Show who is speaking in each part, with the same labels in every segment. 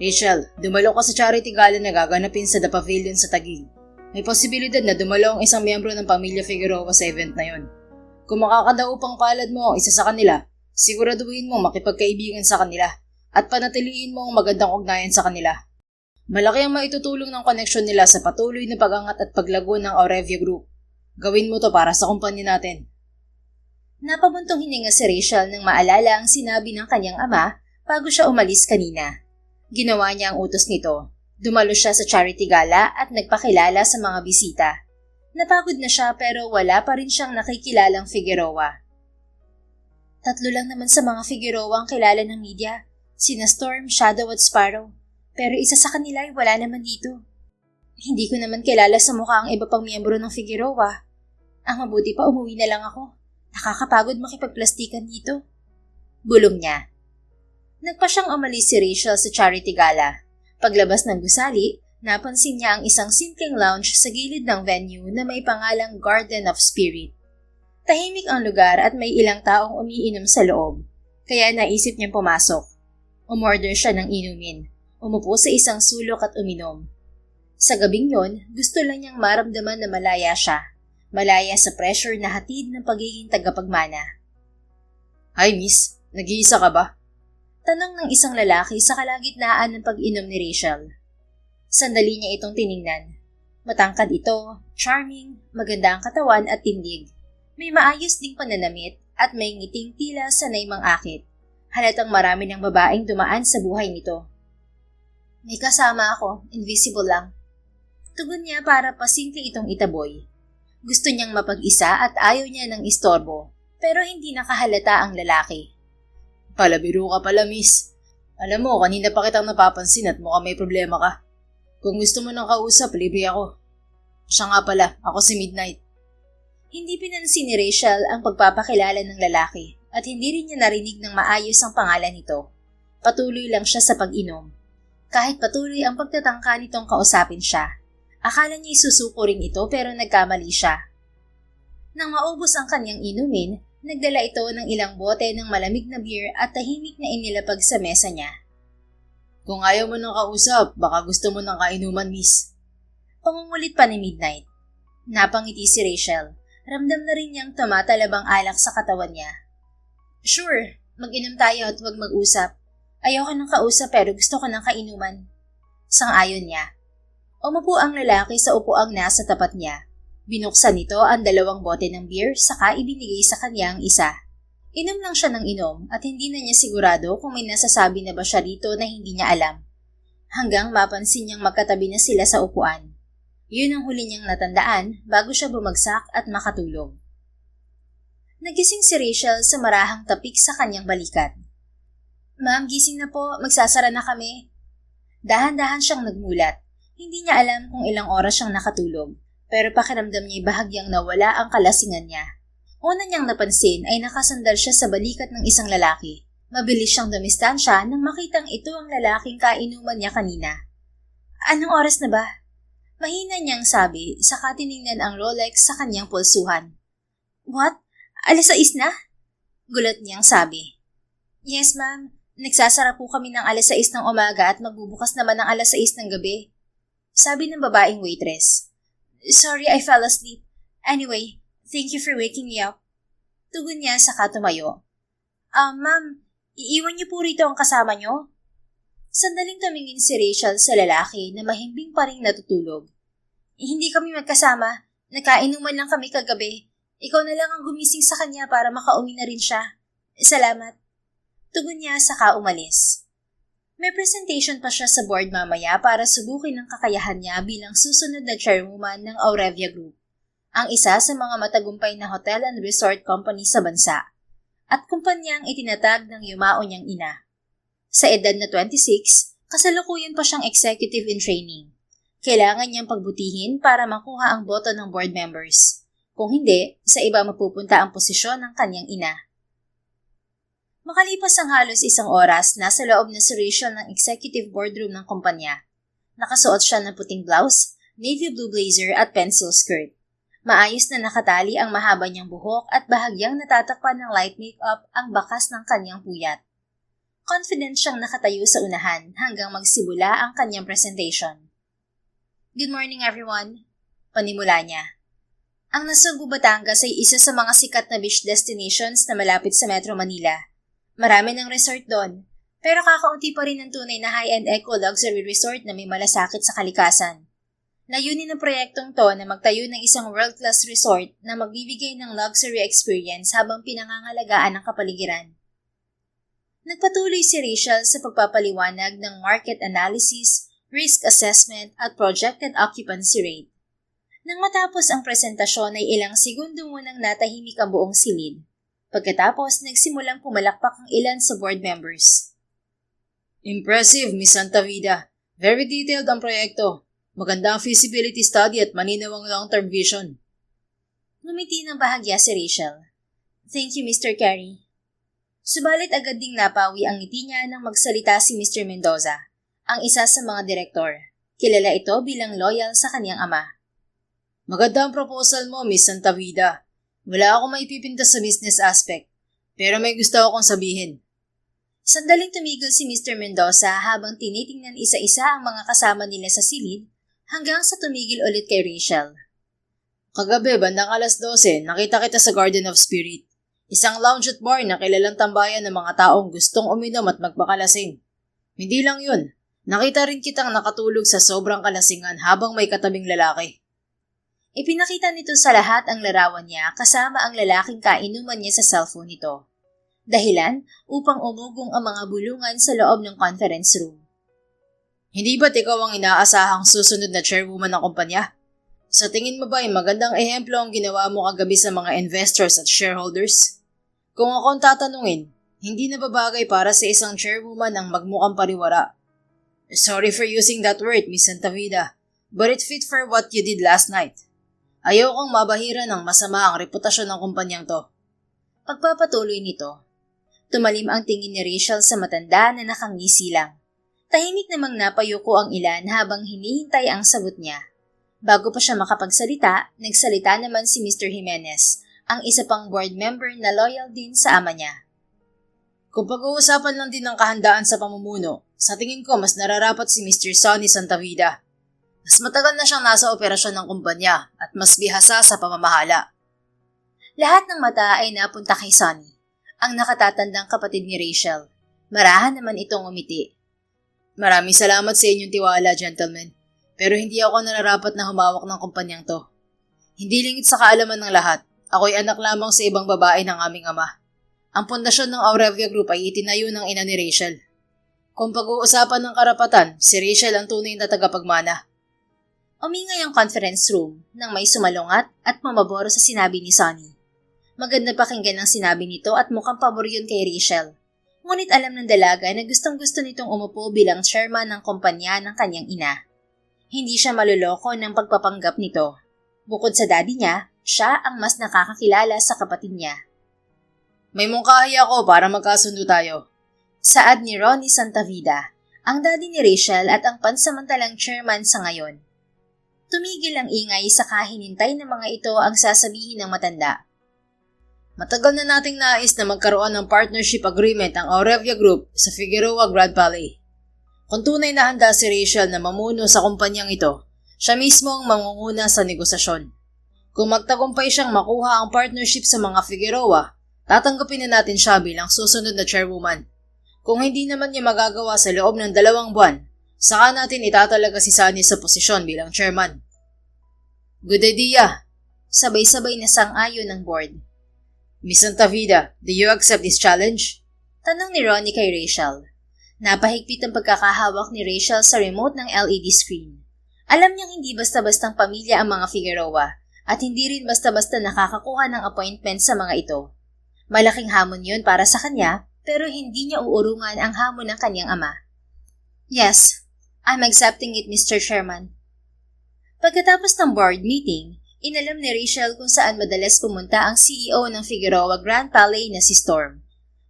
Speaker 1: Rachel, dumalo ka sa charity gala na gaganapin sa The Pavilion sa Taguig. May posibilidad na dumalo ang isang miyembro ng pamilya Figueroa sa event na yon. Kung makakadaupang palad mo ang isa sa kanila, siguraduhin mo makipagkaibigan sa kanila at panatiliin mo ang magandang ugnayan sa kanila. Malaki ang maitutulong ng koneksyon nila sa patuloy na pag-angat at paglago ng Aurevia Group. Gawin mo to para sa kumpanya natin.
Speaker 2: Napabuntong hininga si Rachel nang maalala ang sinabi ng kanyang ama bago siya umalis kanina. Ginawa niya ang utos nito. Dumalo siya sa charity gala at nagpakilala sa mga bisita. Napagod na siya pero wala pa rin siyang nakikilalang Figueroa. 3 lang naman sa mga Figueroa ang kilala ng media, sina Storm, Shadow at Sparrow. Pero isa sa kanila ay wala naman dito. Hindi ko naman kilala sa mukha ang iba pang miyembro ng Figueroa. Ang mabuti pa umuwi na lang ako. Nakakapagod makipagplastikan dito. Bulong niya. Nagpa siyang umalis si Rachel sa charity gala. Paglabas ng gusali, napansin niya ang isang simpleng lounge sa gilid ng venue na may pangalang Garden of Spirit. Tahimik ang lugar at may ilang taong umiinom sa loob, kaya naisip niyang pumasok. Umorder siya ng inumin, umupo sa isang sulok at uminom. Sa gabing yon, gusto lang niyang maramdaman na malaya siya, malaya sa pressure na hatid ng pagiging tagapagmana.
Speaker 1: Hi miss, nag-iisa ka ba?
Speaker 2: Tanong ng isang lalaki sa kalagitnaan ng pag-inom ni Rachel. Sandali niya itong tiningnan. Matangkad ito, charming, maganda ang katawan at tindig. May maayos ding pananamit at may ngiting tila sanay mang-akit. Halatang marami ng babaeng dumaan sa buhay nito. May kasama ako, invisible lang. Tugon niya para pasimple itong itaboy. Gusto niyang mapag-isa at ayaw niya ng istorbo, pero hindi nakahalata ang lalaki.
Speaker 1: Palabiro ka pala, miss. Alam mo, kanina pa kitang napapansin at mukhang may problema ka. Kung gusto mo ng kausap, libre ako. Siya nga pala, ako si Midnight.
Speaker 2: Hindi pinansin ni Rachel ang pagpapakilala ng lalaki at hindi rin niya narinig ng maayos ang pangalan nito. Patuloy lang siya sa pag-inom. Kahit patuloy ang pagtatangka nitong kausapin siya, akala niya isusuko rin ito pero nagkamali siya. Nang maubos ang kanyang inumin, nagdala ito ng ilang bote ng malamig na beer at tahimik na inilapag sa mesa niya.
Speaker 1: Kung ayaw mo ng kausap, baka gusto mo ng kainuman, miss.
Speaker 2: Pangungulit pa ni Midnight. Napangiti si Rachel. Ramdam na rin niyang tumatalabang alak sa katawan niya. Sure, mag-inom tayo at huwag mag-usap. Ayoko ng kausap pero gusto ko ng kainuman. Sang-ayon niya. Umupo ang lalaki sa upuang nasa tapat niya. Binuksan nito ang 2 bote ng beer saka ibinigay sa kanya ang isa. Inom lang siya ng inom at hindi na niya sigurado kung may nasasabi na ba siya rito na hindi niya alam. Hanggang mapansin niyang magkatabi na sila sa upuan. Yun ang huli niyang natandaan bago siya bumagsak at makatulog. Nagising si Rachel sa marahang tapik sa kanyang balikat. Ma'am, gising na po. Magsasara na kami. Dahan-dahan siyang nagmulat. Hindi niya alam kung ilang oras siyang nakatulog. Pero pakiramdam niya bahagyang nawala ang kalasingan niya. Una niyang napansin ay nakasandal siya sa balikat ng isang lalaki. Mabilis siyang dumistansya nang makitang ito ang lalaking kainuman niya kanina. Anong oras na ba? Mahina niyang sabi, saka tiningnan ang Rolex sa kanyang pulsuhan. What? 6:00 na? Gulat niyang sabi. Yes, ma'am. Nagsasara po kami ng 6:00 ng umaga at magbubukas naman ng 6:00 ng gabi. Sabi ng babaeng waitress. Sorry, I fell asleep. Anyway, thank you for waking me up. Tugon niya saka tumayo. Ma'am, iiwan niyo po rito ang kasama niyo? Sandaling tumingin si Rachel sa lalaki na mahimbing pa rin natutulog. Hindi kami magkasama. Nakainuman lang kami kagabi. Ikaw na lang ang gumising sa kanya para makauwi na rin siya. Salamat. Tugon niya saka umalis. May presentation pa siya sa board mamaya para subukin ang kakayahan niya bilang susunod na chairwoman ng Aurevia Group, ang isa sa mga matagumpay na hotel and resort company sa bansa, at kumpanyang itinatag ng yumao niyang ina. Sa edad na 26, kasalukuyan pa siyang executive in training. Kailangan niyang pagbutihin para makuha ang boto ng board members. Kung hindi, sa iba mapupunta ang posisyon ng kanyang ina. Makalipas ang halos 1 oras, nasa loob na si Rachel ng executive boardroom ng kumpanya. Nakasuot siya ng puting blouse, navy blue blazer at pencil skirt. Maayos na nakatali ang mahaba niyang buhok at bahagyang natatakpan ng light makeup ang bakas ng kanyang puyat. confident siyang nakatayo sa unahan hanggang magsimula ang kanyang presentation. Good morning everyone, panimula niya. Ang Nasugbu, Batangas ay isa sa mga sikat na beach destinations na malapit sa Metro Manila. Marami ng resort doon, pero kakaunti pa rin ang tunay na high-end eco-luxury resort na may malasakit sa kalikasan. Layunin ng proyektong to na magtayo ng isang world-class resort na magbibigay ng luxury experience habang pinangangalagaan ang kapaligiran. Nagpatuloy si Rachel sa pagpapaliwanag ng market analysis, risk assessment at projected occupancy rate. Nang matapos ang presentasyon ay ilang segundo munang natahimik ang buong silid. Pagkatapos, nagsimulang pumalakpak ang ilan sa board members.
Speaker 1: Impressive, Miss Santavida. Very detailed ang proyekto. Maganda ang feasibility study at malinaw ang long-term vision.
Speaker 2: Ngumiti ng bahagya si Rachel. Thank you, Mr. Carey. Subalit agad ding napawi ang ngiti niya nang magsalita si Mr. Mendoza, ang isa sa mga direktor. Kilala ito bilang loyal sa kanyang ama.
Speaker 1: Maganda ang proposal mo, Miss Santavida. Wala akong maipipinta sa business aspect, pero may gusto akong sabihin.
Speaker 2: Sandaling tumigil si Mr. Mendoza habang tinitingnan isa-isa ang mga kasama nila sa silid hanggang sa tumigil ulit kay Rachel.
Speaker 1: Kagabi, bandang 12:00, nakita kita sa Garden of Spirit. Isang lounge at bar na kilalang tambayan ng mga taong gustong uminom at magpakalasing. Hindi lang yun, nakita rin kitang nakatulog sa sobrang kalasingan habang may katabing lalaki.
Speaker 2: Ipinakita nito sa lahat ang larawan niya kasama ang lalaking kainuman niya sa cellphone nito. Dahilan upang umugong ang mga bulungan sa loob ng conference room.
Speaker 1: Hindi ba't ikaw ang inaasahang susunod na chairwoman ng kumpanya? Sa tingin mo ba ay magandang ehemplo ang ginawa mo kagabi sa mga investors at shareholders? Kung akong tatanungin, hindi na babagay para sa isang chairwoman ang magmukhang pariwara. Sorry for using that word, Miss Santavida, but it fit for what you did last night. Ayaw kong mabahira ng masama ang reputasyon ng kumpanyang to.
Speaker 2: Pagpapatuloy nito, tumalim ang tingin ni Rachel sa matanda na nakangisi lang. Tahimik namang napayuko ang ilan habang hinihintay ang sagot niya. Bago pa siya makapagsalita, nagsalita naman si Mr. Jimenez, ang isa pang board member na loyal din sa ama niya.
Speaker 1: Kung pag-uusapan lang din ng kahandaan sa pamumuno, sa tingin ko mas nararapat si Mr. Sonny Santavida. Mas matagal na siyang nasa operasyon ng kumpanya at mas bihasa sa pamamahala.
Speaker 2: Lahat ng mata ay napunta kay Sonny, ang nakatatandang kapatid ni Rachel. Marahan naman itong umiti.
Speaker 1: Maraming salamat sa inyong tiwala, gentlemen. Pero hindi ako nararapat na humawak ng kumpanyang to. Hindi lingid sa kaalaman ng lahat. Ako'y anak lamang sa ibang babae ng aming ama. Ang pundasyon ng Aurevia Group ay itinayo ng ina ni Rachel. Kung pag-uusapan ng karapatan, si Rachel ang tunay na tagapagmana.
Speaker 2: Umingay ang conference room nang may sumalungat at mamaboro sa sinabi ni Sonny. Maganda pakinggan ang sinabi nito at mukhang pabor yun kay Rachel. Ngunit alam ng dalaga na gustong-gusto nitong umupo bilang chairman ng kumpanya ng kanyang ina. Hindi siya maluloko ng pagpapanggap nito. Bukod sa daddy niya, siya ang mas nakakakilala sa kapatid niya.
Speaker 1: May mungkahi ako para magkasundo tayo.
Speaker 2: Saad ni Ronnie Santavida, ang daddy ni Rachel at ang pansamantalang chairman sa ngayon. Tumigil ang ingay sa kahinintay ng mga ito ang sasabihin ng matanda.
Speaker 1: Matagal na nating nais na magkaroon ng partnership agreement ang Aurevia Group sa Figueroa Grand Palais. Kung tunay na handa si Rachel na mamuno sa kumpanyang ito, siya mismo ang mangunguna sa negosasyon. Kung magtagumpay siyang makuha ang partnership sa mga Figueroa, tatanggapin na natin siya bilang susunod na chairwoman. Kung hindi naman niya magagawa sa loob ng 2 buwan, saka natin itatalaga si Sunny sa posisyon bilang chairman. Good idea.
Speaker 2: Sabay-sabay na sang-ayon ng board.
Speaker 1: Miss Santavida, do you accept this challenge?
Speaker 2: Tanong ni Ronnie kay Rachel. Napahigpit ang pagkakahawak ni Rachel sa remote ng LED screen. Alam niyang hindi basta-bastang pamilya ang mga Figueroa at hindi rin basta-basta nakakakuha ng appointment sa mga ito. Malaking hamon yun para sa kanya pero hindi niya uurungan ang hamon ng kanyang ama. Yes, I'm accepting it, Mr. Chairman. Pagkatapos ng board meeting, inalam ni Rachel kung saan madalas pumunta ang CEO ng Figueroa Grand Palais na si Storm.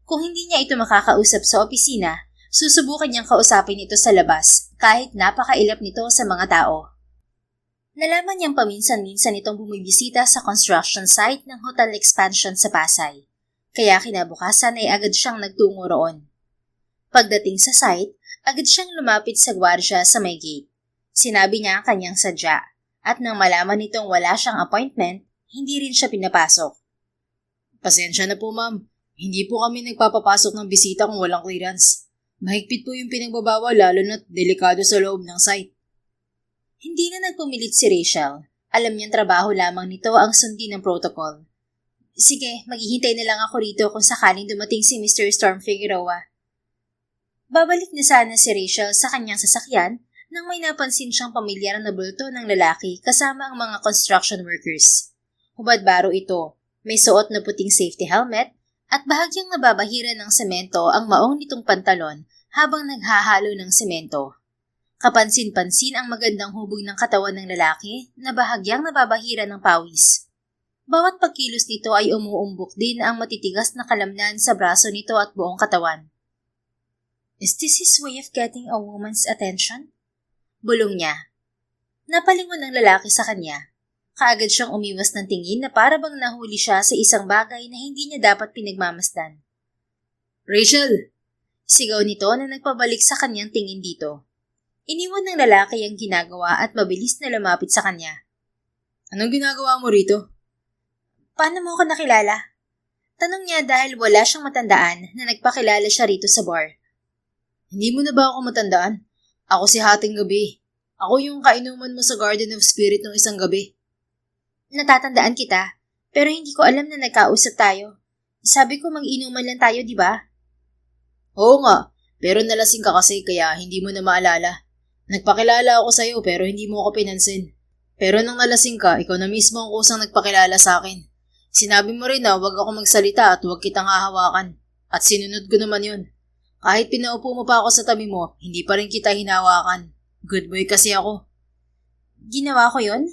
Speaker 2: Kung hindi niya ito makakausap sa opisina, susubukan niyang kausapin ito sa labas kahit napakailap nito sa mga tao. Nalaman niyang paminsan-minsan itong bumibisita sa construction site ng hotel expansion sa Pasay, kaya kinabukasan ay agad siyang nagtungo roon. Pagdating sa site, agad siyang lumapit sa gwardiya sa may gate. Sinabi niya ang kanyang sadya, at nang malaman nitong wala siyang appointment, hindi rin siya pinapasok.
Speaker 1: Pasensya na po ma'am, hindi po kami nagpapapasok ng bisita kung walang clearance. Mahigpit po yung pinagbabawal lalo na't delikado sa loob ng site.
Speaker 2: Hindi na nagpumilit si Rachel. Alam niyang trabaho lamang nito ang sundin ng protocol. Sige, maghihintay na lang ako rito kung sakaling dumating si Mr. Storm Figueroa. Babalik na sana si Rachel sa kanyang sasakyan nang may napansin siyang pamilyar na bulto ng lalaki kasama ang mga construction workers. Hubad-baro ito, may suot na puting safety helmet at bahagyang nababahira ng semento ang maong nitong pantalon habang naghahalo ng semento. Kapansin-pansin ang magandang hubog ng katawan ng lalaki na bahagyang nababahira ng pawis. Bawat pagkilos nito ay umuumbok din ang matitigas na kalamnan sa braso nito at buong katawan. Is this his way of getting a woman's attention? Bulong niya. Napalingon ang lalaki sa kanya. Kaagad siyang umiwas ng tingin na para bang nahuli siya sa isang bagay na hindi niya dapat pinagmamasdan.
Speaker 1: Rachel!
Speaker 2: Sigaw nito na nagpabalik sa kanyang tingin dito. Iniwan ng lalaki ang ginagawa at mabilis na lumapit sa kanya.
Speaker 1: Anong ginagawa mo rito?
Speaker 2: Paano mo ako nakilala? Tanong niya dahil wala siyang matandaan na nagpakilala siya rito sa bar.
Speaker 1: Hindi mo na ba ako matandaan? Ako si Hating Gabi. Ako yung kainuman mo sa Garden of Spirit ng isang gabi.
Speaker 2: Natatandaan kita, pero hindi ko alam na nagkausap tayo. Sabi ko mag-inuman lang tayo, di ba?
Speaker 1: Oo nga, pero nalasing ka kasi kaya hindi mo na maalala. Nagpakilala ako sa'yo pero hindi mo ako pinansin. Pero nang nalasing ka, ikaw na mismo ang kusang nagpakilala sa akin. Sinabi mo rin na huwag ako magsalita at huwag kitang hahawakan. At sinunod ko naman yun. Kahit pinaupo mo pa ako sa tabi mo, hindi pa rin kita hinawakan. Good boy kasi ako.
Speaker 2: Ginawa ko yun?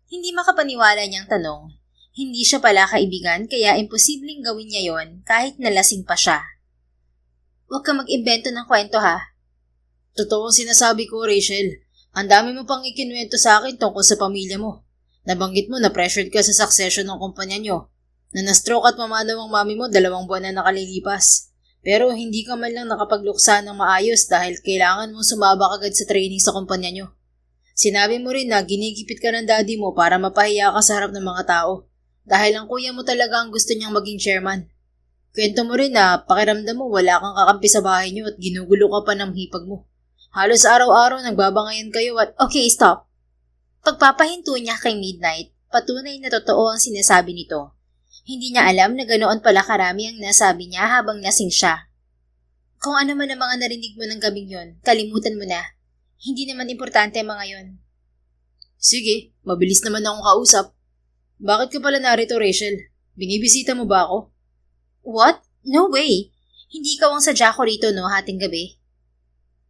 Speaker 2: Hindi makapaniwala niyang tanong. Hindi siya pala kaibigan kaya imposibleng gawin niya yon kahit nalasing pa siya. Huwag ka mag-imbento ng kwento ha.
Speaker 1: Totoo ang sinasabi ko, Rachel. Ang dami mo pang ikinuwento sa akin tungkol sa pamilya mo. Nabanggit mo na pressured ka sa succession ng kumpanya nyo. Na na-stroke at mamanaw ang mami mo 2 buwan na nakalilipas. Pero hindi ka man lang nakapagluksa ng maayos dahil kailangan mong sumabak agad sa training sa kumpanya nyo. Sinabi mo rin na ginigipit ka ng daddy mo para mapahiya ka sa harap ng mga tao. Dahil ang kuya mo talaga ang gusto niyang maging chairman. Kwento mo rin na pakiramdam mo wala kang kakampi sa bahay nyo at ginugulo ka pa ng hipag mo. Halos araw-araw nagbabangayan kayo at...
Speaker 2: Okay, stop. Pagpapahinto niya kay Midnight, patunay na totoo ang sinasabi nito. Hindi niya alam na ganoon pala karami ang nasabi niya habang lasing siya. Kung ano man ang mga narinig mo ng gabing yon, kalimutan mo na. Hindi naman importante ang mga yon.
Speaker 1: Sige, mabilis naman akong kausap. Bakit ka pala narito, Rachel? Binibisita mo ba ako?
Speaker 2: What? No way. Hindi ikaw ang sadya ko rito, no, Hating Gabi?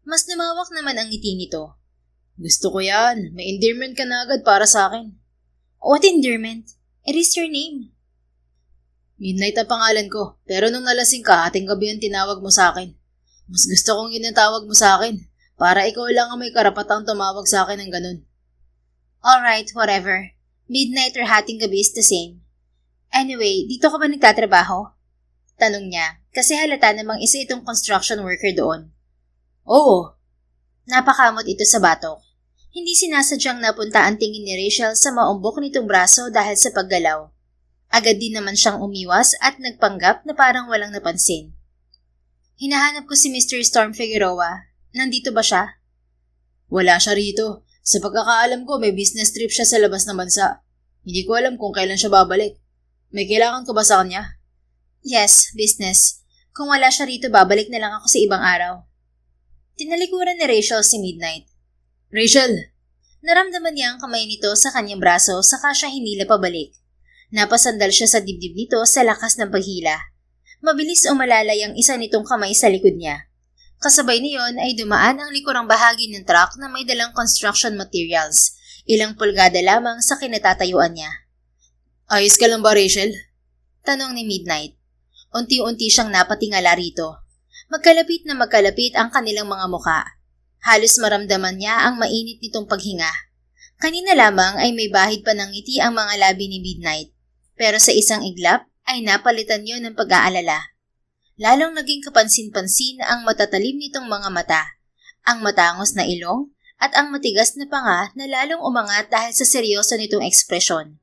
Speaker 2: Mas lumawak naman ang ngiti nito.
Speaker 1: Gusto ko yan. May endearment ka na agad para sa akin.
Speaker 2: What endearment? It is your name.
Speaker 1: Midnight ang pangalan ko, pero nung nalasing ka, Hating Gabi ang tinawag mo sa akin. Mas gusto kong inatawag mo sa akin, para ikaw lang ang may karapatang tumawag sa akin ng ganun.
Speaker 2: Alright, whatever. Midnight or Hating Gabi is the same. Anyway, dito ka ba nagtatrabaho? Tanong niya, kasi halata namang isa itong construction worker doon.
Speaker 1: Oo.
Speaker 2: Napakamot ito sa batok. Hindi sinasadyang napunta ang tingin ni Rachel sa maumbok nitong braso dahil sa paggalaw. Agad din naman siyang umiwas at nagpanggap na parang walang napansin. Hinahanap ko si Mr. Storm Figueroa. Nandito ba siya?
Speaker 1: Wala siya rito. Sa pagkakaalam ko, may business trip siya sa labas ng bansa. Hindi ko alam kung kailan siya babalik. May kailangan ka ba sa kanya?
Speaker 2: Yes, business. Kung wala siya rito, babalik na lang ako sa ibang araw. Tinalikuran ni Rachel si Midnight.
Speaker 1: Rachel!
Speaker 2: Naramdaman niya ang kamay nito sa kanyang braso saka siya hinila pabalik. Napasandal siya sa dibdib nito sa lakas ng paghila. Mabilis umalalay ang isa nitong kamay sa likod niya. Kasabay niyon ay dumaan ang likurang bahagi ng truck na may dalang construction materials, ilang pulgada lamang sa kinatatayuan niya.
Speaker 1: Ayos ka lang ba, Rachel?
Speaker 2: Tanong ni Midnight. Unti-unti siyang napatingala rito. Magkalapit na magkalapit ang kanilang mga muka. Halos maramdaman niya ang mainit nitong paghinga. Kanina lamang ay may bahid pa ng ngiti ang mga labi ni Midnight. Pero sa isang iglap ay napalitan yon ng pag-aalala. Lalong naging kapansin-pansin ang matatalim nitong mga mata, ang matangos na ilong, at ang matigas na panga na lalong umangat dahil sa seryoso nitong ekspresyon.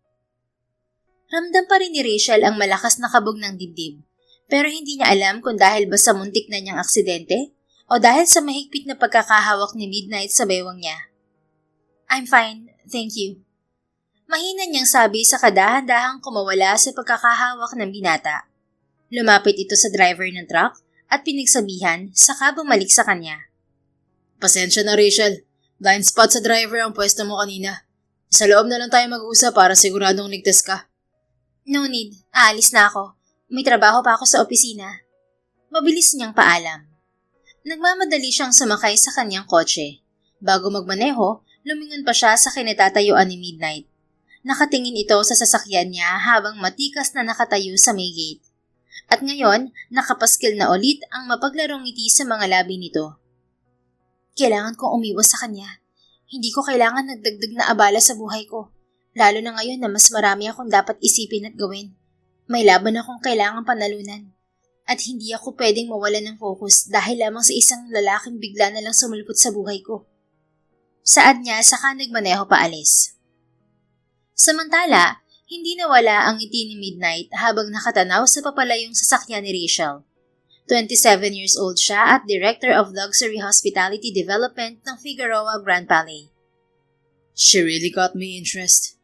Speaker 2: Ramdam pa rin ni Rachel ang malakas na kabog ng dibdib, pero hindi niya alam kung dahil ba sa muntik na niyang aksidente o dahil sa mahigpit na pagkakahawak ni Midnight sa bewang niya. "I'm fine, thank you." Mahina niyang sabi sa kadahan-dahang kumawala sa pagkakahawak ng binata. Lumapit ito sa driver ng truck at pinagsabihan saka bumalik sa kanya.
Speaker 1: Pasensya na, Rachel. Blind spot sa driver ang pwesto mo kanina. Sa loob na lang tayo mag-usap para siguradong ligtas ka.
Speaker 2: "No need, aalis na ako. May trabaho pa ako sa opisina." Mabilis niyang paalam. Nagmamadali siyang sumakay sa kanyang kotse. Bago magmaneho, lumingon pa siya sa kinatatayuan ni Midnight. Nakatingin ito sa sasakyan niya habang matikas na nakatayo sa may gate. At ngayon, nakapaskil na ulit ang mapaglarong ngiti sa mga labi nito. "Kailangan kong umiwas sa kanya. Hindi ko kailangan nagdagdag na abala sa buhay ko. Lalo na ngayon na mas marami akong dapat isipin at gawin. May laban akong kailangang panalunan. At hindi ako pwedeng mawalan ng focus dahil lamang sa isang lalaking bigla na lang sumulpot sa buhay ko." Saad niya saka nagmaneho paalis. Samantala, hindi nawala ang ngiti ni Midnight habang nakatanaw sa papalayong sasakyan ni Rachel. 27 years old siya at Director of Luxury Hospitality Development ng Figueroa Grand Palais.
Speaker 1: She really got me interest.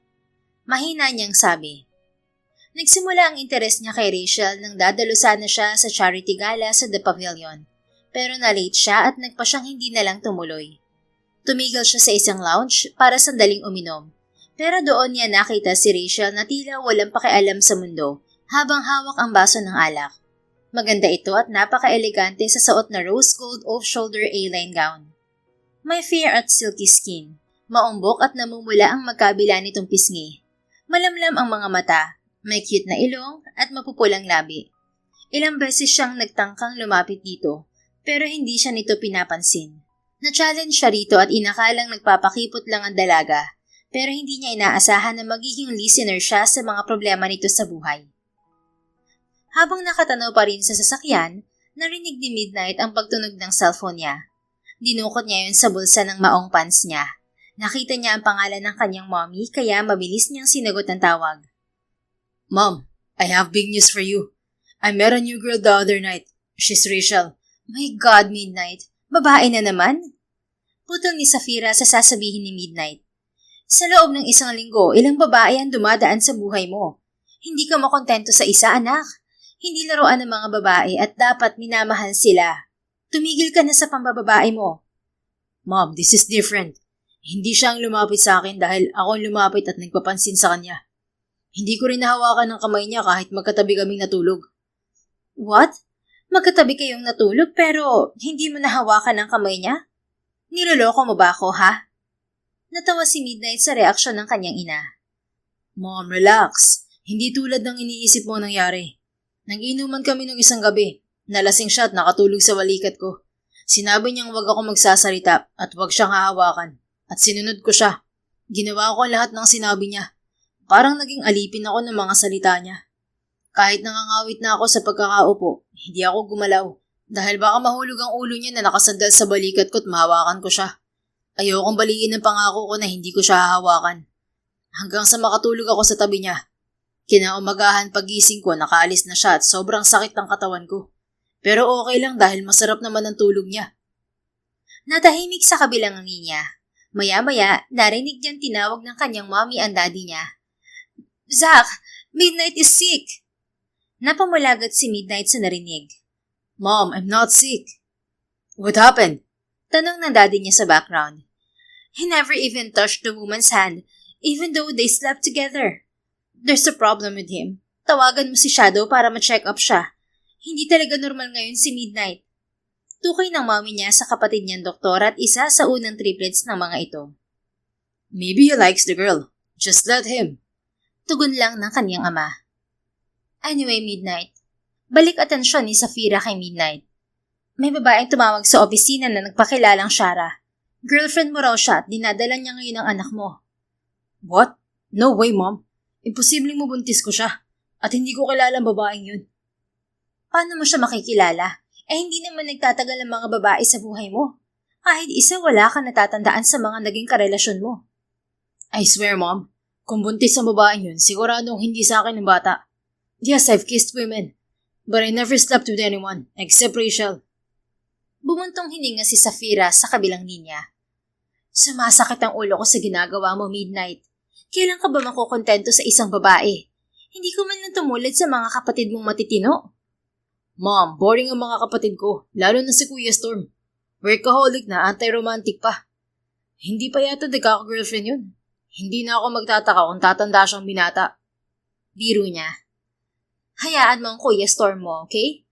Speaker 2: Mahina niyang sabi. Nagsimula ang interes niya kay Rachel nang dadalusan na siya sa charity gala sa The Pavilion. Pero na-late siya at nagpa siyang hindi na lang tumuloy. Tumigil siya sa isang lounge para sandaling uminom. Pero doon niya nakita si Rachel na tila walang pakialam sa mundo habang hawak ang baso ng alak. Maganda ito at napaka-elegante sa suot na rose gold off-shoulder A-line gown. May fair at silky skin. Maumbok at namumula ang magkabila nitong pisngi. Malamlam ang mga mata, may cute na ilong at mapupulang labi. Ilang beses siyang nagtangkang lumapit dito, pero hindi siya nito pinapansin. Na-challenge siya rito at inakalang nagpapakipot lang ang dalaga, pero hindi niya inaasahan na magiging listener siya sa mga problema nito sa buhay. Habang nakatanaw pa rin sa sasakyan, narinig ni Midnight ang pagtunog ng cellphone niya. Dinukot niya yun sa bulsa ng maong pants niya. Nakita niya ang pangalan ng kanyang mommy kaya mabilis niyang sinagot ang tawag.
Speaker 1: Mom, I have big news for you. I met a new girl the other night. She's Rachel.
Speaker 2: My God, Midnight. Babae na naman? Putol ni Safira sa sasabihin ni Midnight. Sa loob ng isang linggo, ilang babae ang dumadaan sa buhay mo. Hindi ka makontento sa isa, anak. Hindi laruan ng mga babae at dapat minamahal sila. Tumigil ka na sa pambababae mo.
Speaker 1: Mom, this is different. Hindi siya ang lumapit sa akin dahil ako ang lumapit at nagpapansin sa kanya. Hindi ko rin nahawakan ng kamay niya kahit magkatabi kaming natulog.
Speaker 2: What? Magkatabi kayong natulog pero hindi mo nahawakan ng kamay niya? Niloloko mo ba ako, ha? Natawa si Midnight sa reaksyon ng kanyang ina.
Speaker 1: Mom, relax. Hindi tulad ng iniisip mo nangyari. Nang-inuman kami nung isang gabi. Nalasing siya at nakatulog sa balikat ko. Sinabi niyang wag ako magsasalita at wag siyang hahawakan. At sinunod ko siya. Ginawa ko lahat ng sinabi niya. Parang naging alipin ako ng mga salita niya. Kahit nangangawit na ako sa pagkakaupo, hindi ako gumalaw. Dahil baka mahulog ang ulo niya na nakasandal sa balikat ko at mahawakan ko siya. Ayokong baliin ang pangako ko na hindi ko siya hahawakan. Hanggang sa makatulog ako sa tabi niya. Kinaumagahan pagising ko, nakaalis na siya at sobrang sakit ng katawan ko. Pero okay lang dahil masarap naman ang tulog niya.
Speaker 2: Natahimik sa kabilang niya. Maya-maya, narinig niyang tinawag ng kanyang mommy ang daddy niya. Zach, Midnight is sick! Napamulagat si Midnight sa narinig.
Speaker 1: Mom, I'm not sick. What happened?
Speaker 2: Tanong ng daddy niya sa background. He never even touched the woman's hand, even though they slept together. There's a problem with him. Tawagan mo si Shadow para ma-check up siya. Hindi talaga normal ngayon si Midnight. Tukay ng mommy niya sa kapatid niyang doktor at isa sa unang triplets ng mga ito.
Speaker 1: Maybe he likes the girl. Just let him.
Speaker 2: Tugon lang ng kanyang ama. Anyway, Midnight, balik atensyon ni Safira kay Midnight. May babaeng tumawag sa opisina na nagpakilalang Shara. Girlfriend mo raw siya at dinadala niya ngayon ang anak mo.
Speaker 1: What? No way, Mom. Imposibleng mabuntis ko siya. At hindi ko kilala ang babaeng yun.
Speaker 2: Paano mo siya makikilala? Hindi naman nagtatagal ang mga babae sa buhay mo. Kahit isa wala ka natatandaan sa mga naging karelasyon mo.
Speaker 1: I swear, Mom, kung buntis ang babaeng yun, siguradong hindi sa akin ng bata. Yes, I've kissed women, but I never slept with anyone, except Rachel.
Speaker 2: Bumuntong hininga si Safira sa kabilang linya. Sumasakit ang ulo ko sa ginagawa mo, Midnight. Kailan ka ba makukontento sa isang babae? Hindi ko man lang tumulad sa mga kapatid mong matitino.
Speaker 1: Mom, boring ang mga kapatid ko, lalo na si Kuya Storm. Workaholic na, anti-romantic pa. Hindi pa yata nagkaka-girlfriend yun. Hindi na ako magtataka kung tatanda siyang binata.
Speaker 2: Biro niya. Hayaan mo ang Kuya Storm mo, okay?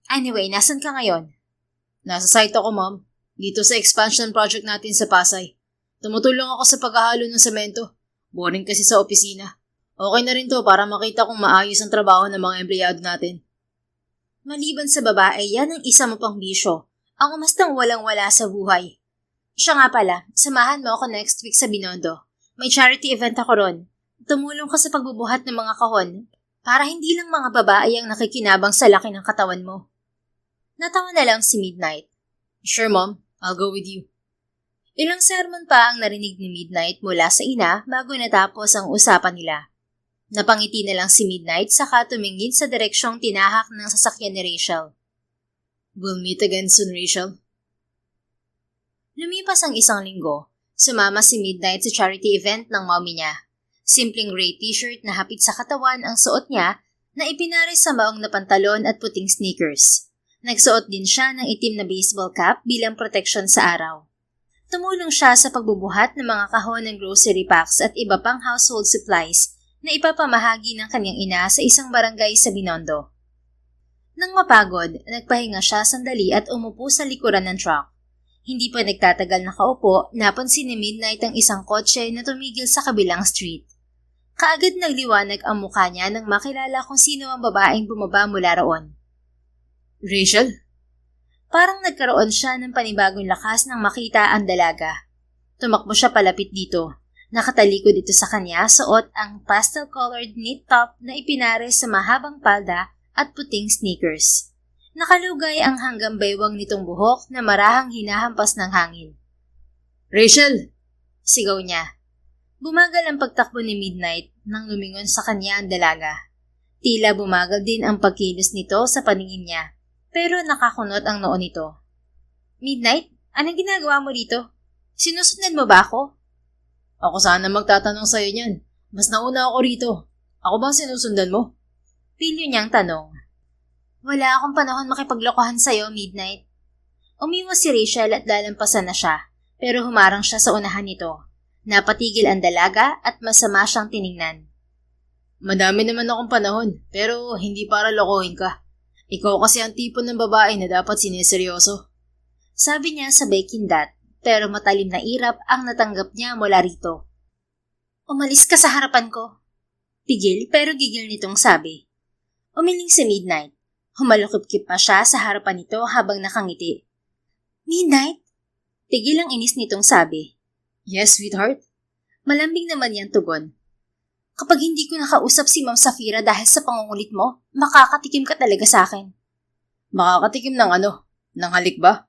Speaker 2: Anyway, nasan ka ngayon?
Speaker 1: Nasa site ako, Mom. Dito sa expansion project natin sa Pasay. Tumutulong ako sa paghahalo ng semento. Boring kasi sa opisina. Okay na rin to para makita kung maayos ang trabaho ng mga empleyado natin.
Speaker 2: Maliban sa babae, yan ang isa mo pang bisyo. Ang umastang walang-wala sa buhay. Siya nga pala, samahan mo ako next week sa Binondo. May charity event ako ron. Tumulong ka sa pagbubuhat ng mga kahon para hindi lang mga babae ang nakikinabang sa laki ng katawan mo. Natawa na lang si Midnight.
Speaker 1: Sure, Mom. I'll go with you.
Speaker 2: Ilang sermon pa ang narinig ni Midnight mula sa ina bago natapos ang usapan nila. Napangiti na lang si Midnight saka tumingin sa direksyong tinahak ng sasakyan ni Rachel.
Speaker 1: We'll meet again soon, Rachel.
Speaker 2: Lumipas ang isang linggo. Sumama si Midnight sa charity event ng mommy niya. Simpleng gray t-shirt na hapit sa katawan ang suot niya na ipinares sa maong na pantalon at puting sneakers. Nagsuot din siya ng itim na baseball cap bilang protection sa araw. Tumulong siya sa pagbubuhat ng mga kahon ng grocery packs at iba pang household supplies na ipapamahagi ng kanyang ina sa isang barangay sa Binondo. Nang mapagod, nagpahinga siya sandali at umupo sa likuran ng truck. Hindi pa nagtatagal nakaupo, napansin ni Midnight ang isang kotse na tumigil sa kabilang street. Kaagad nagliwanag ang mukha niya nang makilala kung sino ang babaeng bumaba mula roon.
Speaker 1: Rachel?
Speaker 2: Parang nagkaroon siya ng panibagong lakas nang makita ang dalaga. Tumakbo siya palapit dito. Nakatalikod ito sa kanya, suot ang pastel-colored knit top na ipinares sa mahabang palda at puting sneakers. Nakalugay ang hanggang baywang nitong buhok na marahang hinahampas ng hangin.
Speaker 1: Rachel!
Speaker 2: Sigaw niya. Bumagal ang pagtakbo ni Midnight nang lumingon sa kanya ang dalaga. Tila bumagal din ang pagkilos nito sa paningin niya, pero nakakunot ang noo nito. Midnight, anong ginagawa mo dito? Sinusundan mo ba ako?
Speaker 1: Ako sana magtatanong sa'yo niyan. Mas nauna ako rito. Ako bang sinusundan mo?
Speaker 2: Pilyo niyang tanong. Wala akong panahon makipaglokohan sa'yo, Midnight. Umiwas si Rachel at lalampasan na siya, pero humarang siya sa unahan nito. Napatigil ang dalaga at masama siyang tiningnan.
Speaker 1: Madami naman akong panahon, pero hindi para lokohin ka. Ikaw kasi ang tipo ng babae na dapat sineseryoso.
Speaker 2: Sabi niya sabay kindat, pero matalim na irap ang natanggap niya mula rito. Umalis ka sa harapan ko. Pigil pero gigil nitong sabi. Umiling si Midnight. Humalukip-kip pa siya sa harapan nito habang nakangiti. Midnight? Pigil ang inis nitong sabi.
Speaker 1: Yes, sweetheart?
Speaker 2: Malambing naman niyang tugon. Kapag hindi ko nakausap si Ma'am Safira dahil sa pangungulit mo, makakatikim ka talaga sa akin.
Speaker 1: Makakatikim ng ano? Ng halik ba?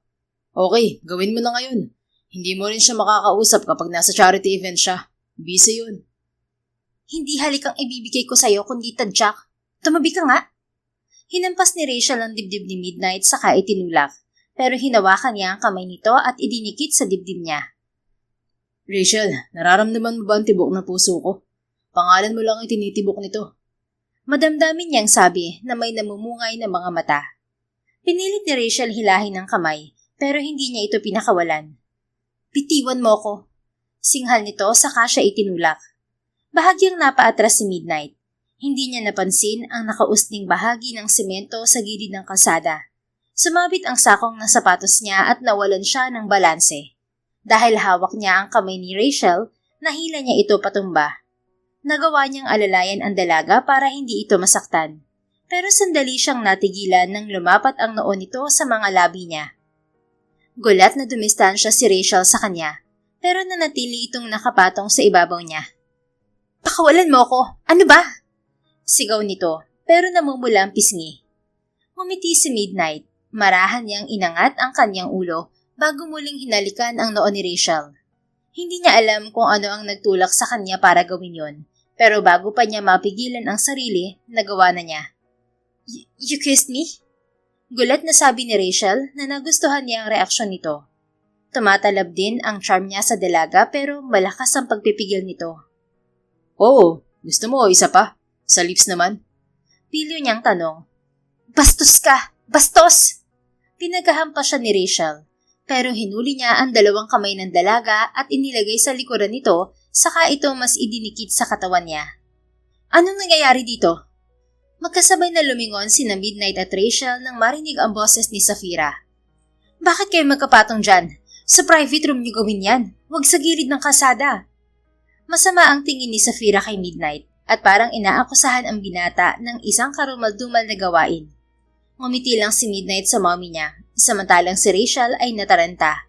Speaker 1: Okay, gawin mo na ngayon. Hindi mo rin siya makakausap kapag nasa charity event siya. Busy yun.
Speaker 2: Hindi halik ang ibibigay ko sa'yo kundi tadyak. Tumabi ka nga. Hinampas ni Rachel ang dibdib ni Midnight saka itinulak, pero hinawakan niya ang kamay nito at idinikit sa dibdib niya.
Speaker 1: Rachel, nararamdaman mo ba ang tibok ng puso ko? Pangalan mo lang ang tinitibok nito.
Speaker 2: Madamdamin niyang sabi na may namumungay na mga mata. Pinilit ni Rachel hilahin ang kamay, pero hindi niya ito pinakawalan. Bitiwan mo ko. Singhal nito saka siya itinulak. Bahagyang napaatras si Midnight. Hindi niya napansin ang nakausning bahagi ng semento sa gilid ng kalsada. Sumabit ang sakong ng sapatos niya at nawalan siya ng balanse. Dahil hawak niya ang kamay ni Rachel, nahila niya ito patumba. Nagawa niyang alalayan ang dalaga para hindi ito masaktan. Pero sandali siyang natigilan nang lumapat ang noo nito sa mga labi niya. Gulat na dumistansya si Rachel sa kanya, pero nanatili itong nakapatong sa ibabaw niya. Pakawalan mo ko! Ano ba? Sigaw nito, pero namumula ang pisngi. Ngumiti si Midnight. Marahan niyang inangat ang kanyang ulo bago muling hinalikan ang noo ni Rachel. Hindi niya alam kung ano ang nagtulak sa kanya para gawin yon, pero bago pa niya mapigilan ang sarili, nagawa na niya. You kissed me? Gulat na sabi ni Rachel na nagustuhan niya ang reaksyon nito. Tumatalab din ang charm niya sa dalaga pero malakas ang pagpipigil nito.
Speaker 1: Oo, gusto mo isa pa? Sa lips naman?
Speaker 2: Pilyo niyang tanong. Bastos ka! Bastos! Pinaghahampas siya ni Rachel, pero hinuli niya ang dalawang kamay ng dalaga at inilagay sa likuran nito saka ito mas idinikit sa katawan niya. Anong nangyayari dito? Magkasabay na lumingon sina Midnight at Rachel nang marinig ang boses ni Safira. Bakit kayo magkapatong dyan? Sa private room niyo gawin yan. Huwag sa gilid ng kalsada. Masama ang tingin ni Safira kay Midnight at parang inaakusahan ang binata ng isang karumaldumal na gawain. Ngumiti lang si Midnight sa mommy niya, samantalang si Rachel ay nataranta.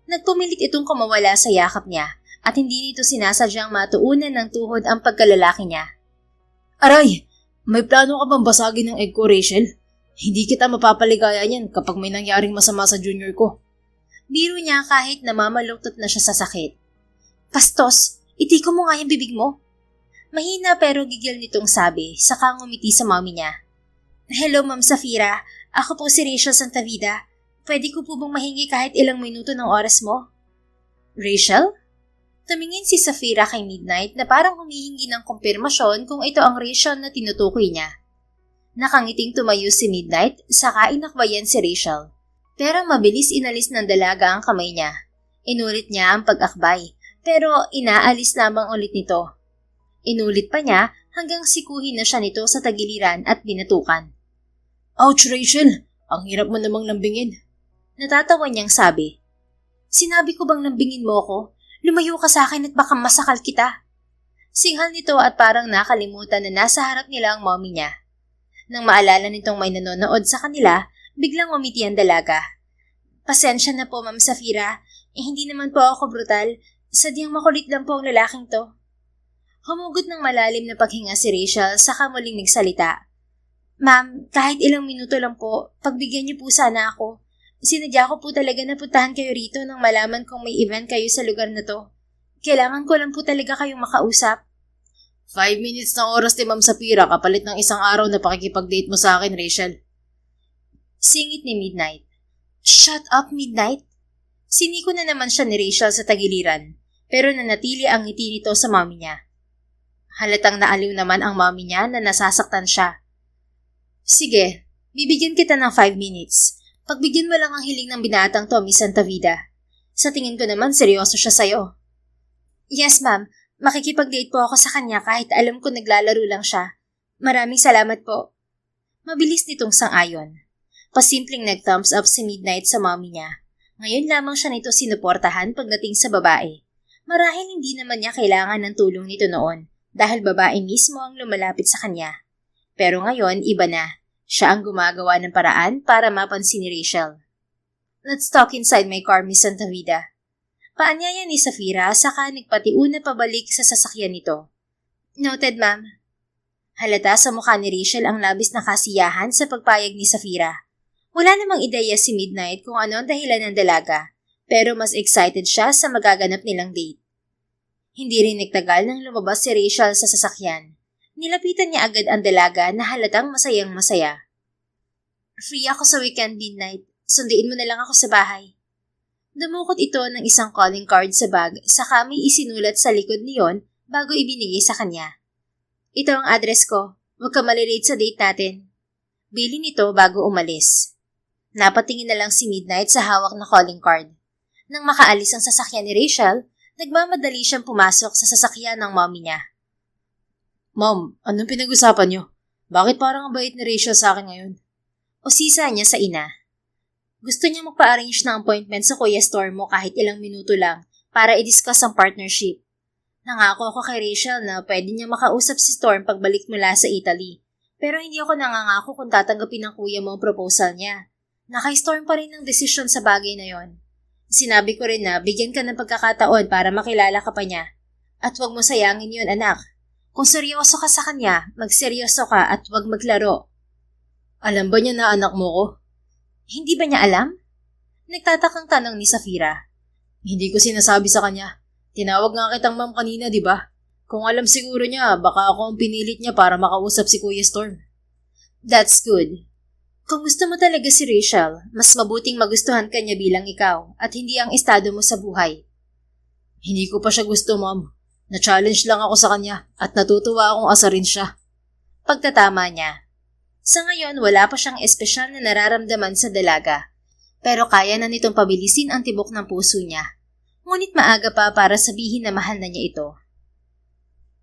Speaker 2: Nagpumilit itong kumawala sa yakap niya at hindi nito sinasadyang matuunan ng tuhod ang pagkalalaki niya.
Speaker 1: Aray! May plano ka bang basagin ng egg ko, Rachel? Hindi kita mapapaligaya niyan kapag may nangyaring masama sa junior ko.
Speaker 2: Biro niya kahit namamaluktot na siya sa sakit. Pastos, itiko mo nga yung bibig mo. Mahina pero gigil nitong sabi, saka ngumiti sa mommy niya. Hello, Ma'am Safira. Ako po si Rachel Santavida. Pwede ko po bang mahingi kahit ilang minuto ng oras mo? Rachel? Tumingin si Safira kay Midnight na parang humihingi ng kumpirmasyon kung ito ang Rachel na tinutukoy niya. Nakangiting tumayo si Midnight, saka inakbayan si Rachel. Pero mabilis inalis ng dalaga ang kamay niya. Inulit niya ang pag-akbay, pero inaalis lamang ulit nito. Inulit pa niya hanggang sikuhin na siya nito sa tagiliran at binatukan.
Speaker 1: Ouch, Rachel! Ang hirap mo namang lambingin.
Speaker 2: Natatawa niyang sabi. Sinabi ko bang lambingin mo ako? Lumayo ka sa akin at baka masakal kita. Singhal nito at parang nakalimutan na nasa harap nila ang mommy niya. Nang maalala nitong may nanonood sa kanila, biglang umiti ang dalaga. Pasensya na po, Ma'am Safira. Hindi naman po ako brutal. Sadyang makulit lang po ang lalaking to. Humugot ng malalim na paghinga si Rachel saka muling nagsalita. Ma'am, kahit ilang minuto lang po, pagbigyan niyo po sana ako. Sinadya ko po talaga na puntahan kayo rito nang malaman kong may event kayo sa lugar na to. Kailangan ko lang po talaga kayong makausap.
Speaker 1: 5 minutes ng oras ni Ma'am Safira kapalit ng isang araw na pakikipag-date mo sa akin, Rachel.
Speaker 2: Singit ni Midnight. Shut up, Midnight! Siniko na naman siya ni Rachel sa tagiliran, pero nanatili ang ngiti nito sa mommy niya. Halatang naaliw naman ang mommy niya na nasasaktan siya. Sige, bibigyan kita ng 5 minutes. Pagbigyan mo lang ang hiling ng binatang to, Miss Santavida. Sa tingin ko naman, seryoso siya sa'yo. Yes, ma'am. Makikipag-date po ako sa kanya kahit alam ko naglalaro lang siya. Maraming salamat po. Mabilis nitong sang-ayon. Pasimpleng nag-thumbs up si Midnight sa mommy niya. Ngayon lamang siya nito sinuportahan pagdating sa babae. Marahil hindi naman niya kailangan ng tulong nito noon dahil babae mismo ang lumalapit sa kanya. Pero ngayon, iba na. Siya ang gumagawa ng paraan para mapansin ni Rachel. Let's talk inside my car, Miss Santavida. Paanyaya ni Safira saka nagpatiuna pabalik sa sasakyan nito. Noted, ma'am. Halata sa mukha ni Rachel ang labis na kasiyahan sa pagpayag ni Safira. Wala namang ideya si Midnight kung ano ang dahilan ng dalaga, pero mas excited siya sa magaganap nilang date. Hindi rin nagtagal nang lumabas si Rachel sa sasakyan. Nilapitan niya agad ang dalaga na halatang masayang masaya. Free ako sa weekend, Midnight. Sunduin mo na lang ako sa bahay. Dumukot ito ng isang calling card sa bag saka may isinulat sa likod niyon bago ibinigay sa kanya. Ito ang address ko. Huwag ka malilate sa date natin. Bili nito bago umalis. Napatingin na lang si Midnight sa hawak na calling card. Nang makaalis ang sasakyan ni Rachel, nagmamadali siyang pumasok sa sasakyan ng mommy niya.
Speaker 1: Mom, anong pinag-usapan niyo? Bakit parang ang bait ni Rachel sa akin ngayon?
Speaker 2: Usisa niya sa ina. Gusto niya magpa-arrange ng appointment sa Kuya Storm mo kahit ilang minuto lang para i-discuss ang partnership. Nangako ako kay Rachel na pwede niya makausap si Storm pagbalik mula sa Italy. Pero hindi ako nangangako kung tatanggapin ng kuya mo ang proposal niya. Naka-Storm pa rin ang desisyon sa bagay na yon. Sinabi ko rin na bigyan ka ng pagkakataon para makilala ka pa niya. At huwag mo sayangin yun, anak. Kung seryoso ka sa kanya, magseryoso ka at huwag maglaro.
Speaker 1: Alam ba niya na anak mo ko?
Speaker 2: Hindi ba niya alam? Nagtatakang tanong ni Safira.
Speaker 1: Hindi ko sinasabi sa kanya. Tinawag nga kitang ma'am kanina, di ba? Kung alam siguro niya, baka ako ang pinilit niya para makausap si Kuya Storm.
Speaker 2: That's good. Kung gusto mo talaga si Rachel, mas mabuting magustuhan ka niya bilang ikaw at hindi ang estado mo sa buhay.
Speaker 1: Hindi ko pa siya gusto, ma'am. Na-challenge lang ako sa kanya at natutuwa akong asarin siya.
Speaker 2: Pagtatama niya. Sa ngayon, wala pa siyang espesyal na nararamdaman sa dalaga. Pero kaya na nitong pabilisin ang tibok ng puso niya. Ngunit maaga pa para sabihin na mahal na niya ito.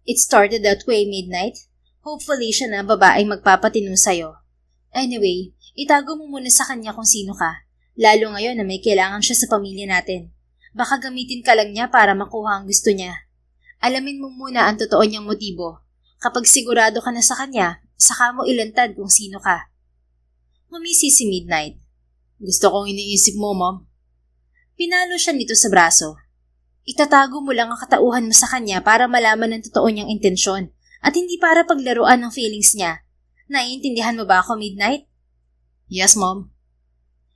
Speaker 2: It started that way, Midnight. Hopefully siya na babaeng magpapatino sa'yo. Anyway, itago mo muna sa kanya kung sino ka. Lalo ngayon na may kailangan siya sa pamilya natin. Baka gamitin ka lang niya para makuha ang gusto niya. Alamin mo muna ang totoo niyang motibo. Kapag sigurado ka na sa kanya, saka mo ilantad kung sino ka. Ngumisi si Midnight.
Speaker 1: Gusto kong iniisip mo, ma'am.
Speaker 2: Pinalo siya nito sa braso. Itatago mo lang ang katauhan mo sa kanya para malaman ang totoo niyang intensyon at hindi para paglaruan ng feelings niya. Naiintindihan mo ba ako, Midnight?
Speaker 1: Yes, ma'am.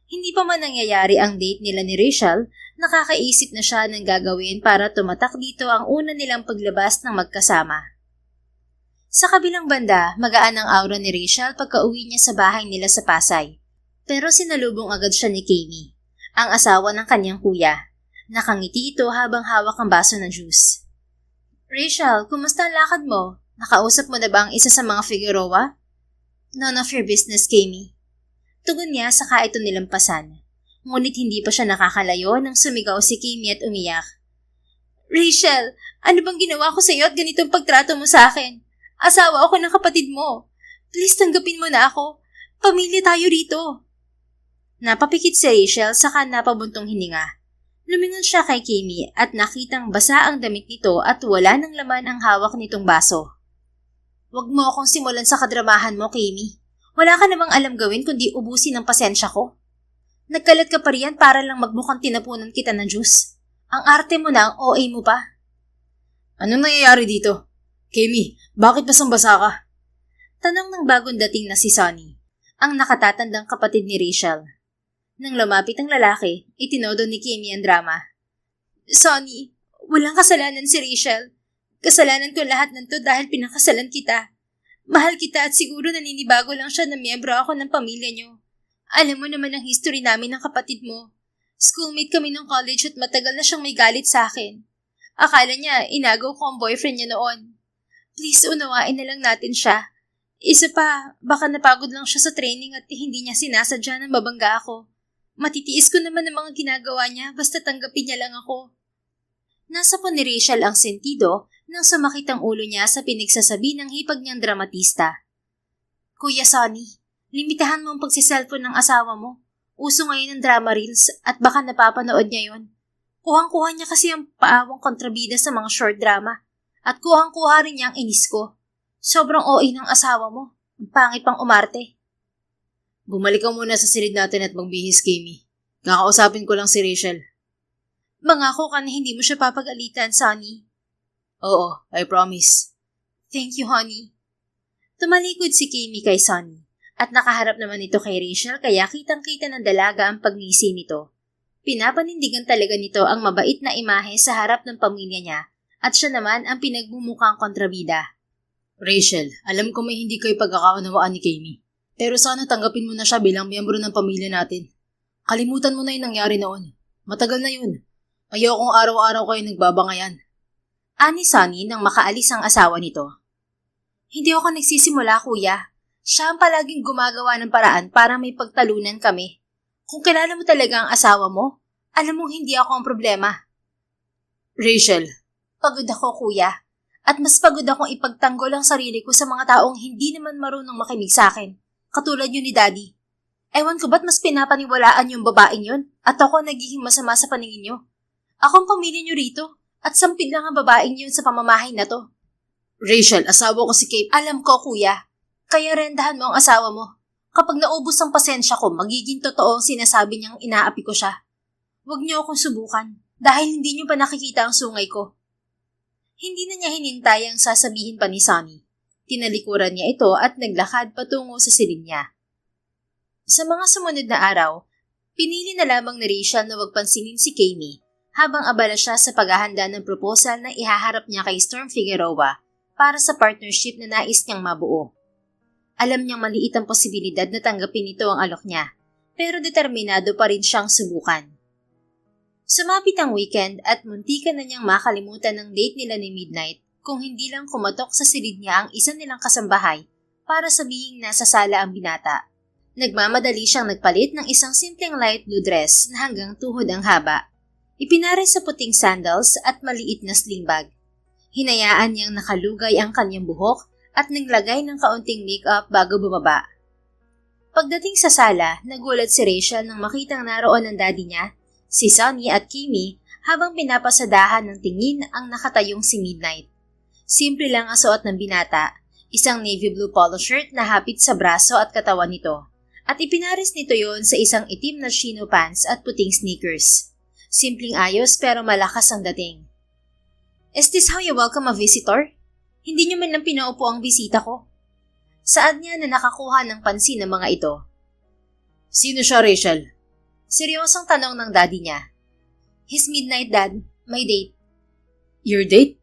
Speaker 2: Hindi pa man nangyayari ang date nila ni Rachel, nakakaisip na siya ng gagawin para tumatak dito ang una nilang paglabas ng magkasama. Sa kabilang banda, magaan ang aura ni Rachel pagka-uwi niya sa bahay nila sa Pasay. Pero sinalubong agad siya ni Kami, ang asawa ng kanyang kuya. Nakangiti ito habang hawak ang baso ng juice. Rachel, kumusta ang lakad mo? Nakausap mo na ba ang isa sa mga Figueroa? None of your business, Kami. Tugon niya saka ito nilampasan. Ngunit hindi pa siya nakakalayo nang sumigaw si Kami at umiyak. Rachel, ano bang ginawa ko sa iyo at ganitong pagtrato mo sa akin? Asawa ako ng kapatid mo. Please tanggapin mo na ako. Pamilya tayo rito. Napapikit si Rachel saka napabuntong hininga. Lumingon siya kay Kami at nakitang basa ang damit nito at wala ng laman ang hawak nitong baso. Huwag mo akong simulan sa kadramahan mo, Kami. Wala ka namang alam gawin kundi ubusin ang pasensya ko. Nagkalat ka pa riyan para lang magmukhang tinapunan kita ng juice. Ang arte mo na, ang OA mo pa.
Speaker 1: Anong nangyayari dito? Kami, bakit basang-basa ka?
Speaker 2: Tanong ng bagong dating na si Sonny, ang nakatatandang kapatid ni Rachel. Nang lumapit ang lalaki, itinodo ni Kami ang drama. Sonny, walang kasalanan si Rachel. Kasalanan ko lahat ng to dahil pinakasalan kita. Mahal kita at siguro naninibago lang siya na miyembro ako ng pamilya niyo. Alam mo naman ang history namin ng kapatid mo. Schoolmate kami ng college at matagal na siyang may galit sa akin. Akala niya, inagaw ko ang boyfriend niya noon. Please, unawain na lang natin siya. Isa pa, baka napagod lang siya sa training at hindi niya sinasadya na mabangga ako. Matitiis ko naman ang mga ginagawa niya basta tanggapin niya lang ako. Nasa po ni Rachel ang sentido nang sumakit ang ulo niya sa pinagsasabi ng hipag niyang dramatista. Kuya Sonny, limitahan mo ang pagsiselfon ng asawa mo. Uso ngayon ang drama reels at baka napapanood niya yon. Kuhang-kuha niya kasi ang paawang kontrabida sa mga short drama at kuhang-kuha rin niya ang inis ko. Sobrang OA ng asawa mo. Ang pangit pang umarte.
Speaker 1: Bumalik ka muna sa silid natin at magbihis, Kami. Kakausapin ko lang si Rachel.
Speaker 2: Mangako ka na hindi mo siya papagalitan, Sonny.
Speaker 1: Oo, I promise.
Speaker 2: Thank you, honey. Tumalikod si Kami kay Sonny at nakaharap naman ito kay Rachel kaya kitang-kita ng dalaga ang pagngisi nito. Pinapanindigan talaga nito ang mabait na imahe sa harap ng pamilya niya at siya naman ang pinagmumukhang kontrabida.
Speaker 1: Rachel, alam ko may hindi kayo pagkakaunawaan ni Kami. Pero sana tanggapin mo na siya bilang miyembro ng pamilya natin. Kalimutan mo na yung nangyari noon. Matagal na yun. Ayokong araw-araw kayo nagbabangayan.
Speaker 2: Ani Sonny nang makaalis ang asawa nito. Hindi ako nagsisimula, kuya. Siya ang palaging gumagawa ng paraan para may pagtalunan kami. Kung kilala mo talaga ang asawa mo, alam mong hindi ako ang problema.
Speaker 1: Rachel.
Speaker 2: Pagod ako, kuya. At mas pagod akong ipagtanggol ang sarili ko sa mga taong hindi naman marunong makinig sa akin. Katulad yun ni Daddy. Ewan ko ba't mas pinapaniwalaan yung babaeng yun at ako nagiging masama sa paningin nyo. Ako ang pamilya nyo rito at sampid lang ang babaeng yun sa pamamahay na to.
Speaker 1: Rachel, asawa ko si Kate.
Speaker 2: Alam ko, kuya. Kaya rendahan mo ang asawa mo. Kapag naubos ang pasensya ko, magiging totoo ang sinasabi niyang inaapi ko siya. Huwag niyo akong subukan dahil hindi niyo pa nakikita ang sungay ko. Hindi na niya hinintay ang sasabihin pa ni Sonny. Tinalikuran niya ito at naglakad patungo sa silid niya. Sa mga sumunod na araw, pinili na lamang ni Rachel na wag pansinin si Kami habang abala siya sa paghahanda ng proposal na ihaharap niya kay Storm Figueroa para sa partnership na nais niyang mabuo. Alam niyang maliit ang posibilidad na tanggapin nito ang alok niya, pero determinado pa rin siyang subukan. Sumapit ang weekend at muntikan na niyang makalimutan ng date nila ni Midnight kung hindi lang kumatok sa silid niya ang isa nilang kasambahay para sabihing nasa sala ang binata. Nagmamadali siyang nagpalit ng isang simpleng light blue dress na hanggang tuhod ang haba. Ipinare sa puting sandals at maliit na sling bag. Hinayaan niyang nakalugay ang kanyang buhok at naglagay ng kaunting makeup bago bumaba. Pagdating sa sala, nagulat si Rachel nang makitang naroon ang daddy niya, si Sunny at Kimi habang pinapasadahan ng tingin ang nakatayong si Midnight. Simple lang ang suot ng binata, isang navy blue polo shirt na hapit sa braso at katawan nito, at ipinaris nito yon sa isang itim na chino pants at puting sneakers. Simpleng ayos pero malakas ang dating. Is this how you welcome a visitor? Hindi niyo man lang pinaupo ang bisita ko. Saad niya na nakakuha ng pansin ng mga ito.
Speaker 1: Sino siya, Rachel?
Speaker 2: Seryosong tanong ng daddy niya. His Midnight, Dad. May date.
Speaker 1: Your date?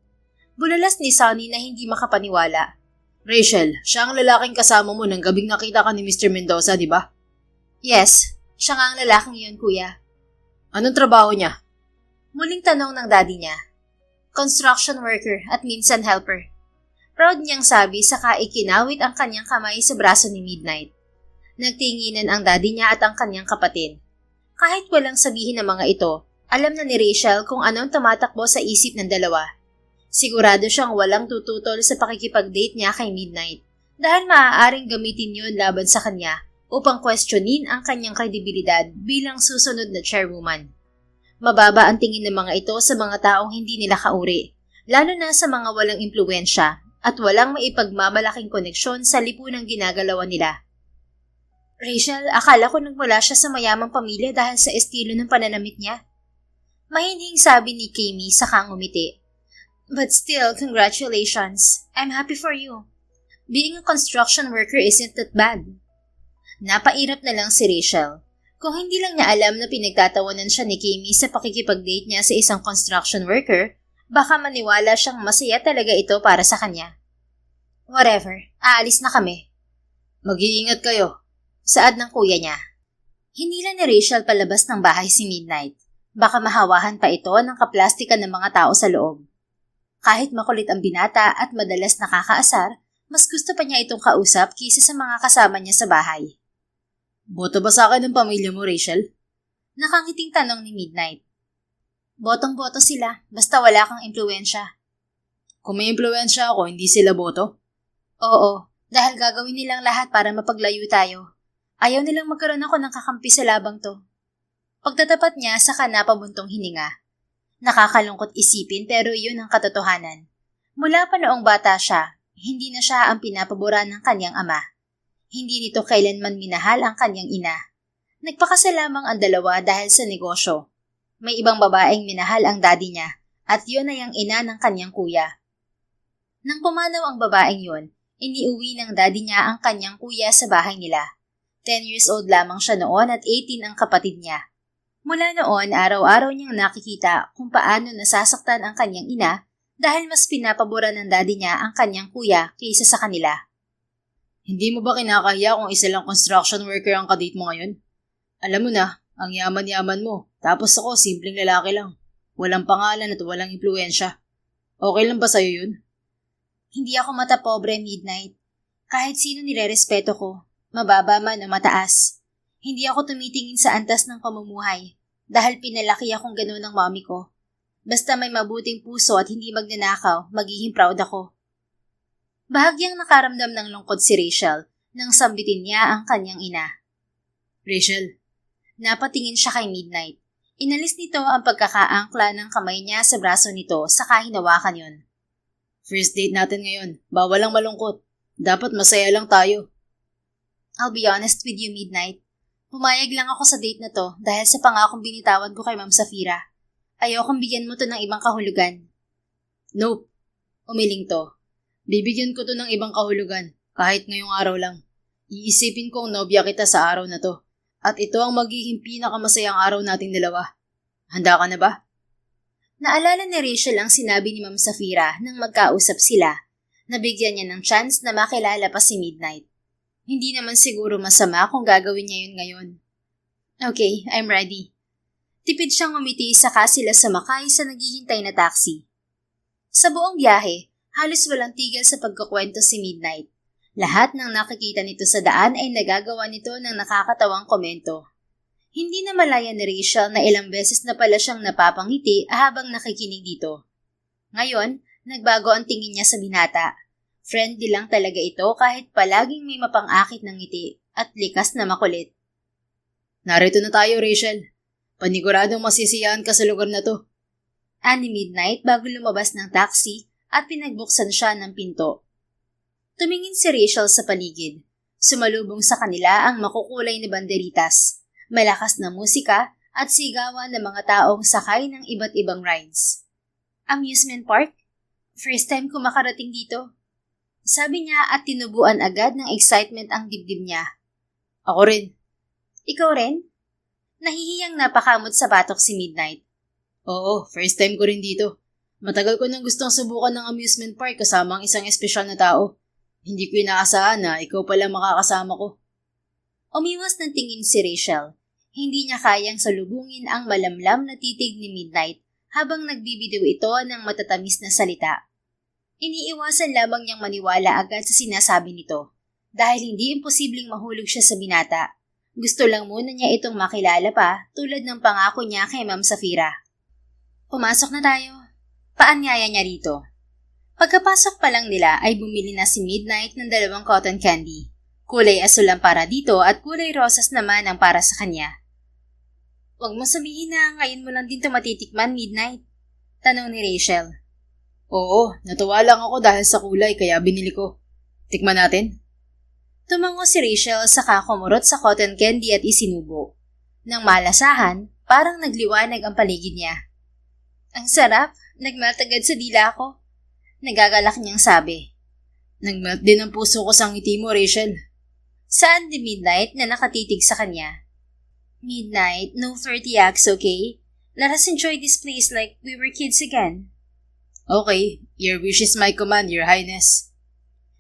Speaker 2: Bulalas ni Sunny na hindi makapaniwala.
Speaker 1: Rachel, siya ang lalaking kasama mo nang gabing nakita ka ni Mr. Mendoza, di ba?
Speaker 2: Yes, siya nga ang lalaking yun, kuya.
Speaker 1: Anong trabaho niya?
Speaker 2: Muling tanong ng daddy niya. Construction worker at minsan helper. Proud niyang sabi saka ikinawit ang kanyang kamay sa braso ni Midnight. Nagtinginan ang daddy niya at ang kanyang kapatid. Kahit walang sabihin ng mga ito, alam na ni Rachel kung anong tumatakbo sa isip ng dalawa. Sigurado siyang walang tututol sa pakikipag-date niya kay Midnight dahil maaaring gamitin yun laban sa kanya upang questionin ang kanyang kredibilidad bilang susunod na chairwoman. Mababa ang tingin ng mga ito sa mga taong hindi nila kauri, lalo na sa mga walang impluwensya at walang maipagmamalaking koneksyon sa lipunang ginagalawan nila. Rachel, akala ko nagmula siya sa mayamang pamilya dahil sa estilo ng pananamit niya. Mahinhing sabi ni Kimi saka ngumiti. But still, congratulations. I'm happy for you. Being a construction worker isn't that bad. Napairap na lang si Rachel. Kung hindi lang niya alam na pinagtatawanan siya ni Kimi sa pakikipag-date niya sa isang construction worker, baka maniwala siyang masaya talaga ito para sa kanya. Whatever, aalis na kami.
Speaker 1: Mag-iingat kayo.
Speaker 2: Saad ng kuya niya. Hinila ni Rachel palabas ng bahay si Midnight. Baka mahawahan pa ito ng kaplastikan ng mga tao sa loob. Kahit makulit ang binata at madalas nakakaasar, mas gusto pa niya itong kausap kaysa sa mga kasama niya sa bahay.
Speaker 1: Boto ba sa akin ng pamilya mo, Rachel?
Speaker 2: Nakangiting tanong ni Midnight. Botong-boto sila, basta wala kang impluwensya.
Speaker 1: Kung may impluwensya ako, hindi sila boto?
Speaker 2: Oo, dahil gagawin nilang lahat para mapaglayo tayo. Ayaw nilang magkaroon ako ng kakampi sa labang to. Pagtatapat niya sa napabuntong hininga. Nakakalungkot isipin pero iyon ang katotohanan. Mula pa noong bata siya, hindi na siya ang pinapaboran ng kanyang ama. Hindi nito kailanman minahal ang kanyang ina. Nagpakasal lamang ang dalawa dahil sa negosyo. May ibang babaeng minahal ang daddy niya at yun ay ang ina ng kanyang kuya. Nang pumanaw ang babaeng yun, iniuwi ng daddy niya ang kanyang kuya sa bahay nila. 10 years old lamang siya noon at 18 ang kapatid niya. Mula noon, araw-araw niyang nakikita kung paano nasasaktan ang kanyang ina dahil mas pinapaboran ng daddy niya ang kanyang kuya kaysa sa kanila.
Speaker 1: Hindi mo ba kinakahiya kung isa lang construction worker ang kadate mo ngayon? Alam mo na, ang yaman-yaman mo, tapos ako simpleng lalaki lang. Walang pangalan at walang impluwensya. Okay lang ba sa'yo yun?
Speaker 2: Hindi ako matapobre, Midnight. Kahit sino nirerespeto ko, mababa man o mataas. Hindi ako tumitingin sa antas ng pamumuhay dahil pinalaki akong gano'n ng mommy ko. Basta may mabuting puso at hindi magnanakaw, magiging proud ako. Bahagyang nakaramdam ng lungkot si Rachel nang sambitin niya ang kanyang ina.
Speaker 1: Rachel.
Speaker 2: Napatingin siya kay Midnight. Inalis nito ang pagkakaangkla ng kamay niya sa braso nito saka hinawakan yun.
Speaker 1: First date natin ngayon. Bawal lang malungkot. Dapat masaya lang tayo.
Speaker 2: I'll be honest with you, Midnight. Pumayag lang ako sa date na to dahil sa pangakong binitawan ko kay Ma'am Safira. Ayokong bigyan mo to ng ibang kahulugan.
Speaker 1: Nope. Umiling to. Bibigyan ko to ng ibang kahulugan, kahit ngayong araw lang. Iisipin kong nobya kita sa araw na to. At ito ang magiging pinakamasayang araw nating dalawa. Handa ka na ba?
Speaker 2: Naalala ni Rachel ang sinabi ni Ma'am Safira nang magkausap sila. Nabigyan niya ng chance na makilala pa si Midnight. Hindi naman siguro masama kung gagawin niya yun ngayon. Okay, I'm ready. Tipid siyang umiti saka sila sumakay sa naghihintay na taxi. Sa buong biyahe, halos walang tigil sa pagkukwento si Midnight. Lahat ng nakikita nito sa daan ay nagagawa nito ng nakakatawang komento. Hindi na malaya ni Rachel na ilang beses na pala siyang napapangiti habang nakikinig dito. Ngayon, nagbago ang tingin niya sa binata. Friendly lang talaga ito kahit palaging may mapang-akit ng ngiti at likas na makulit.
Speaker 1: Narito na tayo, Rachel. Paniguradong masisiyahan ka sa lugar na to.
Speaker 2: Ani Midnight bago lumabas ng taxi at pinagbuksan siya ng pinto. Tumingin si Rachel sa paligid. Sumalubong sa kanila ang makukulay na banderitas, malakas na musika at sigawan ng mga taong sakay ng iba't ibang rides. Amusement park? First time ko makarating dito. Sabi niya at tinubuan agad ng excitement ang dibdib niya.
Speaker 1: Ako rin.
Speaker 2: Ikaw rin? Nahihiyang napakamot sa batok si Midnight.
Speaker 1: Oo, first time ko rin dito. Matagal ko nang gustong subukan ng amusement park kasama ang isang espesyal na tao. Hindi ko inaasahan na ikaw pala makakasama ko.
Speaker 2: Umiwas ng tingin si Rachel. Hindi niya kayang salubungin ang malamlam na titig ni Midnight habang nagbibitiw ito ng matatamis na salita. Iniiwasan lamang niyang maniwala agad sa sinasabi nito dahil hindi imposibleng mahulog siya sa binata. Gusto lang muna niya itong makilala pa tulad ng pangako niya kay Ma'am Safira. Pumasok na tayo. Paanyaya niya rito. Pagkapasok pa lang nila ay bumili na si Midnight ng 2 cotton candy. Kulay asul ang para dito at kulay rosas naman ang para sa kanya. Huwag mo sabihin na ngayon mo lang din ito matitikman, Midnight. Tanong ni Rachel.
Speaker 1: Oo, natuwa lang ako dahil sa kulay kaya binili ko. Tikman natin.
Speaker 2: Tumango si Rachel saka kumurot sa cotton candy at isinubo. Nang malasahan, parang nagliwanag ang paligid niya. Ang sarap, nagmelt agad sa dila ko. Nagagalak niyang sabi.
Speaker 1: Nagmelt din ang puso ko sa ngiti mo, Rachel.
Speaker 2: Saan di Midnight na nakatitig sa kanya? Midnight, no flirty acts, okay? Let us enjoy this place like we were kids again.
Speaker 1: Okay, your wish is my command, your highness.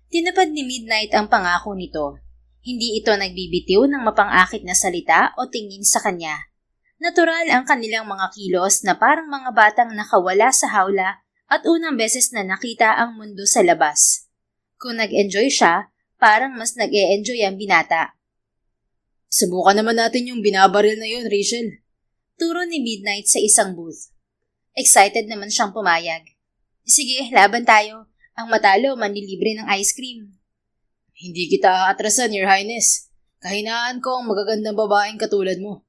Speaker 2: Tinupad ni Midnight ang pangako nito. Hindi ito nagbibitiw ng mapang-akit na salita o tingin sa kanya. Natural ang kanilang mga kilos na parang mga batang nakawala sa hawla at unang beses na nakita ang mundo sa labas. Kung nag-enjoy siya, parang mas nag-e-enjoy ang binata.
Speaker 1: Subukan naman natin yung binabaril na yun, Rachel.
Speaker 2: Turo ni Midnight sa isang booth. Excited naman siyang pumayag. Sige, laban tayo. Ang matalo manlilibre ng ice cream.
Speaker 1: Hindi kita aatrasan, your highness. Kahinaan ko ang magagandang babaeng katulad mo.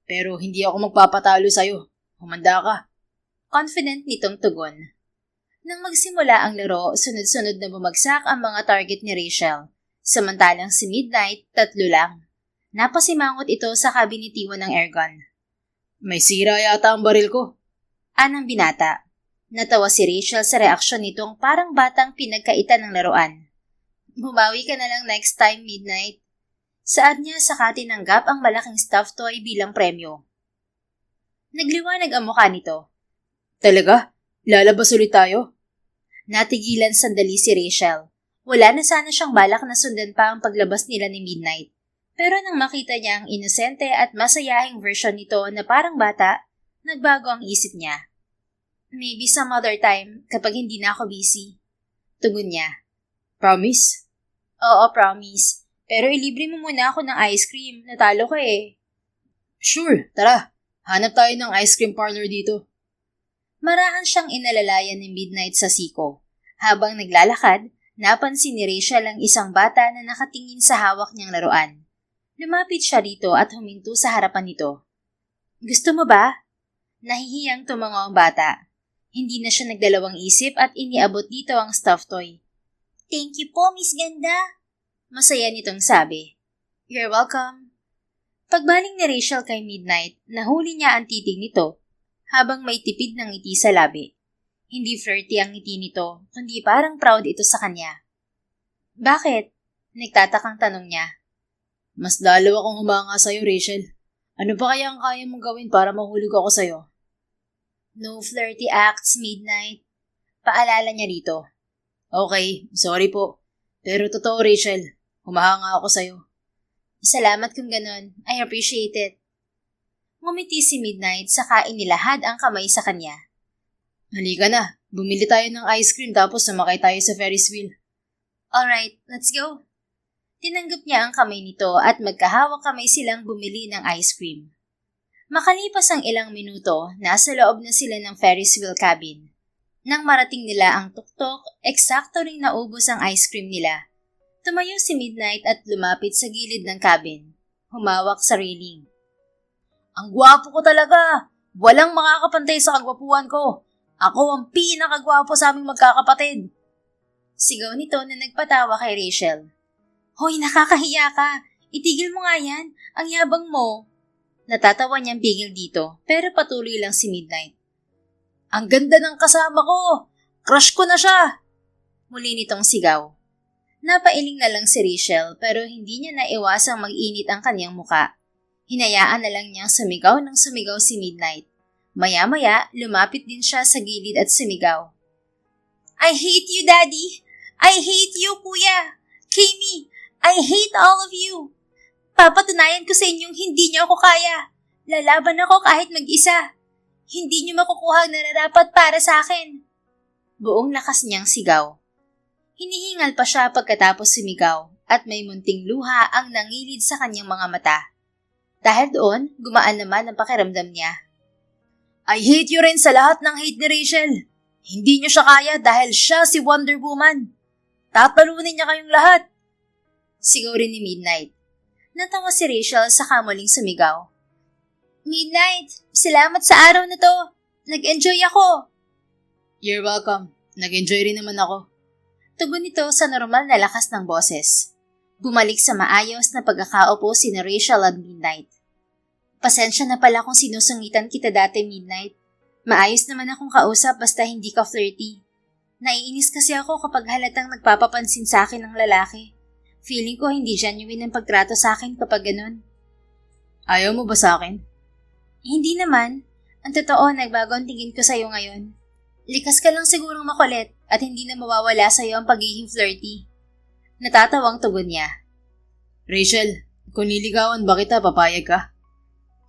Speaker 1: Pero hindi ako magpapatalo sa'yo. Humanda ka.
Speaker 2: Confident nitong tugon. Nang magsimula ang laro, sunod-sunod na bumagsak ang mga target ni Rachel. Samantalang si Midnight, 3 lang. Napasimangot ito sa kabinitiwan ng airgun.
Speaker 1: May sira yata ang baril ko.
Speaker 2: Anang binata. Natawa si Rachel sa reaksyon nitong parang batang pinagkaitan ng laruan. Bumawi ka na lang next time, Midnight. Saad niya saka tinanggap ang malaking stuffed toy bilang premyo. Nagliwanag ang mukha nito.
Speaker 1: Talaga? Lalabas ulit tayo?
Speaker 2: Natigilan sandali si Rachel. Wala na sana siyang balak na sundan pa ang paglabas nila ni Midnight. Pero nang makita niya ang inosente at masayahing version nito na parang bata, nagbago ang isip niya. Maybe some other time kapag hindi na ako busy. Tugon niya.
Speaker 1: Promise?
Speaker 2: Oo, promise. Pero ilibre mo muna ako ng ice cream. Natalo ko eh.
Speaker 1: Sure, tara. Hanap tayo ng ice cream parlor dito.
Speaker 2: Marahan siyang inalalayan ni Midnight sa siko. Habang naglalakad, napansin ni Rachel ang isang bata na nakatingin sa hawak niyang laruan. Lumapit siya rito at huminto sa harapan nito. Gusto mo ba? Nahihiyang tumango ang bata. Hindi na siya nagdalawang isip at iniabot dito ang stuffed toy. Thank you po, Miss Ganda. Masaya nitong sabi. You're welcome. Pagbaling ni Rachel kay Midnight, nahuli niya ang titig nito habang may tipid ng ngiti sa labi. Hindi flirty ang ngiti nito, kundi parang proud ito sa kanya. Bakit? Nagtatakang tanong niya.
Speaker 1: Mas lalo akong humanga sa'yo, Rachel. Ano pa kaya ang kaya mong gawin para mahulog ako sa'yo?
Speaker 2: No flirty acts, Midnight. Paalala niya rito.
Speaker 1: Okay, sorry po. Pero totoo, Rachel. Humahanga ako sa'yo.
Speaker 2: Salamat kung ganon. I appreciate it. Ngumiti si Midnight saka inilahad ang kamay sa kanya.
Speaker 1: Halika na. Bumili tayo ng ice cream tapos sumakay tayo sa Ferris wheel.
Speaker 2: Alright, let's go. Tinanggap niya ang kamay nito at magkahawak kamay silang bumili ng ice cream. Makalipas ang ilang minuto, nasa loob na sila ng Ferris wheel cabin. Nang marating nila ang tuktok, eksakto ring naubos ang ice cream nila. Tumayo si Midnight at lumapit sa gilid ng cabin. Humawak sa railing.
Speaker 1: Ang gwapo ko talaga! Walang makakapantay sa kagwapuhan ko. Ako ang pinakagwapo sa aming magkakapatid.
Speaker 2: Sigaw nito na nagpatawa kay Rachel. Hoy, nakakahiya ka! Itigil mo nga yan! Ang yabang mo! Natatawa niyang pigil dito, pero patuloy lang si Midnight.
Speaker 1: Ang ganda ng kasama ko! Crush ko na siya!
Speaker 2: Muli nitong sigaw. Napailing na lang si Rachel pero hindi niya naiwasang mag-init ang kanyang muka. Hinayaan na lang niyang sumigaw ng sumigaw si Midnight. Maya-maya, lumapit din siya sa gilid at sumigaw. I hate you, Daddy! I hate you, Kuya! Kimi! I hate all of you! Papatunayan ko sa inyong hindi niyo ako kaya. Lalaban ako kahit mag-isa. Hindi niyo makukuha ang nararapat para sa akin. Buong lakas niyang sigaw. Hinihingal pa siya pagkatapos sumigaw at may munting luha ang nangilid sa kanyang mga mata. Dahil doon, gumaan naman ang pakiramdam niya.
Speaker 1: I hate you rin sa lahat ng hate ni Rachel. Hindi niyo siya kaya dahil siya si Wonder Woman. Tatalunin niya kayong lahat.
Speaker 2: Sigaw rin ni Midnight. Natawa si Rachel sa kamuling sumigaw. Midnight, salamat sa araw na to. Nag-enjoy ako.
Speaker 1: You're welcome. Nag-enjoy rin naman ako.
Speaker 2: Tugon nito sa normal na lakas ng boses. Bumalik sa maayos na pagkakaupo si Rachel at Midnight. Pasensya na pala kung sinusungitan kita dati, Midnight. Maayos naman akong kausap basta hindi ka flirty. Naiinis kasi ako kapag halatang nagpapapansin sa akin ng lalaki. Feeling ko hindi genuine ang pagtrato sa akin kapag ganun.
Speaker 1: Ayaw mo ba sa akin?
Speaker 2: Hindi naman. Ang totoo, nagbago ang tingin ko sa'yo ngayon. Likas ka lang sigurong makulit at hindi na mawawala sa'yo ang pagiging flirty. Natatawang tugon niya.
Speaker 1: Rachel, kung niligawan ba kita, papayag ka?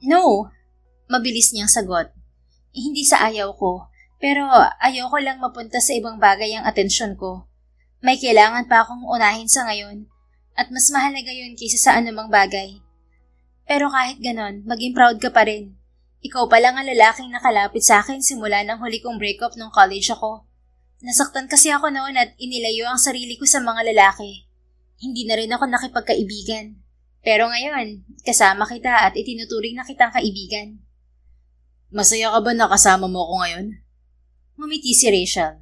Speaker 2: No. Mabilis niyang sagot. Hindi sa ayaw ko, pero ayaw ko lang mapunta sa ibang bagay ang atensyon ko. May kailangan pa akong unahin sa ngayon at mas mahalaga yun kaysa sa anumang bagay. Pero kahit ganon, maging proud ka pa rin. Ikaw pa lang ang lalaking nakalapit sa akin simula ng huli kong breakup nung college ako. Nasaktan kasi ako noon at inilayo ang sarili ko sa mga lalaki. Hindi na rin ako nakipagkaibigan. Pero ngayon, kasama kita at itinuturing na kitang kaibigan.
Speaker 1: Masaya ka ba nakasama mo ako ngayon?
Speaker 2: Ngumiti si Rachel.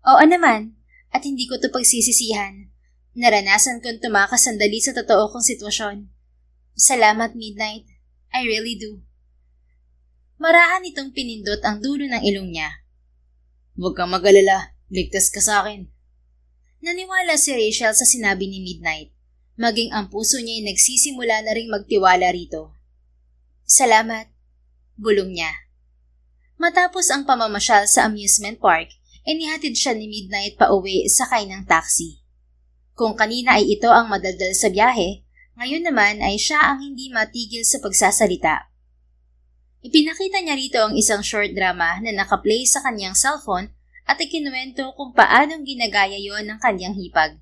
Speaker 2: Oo naman, at hindi ko ito pagsisisihan. Naranasan kong tumakas sandali sa totoo kong sitwasyon. Salamat, Midnight. I really do. Marahan itong pinindot ang dulo ng ilong niya.
Speaker 1: Huwag kang mag-alala. Ligtas ka sa akin.
Speaker 2: Naniwala si Rachel sa sinabi ni Midnight. Maging ang puso niya ay nagsisimula na ring magtiwala rito. Salamat. Bulong niya. Matapos ang pamamasyal sa amusement park, inihatid siya ni Midnight pa uwi sakay ng taxi. Kung kanina ay ito ang madaldal sa biyahe, ngayon naman ay siya ang hindi matigil sa pagsasalita. Ipinakita niya rito ang isang short drama na nakaplay sa kanyang cellphone at ikinuwento kung paanong ginagaya yon ng kanyang hipag.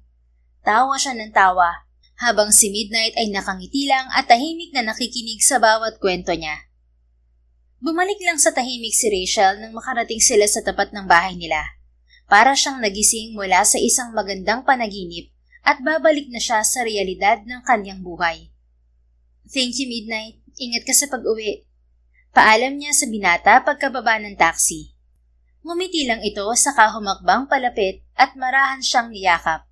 Speaker 2: Tawa siya ng tawa, habang si Midnight ay nakangiti lang at tahimik na nakikinig sa bawat kwento niya. Bumalik lang sa tahimik si Rachel nang makarating sila sa tapat ng bahay nila. Para siyang nagising mula sa isang magandang panaginip at babalik na siya sa realidad ng kanyang buhay. Thank you, Midnight. Ingat ka sa pag-uwi. Paalam niya sa binata pagkababa ng taxi. Ngumiti lang ito saka humakbang palapit at marahan siyang niyakap.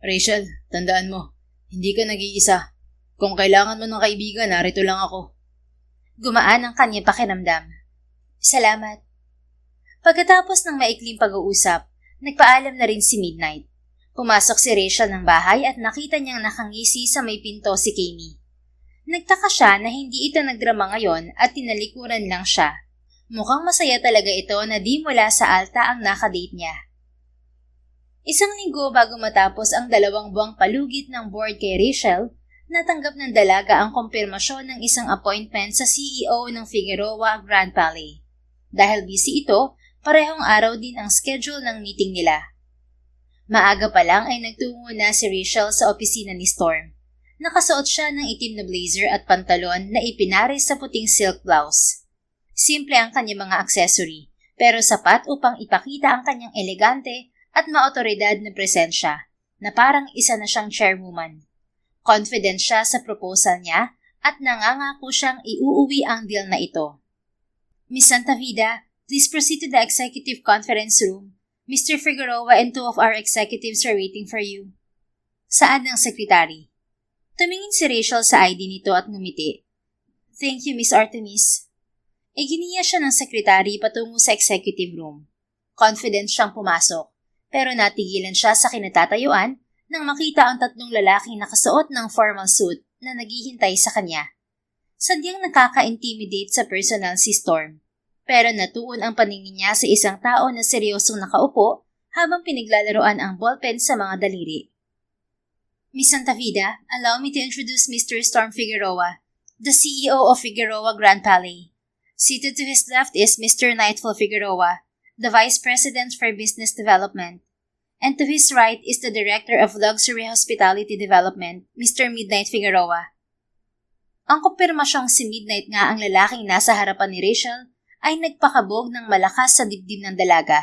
Speaker 1: Rachel, tandaan mo, hindi ka nag-iisa. Kung kailangan mo ng kaibigan, narito lang ako.
Speaker 2: Gumaan ang kanyang pakiramdam. Salamat. Pagkatapos ng maikling pag-uusap, nagpaalam na rin si Midnight. Pumasok si Rachel ng bahay at nakita niyang nakangisi sa may pinto si Kami. Nagtaka siya na hindi ito nagdrama ngayon at tinalikuran lang siya. Mukhang masaya talaga ito na di mula sa alta ang nakadate niya. Isang linggo bago matapos ang 2 buwang palugit ng board kay Rachel, natanggap ng dalaga ang kumpirmasyon ng isang appointment sa CEO ng Figueroa Grand Palais. Dahil busy ito, parehong araw din ang schedule ng meeting nila. Maaga pa lang ay nagtungo na si Rachel sa opisina ni Storm. Nakasuot siya ng itim na blazer at pantalon na ipinares sa puting silk blouse. Simple ang kanyang mga accessory, pero sapat upang ipakita ang kanyang elegante at maotoridad na presensya, na parang isa na siyang chairwoman. Confident siya sa proposal niya at nangangako siyang iuuwi ang deal na ito. Miss Santavida, please proceed to the executive conference room. Mr. Figueroa and 2 of our executives are waiting for you. Saad ng sekretary. Tumingin si Rachel sa ID nito at ngumiti. Thank you, Miss Artemis. Iginiya siya ng sekretary patungo sa executive room. Confident siyang pumasok, pero natigilan siya sa kinatatayuan nang makita ang 3 lalaking nakasuot ng formal suit na naghihintay sa kanya. Sadyang nakaka-intimidate sa personal si Storm. Pero natuon ang paningin niya sa isang tao na seryosong nakaupo habang pinaglalaroan ang ballpen sa mga daliri. Miss Santavida, allow me to introduce Mr. Storm Figueroa, the CEO of Figueroa Grand Palais. Seated to his left is Mr. Nightfall Figueroa, the Vice President for Business Development. And to his right is the Director of Luxury Hospitality Development, Mr. Midnight Figueroa. Ang kumpirmasyong si Midnight nga ang lalaking nasa harapan ni Rachel ay nagpakabog ng malakas sa dibdib ng dalaga.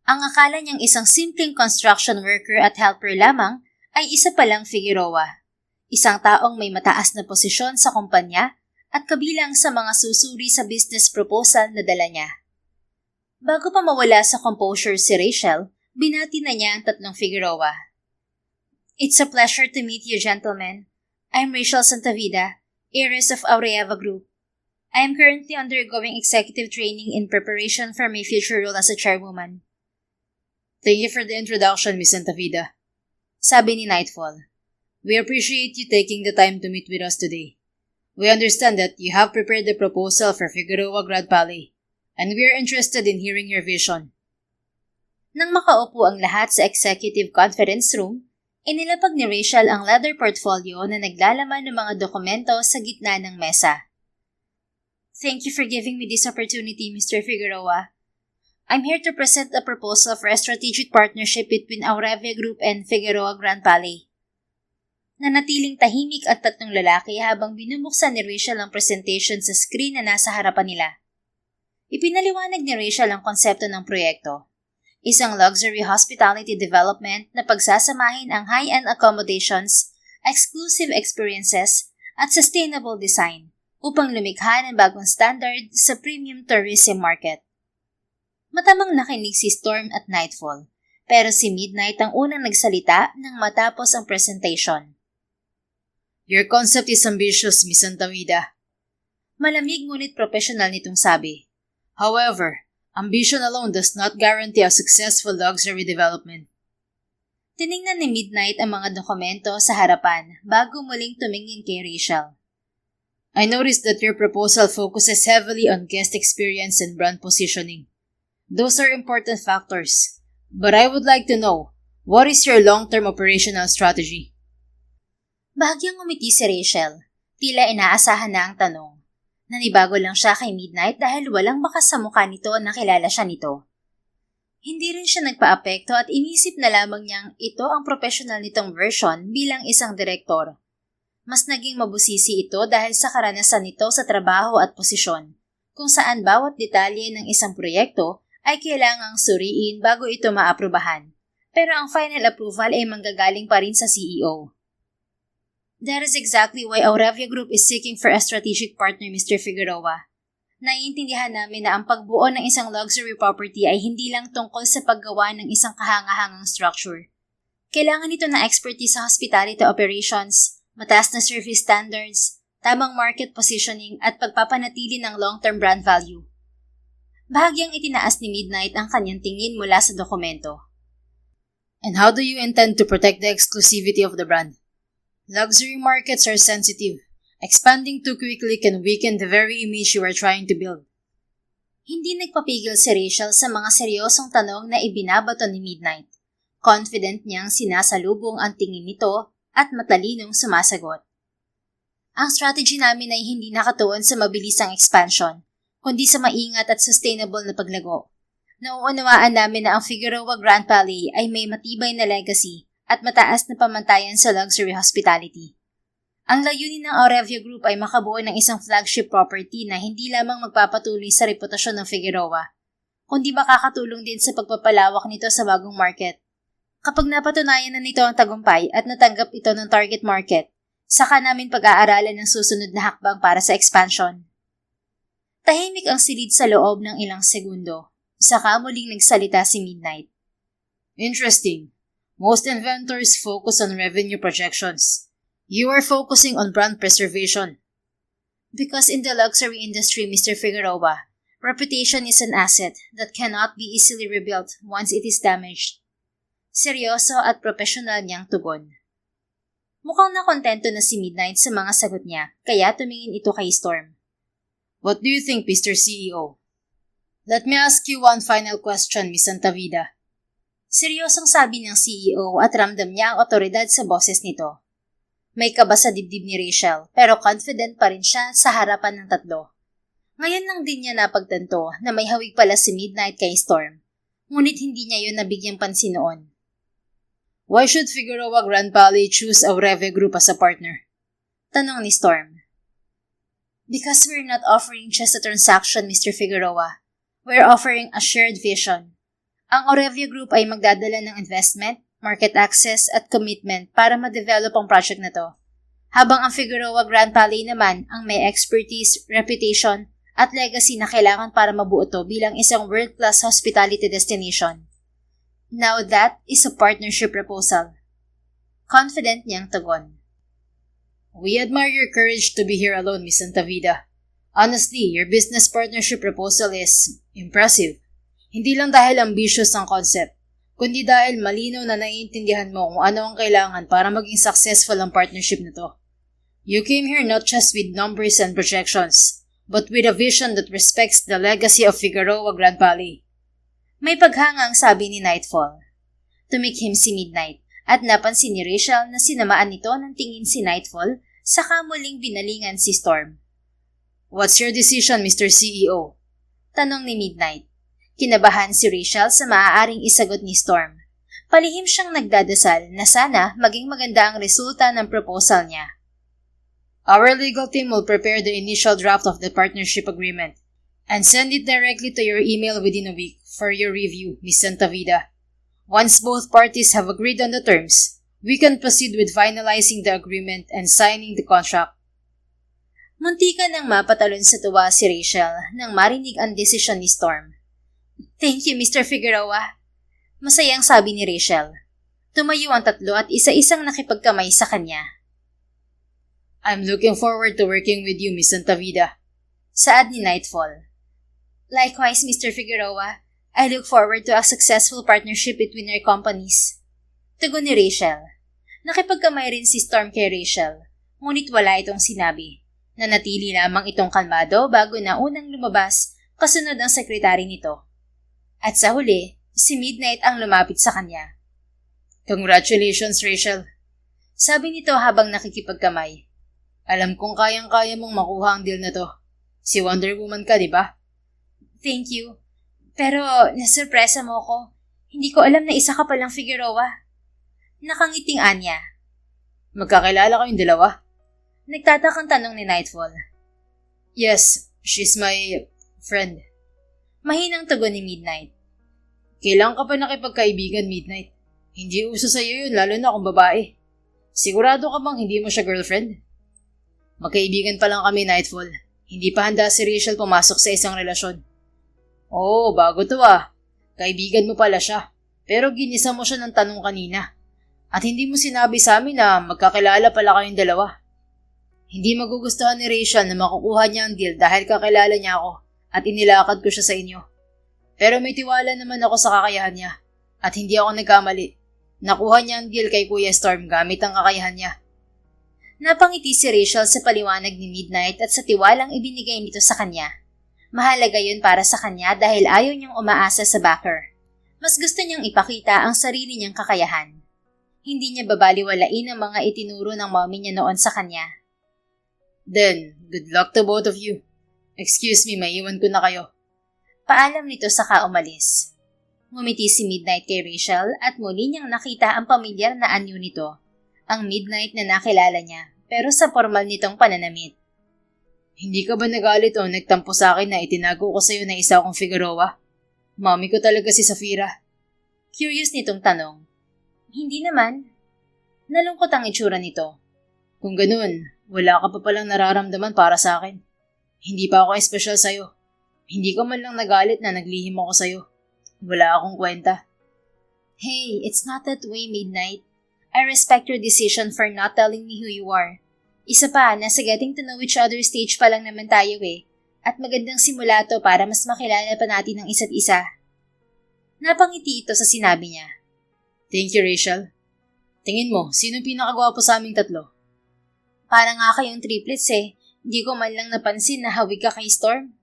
Speaker 2: Ang akala niyang isang simpleng construction worker at helper lamang ay isa palang Figueroa. Isang taong may mataas na posisyon sa kumpanya at kabilang sa mga susuri sa business proposal na dala niya. Bago pa mawala sa composure si Rachel, binati na niya ang 3 Figueroa. It's a pleasure to meet you, gentlemen. I'm Rachel Santavida, heiress of Aureva Group. I am currently undergoing executive training in preparation for my future role as a chairwoman.
Speaker 1: Thank you for the introduction, Miss Santavida.
Speaker 2: Sabi ni Nightfall.
Speaker 1: We appreciate you taking the time to meet with us today. We understand that you have prepared the proposal for Figueroa Grand Palais, and we are interested in hearing your vision.
Speaker 2: Nang makaupo ang lahat sa executive conference room, inilapag ni Rachel ang leather portfolio na naglalaman ng mga dokumento sa gitna ng mesa. Thank you for giving me this opportunity, Mr. Figueroa. I'm here to present a proposal for a strategic partnership between Aurevia Group and Figueroa Grand Palais. Nanatiling tahimik at 3 lalaki habang binubuksan ni Rachel ang presentation sa screen na nasa harapan nila. Ipinaliwanag ni Rachel ang konsepto ng proyekto. Isang luxury hospitality development na pagsasamahin ang high-end accommodations, exclusive experiences, at sustainable design upang lumikha ng bagong standard sa premium tourism market. Matamang nakinig si Storm at Nightfall, pero si Midnight ang unang nagsalita nang matapos ang presentation.
Speaker 1: Your concept is ambitious, Miss Santavida.
Speaker 2: Malamig ngunit professional nitong sabi.
Speaker 1: However, ambition alone does not guarantee a successful luxury development.
Speaker 2: Tiningnan ni Midnight ang mga dokumento sa harapan bago muling tumingin kay Rachel.
Speaker 1: I noticed that your proposal focuses heavily on guest experience and brand positioning. Those are important factors. But I would like to know, what is your long-term operational strategy?
Speaker 2: Bahagyang umiti si Rachel. Tila inaasahan na ang tanong. Nanibago lang siya kay Midnight dahil walang bakas sa mukha nito na kilala siya nito. Hindi rin siya nagpa-apekto at inisip na lamang niyang ito ang professional nitong version bilang isang direktor. Mas naging mabusisi ito dahil sa karanasan nito sa trabaho at posisyon, kung saan bawat detalye ng isang proyekto ay kailangang suriin bago ito maaprubahan. Pero ang final approval ay manggagaling pa rin sa CEO. That is exactly why Aurevia Group is seeking for a strategic partner, Mr. Figueroa. Naiintindihan namin na ang pagbuo ng isang luxury property ay hindi lang tungkol sa paggawa ng isang kahangahangang structure. Kailangan nito ng expertise sa hospitality operations, mataas na service standards, tamang market positioning at pagpapanatili ng long-term brand value. Bahagyang itinaas ni Midnight ang kanyang tingin mula sa dokumento.
Speaker 1: And how do you intend to protect the exclusivity of the brand? Luxury markets are sensitive. Expanding too quickly can weaken the very image you are trying to build.
Speaker 2: Hindi nagpapigil si Rachel sa mga seryosong tanong na ibinabato ni Midnight. Confident niyang sinasalubong ang tingin nito at matalinong sumasagot. Ang strategy namin ay hindi nakatuon sa mabilisang expansion, kundi sa maingat at sustainable na paglago. Nauunawaan namin na ang Figueroa Grand Palais ay may matibay na legacy at mataas na pamantayan sa luxury hospitality. Ang layunin ng Aurevia Group ay makabuo ng isang flagship property na hindi lamang magpapatuloy sa reputasyon ng Figueroa, kundi makakatulong din sa pagpapalawak nito sa bagong market. Kapag napatunayan na nito ang tagumpay at natanggap ito ng target market, saka namin pag-aaralan ng susunod na hakbang para sa expansion. Tahimik ang silid sa loob ng ilang segundo, saka muling nagsalita si Midnight.
Speaker 1: Interesting. Most inventors focus on revenue projections. You are focusing on brand preservation.
Speaker 2: Because in the luxury industry, Mr. Figueroa, reputation is an asset that cannot be easily rebuilt once it is damaged. Seryoso at profesional niyang tugon. Mukhang nakontento na si Midnight sa mga sagot niya, kaya tumingin ito kay Storm.
Speaker 1: What do you think, Mr. CEO? Let me ask you one final question, Miss Santavida.
Speaker 2: Seryosong sabi ng CEO at ramdam niya ang otoridad sa boses nito. May kaba sa dibdib ni Rachel, pero confident pa rin siya sa harapan ng tatlo. Ngayon lang din niya napagtanto na may hawig pala si Midnight kay Storm, ngunit hindi niya yun nabigyang pansin noon.
Speaker 1: Why should Figueroa Grand Palais choose Aurevia Group as a partner?
Speaker 2: Tanong ni Storm. Because we're not offering just a transaction, Mr. Figueroa. We're offering a shared vision. Ang Aurevia Group ay magdadala ng investment, market access at commitment para ma-develop ang project na to. Habang ang Figueroa Grand Palais naman ang may expertise, reputation at legacy na kailangan para mabuo to bilang isang world-class hospitality destination. Now that is a partnership proposal. Confident niyang tugon.
Speaker 1: We admire your courage to be here alone, Miss Santavida. Honestly, your business partnership proposal is impressive. Hindi lang dahil ambitious ang concept, kundi dahil malinaw na naiintindihan mo kung ano ang kailangan para maging successful ang partnership na to. You came here not just with numbers and projections, but with a vision that respects the legacy of Figueroa Grand Palais.
Speaker 2: May paghangang sabi ni Nightfall. Tumikhim si Midnight at napansin ni Rachel na sinamaan nito ng tingin si Nightfall saka muling binalingan si Storm.
Speaker 1: What's your decision, Mr. CEO?
Speaker 2: Tanong ni Midnight. Kinabahan si Rachel sa maaaring isagot ni Storm. Palihim siyang nagdadasal na sana maging maganda ang resulta ng proposal niya.
Speaker 1: Our legal team will prepare the initial draft of the partnership agreement and send it directly to your email within a week for your review, Ms. Santavida. Once both parties have agreed on the terms, we can proceed with finalizing the agreement and signing the contract.
Speaker 2: Muntika nang mapatalon sa tuwa si Rachel nang marinig ang desisyon ni Storm. Thank you, Mr. Figueroa. Masayang sabi ni Rachel. Tumayo ang tatlo at isa-isang nakipagkamay sa kanya.
Speaker 1: I'm looking forward to working with you, Ms. Santavida.
Speaker 2: Saad ni Nightfall. Likewise, Mr. Figueroa, I look forward to a successful partnership between our companies. Tugon ni Rachel. Nakipagkamay rin si Storm kay Rachel, ngunit wala itong sinabi. Nanatili lamang itong kalmado bago na unang lumabas kasunod ang sekretary nito. At sa huli, si Midnight ang lumapit sa kanya.
Speaker 1: Congratulations, Rachel.
Speaker 2: Sabi nito habang nakikipagkamay.
Speaker 1: Alam kong kayang-kaya mong makuha ang deal na to. Si Wonder Woman ka, di ba?
Speaker 2: Thank you. Pero nasurpresa mo ko. Hindi ko alam na isa ka palang Figueroa. Nakangiting Anya.
Speaker 1: Magkakilala kayong dalawa?
Speaker 2: Nagtatakang tanong ni Nightfall.
Speaker 1: Yes, she's my friend.
Speaker 2: Mahinang tugon ni Midnight.
Speaker 1: Kailan ka pa nakipagkaibigan, Midnight? Hindi uso sa'yo yun, lalo na kung babae. Sigurado ka bang hindi mo siya girlfriend? Magkaibigan pa lang kami, Nightfall. Hindi pa handa si Rachel pumasok sa isang relasyon. Oo, bago to ah. Kaibigan mo pala siya. Pero ginisa mo siya ng tanong kanina. At hindi mo sinabi sa amin na magkakilala pala kayong dalawa. Hindi magugustuhan ni Rachel na makukuha niya ang deal dahil kakilala niya ako at inilakad ko siya sa inyo. Pero may tiwala naman ako sa kakayahan niya at hindi ako nagkamali. Nakuha niya ang deal kay Kuya Storm gamit ang kakayahan niya.
Speaker 2: Napangiti si Rachel sa paliwanag ni Midnight at sa tiwalang ibinigay nito sa kanya. Mahalaga yun para sa kanya dahil ayaw niyang umaasa sa backer. Mas gusto niyang ipakita ang sarili niyang kakayahan. Hindi niya babaliwalain ang mga itinuro ng mommy niya noon sa kanya.
Speaker 1: Then, good luck to both of you. Excuse me, maiwan ko na kayo.
Speaker 2: Paalam nito saka umalis. Ngumiti si Midnight kay Rachel at muli niyang nakita ang pamilyar na anyo nito. Ang Midnight na nakilala niya, pero sa formal nitong pananamit.
Speaker 1: Hindi ka ba nagalit o nagtampo sa akin na itinago ko sa'yo na isa akong Figueroa? Mami ko talaga si Safira.
Speaker 2: Curious nitong tanong. Hindi naman. Nalungkot ang itsura nito.
Speaker 1: Kung ganun, wala ka pa palang nararamdaman para sa akin. Hindi pa ako espesyal sa'yo. Hindi ka man lang nagalit na naglihim ako sa'yo. Wala akong kwenta.
Speaker 2: Hey, it's not that way, Midnight. I respect your decision for not telling me who you are. Isa pa, nasa getting to know each other stage pa lang naman tayo eh. At magandang simula to para mas makilala pa natin ang isa't isa. Napangiti ito sa sinabi niya.
Speaker 1: Thank you, Rachel. Tingin mo, sino pinakagwapo sa aming tatlo?
Speaker 2: Para nga kayong triplets eh. Hindi ko man lang napansin na hawig ka kay Storm.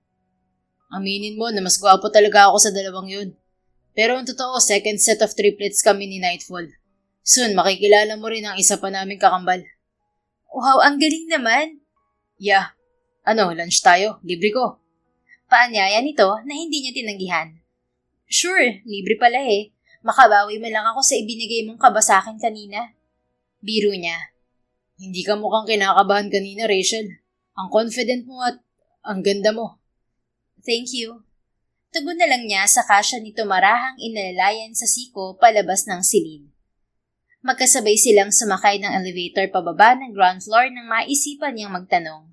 Speaker 1: Aminin mo na mas gwapo talaga ako sa dalawang yun. Pero ang totoo, second set of triplets kami ni Nightfall. Soon, makikilala mo rin ang isa pa naming kakambal.
Speaker 2: Wow, ang galing naman.
Speaker 1: Yeah. Ano, lunch tayo? Libre ko.
Speaker 2: Paanyaya nito na hindi niya tinanggihan. Sure, libre pala eh. Makabawi man lang ako sa ibinigay mong kaba sa akin kanina. Biro niya.
Speaker 1: Hindi ka mukhang kinakabahan kanina, Rachel. Ang confident mo at ang ganda mo.
Speaker 2: Thank you. Tugon na lang niya sa kasya nito marahang inalalayan sa siko palabas ng silid. Magkasabay silang sumakay ng elevator pababa ng ground floor nang maisipan niyang magtanong.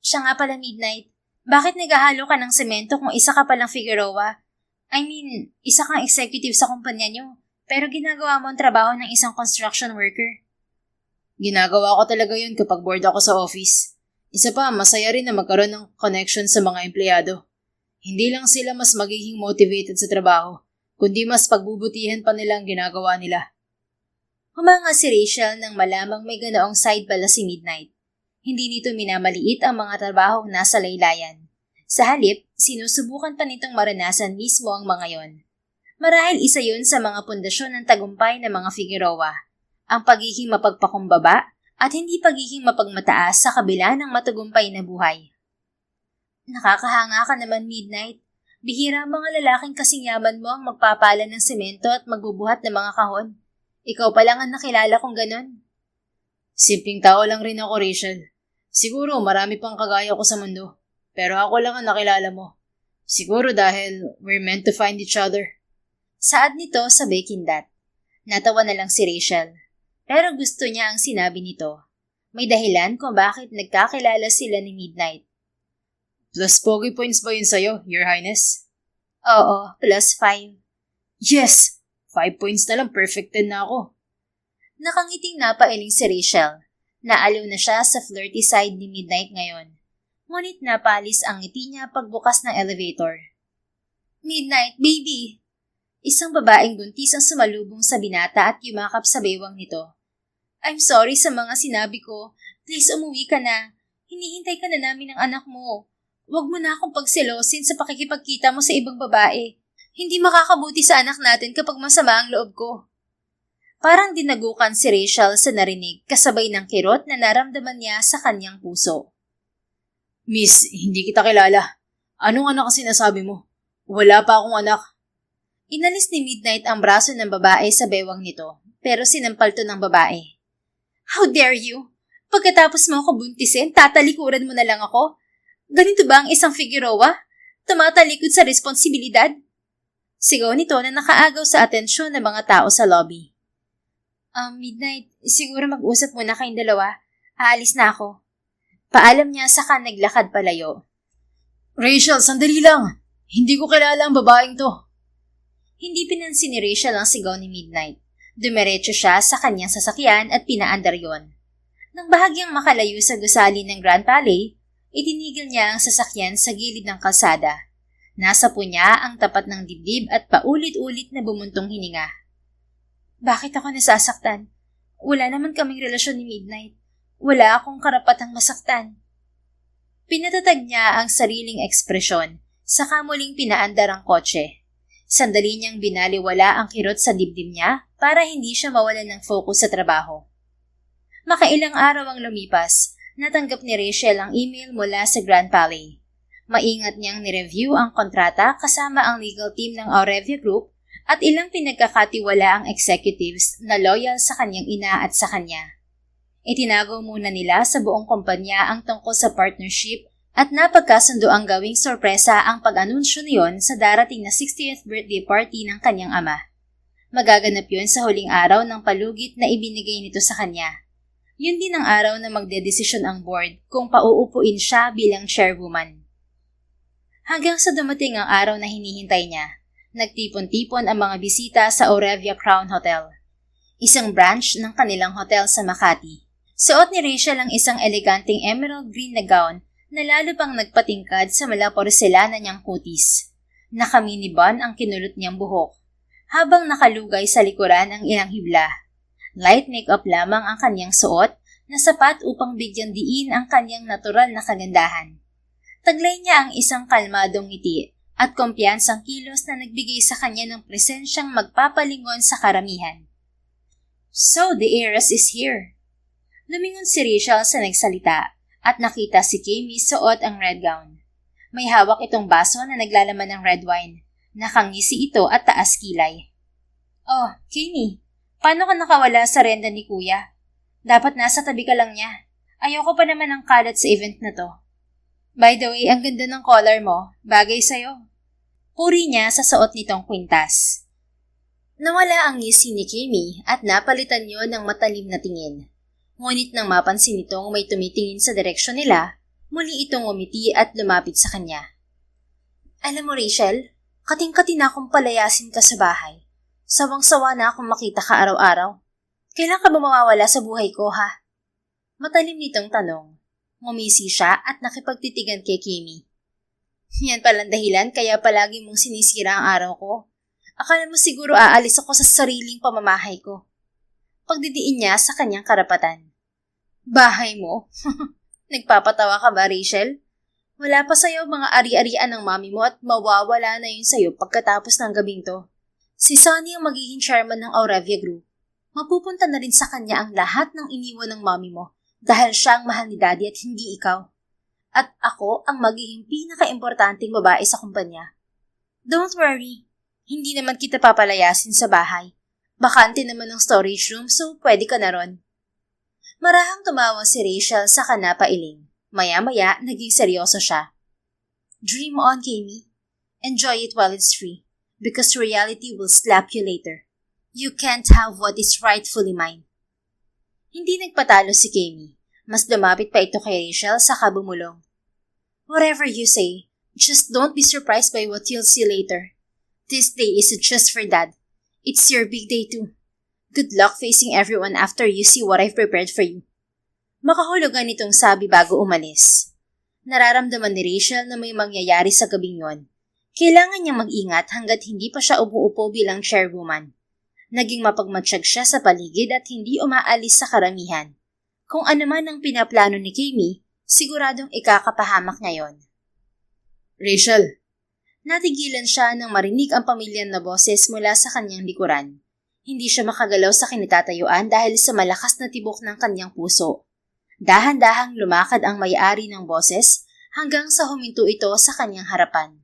Speaker 2: Siya nga pala, Midnight. Bakit naghahalo ka ng semento kung isa ka palang Figueroa? I mean, isa kang executive sa kumpanya niyo, pero ginagawa mo ang trabaho ng isang construction worker.
Speaker 1: Ginagawa ko talaga yun kapag bored ako sa office. Isa pa, masaya rin na magkaroon ng connection sa mga empleyado. Hindi lang sila mas magiging motivated sa trabaho, kundi mas pagbubutihan pa nila ang ginagawa nila.
Speaker 2: Humanga si Rachel nang malamang may ganoong side pala si Midnight. Hindi nito minamaliit ang mga trabahong nasa laylayan. Sa halip, sinusubukan pa nitong maranasan mismo ang mga yon. Marahil isa yun sa mga pundasyon ng tagumpay ng mga Figueroa, ang pagiging mapagpakumbaba at hindi pagiging mapagmataas sa kabila ng matagumpay na buhay. Nakakahanga ka naman, Midnight. Bihira ang mga lalaking kasing yaman mo ang magpapala ng semento at magbubuhat ng mga kahon. Ikaw pa lang ang nakilala kong ganon.
Speaker 1: Simpleng tao lang rin ako, Rachel. Siguro marami pang kagaya ko sa mundo. Pero ako lang ang nakilala mo. Siguro dahil we're meant to find each other.
Speaker 2: Saad nito sa Bekindat. Natawa na lang si Rachel. Pero gusto niya ang sinabi nito. May dahilan kung bakit nagkakilala sila ni Midnight.
Speaker 1: Plus pogi points ba yun sa'yo, Your Highness?
Speaker 2: Oo, +5.
Speaker 1: Yes! 5 points na lang, perfect 10 na ako.
Speaker 2: Nakangiting napailing si Rachel. Naaliw na siya sa flirty side ni Midnight ngayon. Ngunit napalis ang ngiti niya pagbukas ng elevator. Midnight, baby! Isang babaeng buntis ang sumalubong sa binata at yumakap sa bewang nito. I'm sorry sa mga sinabi ko. Please umuwi ka na. Hinihintay ka na namin ng anak mo. Huwag mo na akong pagselosin sa pakikipagkita mo sa ibang babae. Hindi makakabuti sa anak natin kapag masama ang loob ko. Parang dinagukan si Rachel sa narinig kasabay ng kirot na naramdaman niya sa kanyang puso.
Speaker 1: Miss, hindi kita kilala. Anong anak ang sinasabi mo? Wala pa akong anak.
Speaker 2: Inalis ni Midnight ang braso ng babae sa bewang nito, pero sinampal to ng babae. How dare you? Pagkatapos mo ako buntisin, tatalikuran mo na lang ako? Ganito ba ang isang Figueroa? Tumatalikod sa responsibilidad? Sigaw nito na nakaagaw sa atensyon ng mga tao sa lobby. Midnight, siguro mag-usap muna kayong dalawa. Aalis na ako. Paalam niya saka naglakad palayo.
Speaker 1: Rachel, sandali lang. Hindi ko kilala ang babaeng to.
Speaker 2: Hindi pinansin ni Rachel ang sigaw ni Midnight. Dumiretso siya sa kanyang sasakyan at pinaandar yon. Nang bahagyang makalayo sa gusali ng Grand Palais, itinigil niya ang sasakyan sa gilid ng kalsada. Nasa po niya ang tapat ng dibdib at paulit-ulit na bumuntong hininga. Bakit ako nasasaktan? Wala naman kaming relasyon ni Midnight. Wala akong karapatang masaktan. Pinatatag niya ang sariling ekspresyon, saka muling pinaandar ang kotse. Sandali niyang binaliwala ang kirot sa dibdib niya para hindi siya mawalan ng focus sa trabaho. Makailang araw ang lumipas, natanggap ni Rachel ang email mula sa Grand Palais. Maingat niyang nireview ang kontrata kasama ang legal team ng Aurevia Group at ilang pinagkakatiwalaang executives na loyal sa kanyang ina at sa kanya. Itinago muna nila sa buong kumpanya ang tungkol sa partnership at napagkasundo ang gawing sorpresa ang pag-anunsyo niyon sa darating na 60th birthday party ng kanyang ama. Magaganap yun sa huling araw ng palugit na ibinigay nito sa kanya. Yun din ang araw na magdedesisyon ang board kung pauupuin siya bilang chairwoman. Hanggang sa dumating ang araw na hinihintay niya, nagtipon-tipon ang mga bisita sa Aurevia Crown Hotel, isang branch ng kanilang hotel sa Makati. Suot ni Rachel ang isang eleganteng emerald green na gown na lalo pang nagpatingkad sa mala porselana niyang kutis. Nakamini bun ang kinulot niyang buhok, habang nakalugay sa likuran ang ilang hibla. Light makeup lamang ang kanyang suot na sapat upang bigyan diin ang kanyang natural na kagandahan. Taglay niya ang isang kalmadong ngiti at kumpiyansang kilos na nagbigay sa kanya ng presensyang magpapalingon sa karamihan. So, the heiress is here. Lumingon si Rachel sa nagsalita at nakita si Kami suot ang red gown. May hawak itong baso na naglalaman ng red wine. Nakangisi ito at taas kilay. Oh, Kami, paano ka nakawala sa renda ni Kuya? Dapat nasa tabi ka lang niya. Ayoko pa naman ng kalat sa event na to. By the way, ang ganda ng collar mo. Bagay sa'yo. Puri niya sa suot nitong kwintas. Nawala ang ngisi ni Kami at napalitan niyo ng matalim na tingin. Ngunit nang mapansin nitong may tumitingin sa direksyon nila, muli itong umiti at lumapit sa kanya. Alam mo Rachel, kating-kati na akong palayasin ka sa bahay. Sawang-sawa na akong makita ka araw-araw. Kailan ka ba mawawala sa buhay ko ha? Matalim nitong tanong. Ngumisi siya at nakipagtitigan kay Kimi. Yan palang dahilan kaya palagi mong sinisira ang araw ko. Akala mo siguro aalis ako sa sariling pamamahay ko. Pagdidiin niya sa kanyang karapatan. Bahay mo? Nagpapatawa ka ba, Rachel? Wala pa sa'yo mga ari-arian ng mami mo at mawawala na yun sa'yo pagkatapos ng gabing to. Si Sonny ang magiging chairman ng Aurevia Group. Mapupunta na rin sa kanya ang lahat ng iniwan ng mami mo. Dahil siya ang mahal ni Daddy at hindi ikaw. At ako ang magiging pinaka-importanting babae sa kumpanya. Don't worry, hindi naman kita papalayasin sa bahay. Bakante naman ang storage room so pwede ka na ron. Marahang tumawa si Rachel sa kanapailing. Maya-maya naging seryoso siya. Dream on, Kami. Enjoy it while it's free. Because reality will slap you later. You can't have what is rightfully mine. Hindi nagpatalo si Kami. Mas lumapit pa ito kay Rachel saka bumulong. Whatever you say, just don't be surprised by what you'll see later. This day isn't just for Dad. It's your big day too. Good luck facing everyone after you see what I've prepared for you. Makahulugan itong sabi bago umalis. Nararamdaman ni Rachel na may mangyayari sa gabing yon. Kailangan niyang mag-ingat hanggat hindi pa siya umuupo bilang chairwoman. Naging mapagmatsyag siya sa paligid at hindi umaalis sa karamihan. Kung ano man ang pinaplano ni Kami, siguradong ikakapahamak niya yon. Rachel! Natigilan siya nang marinig ang pamilyan na boses mula sa kanyang likuran. Hindi siya makagalaw sa kinatatayuan dahil sa malakas na tibok ng kanyang puso. Dahan-dahang lumakad ang may-ari ng boses hanggang sa huminto ito sa kanyang harapan.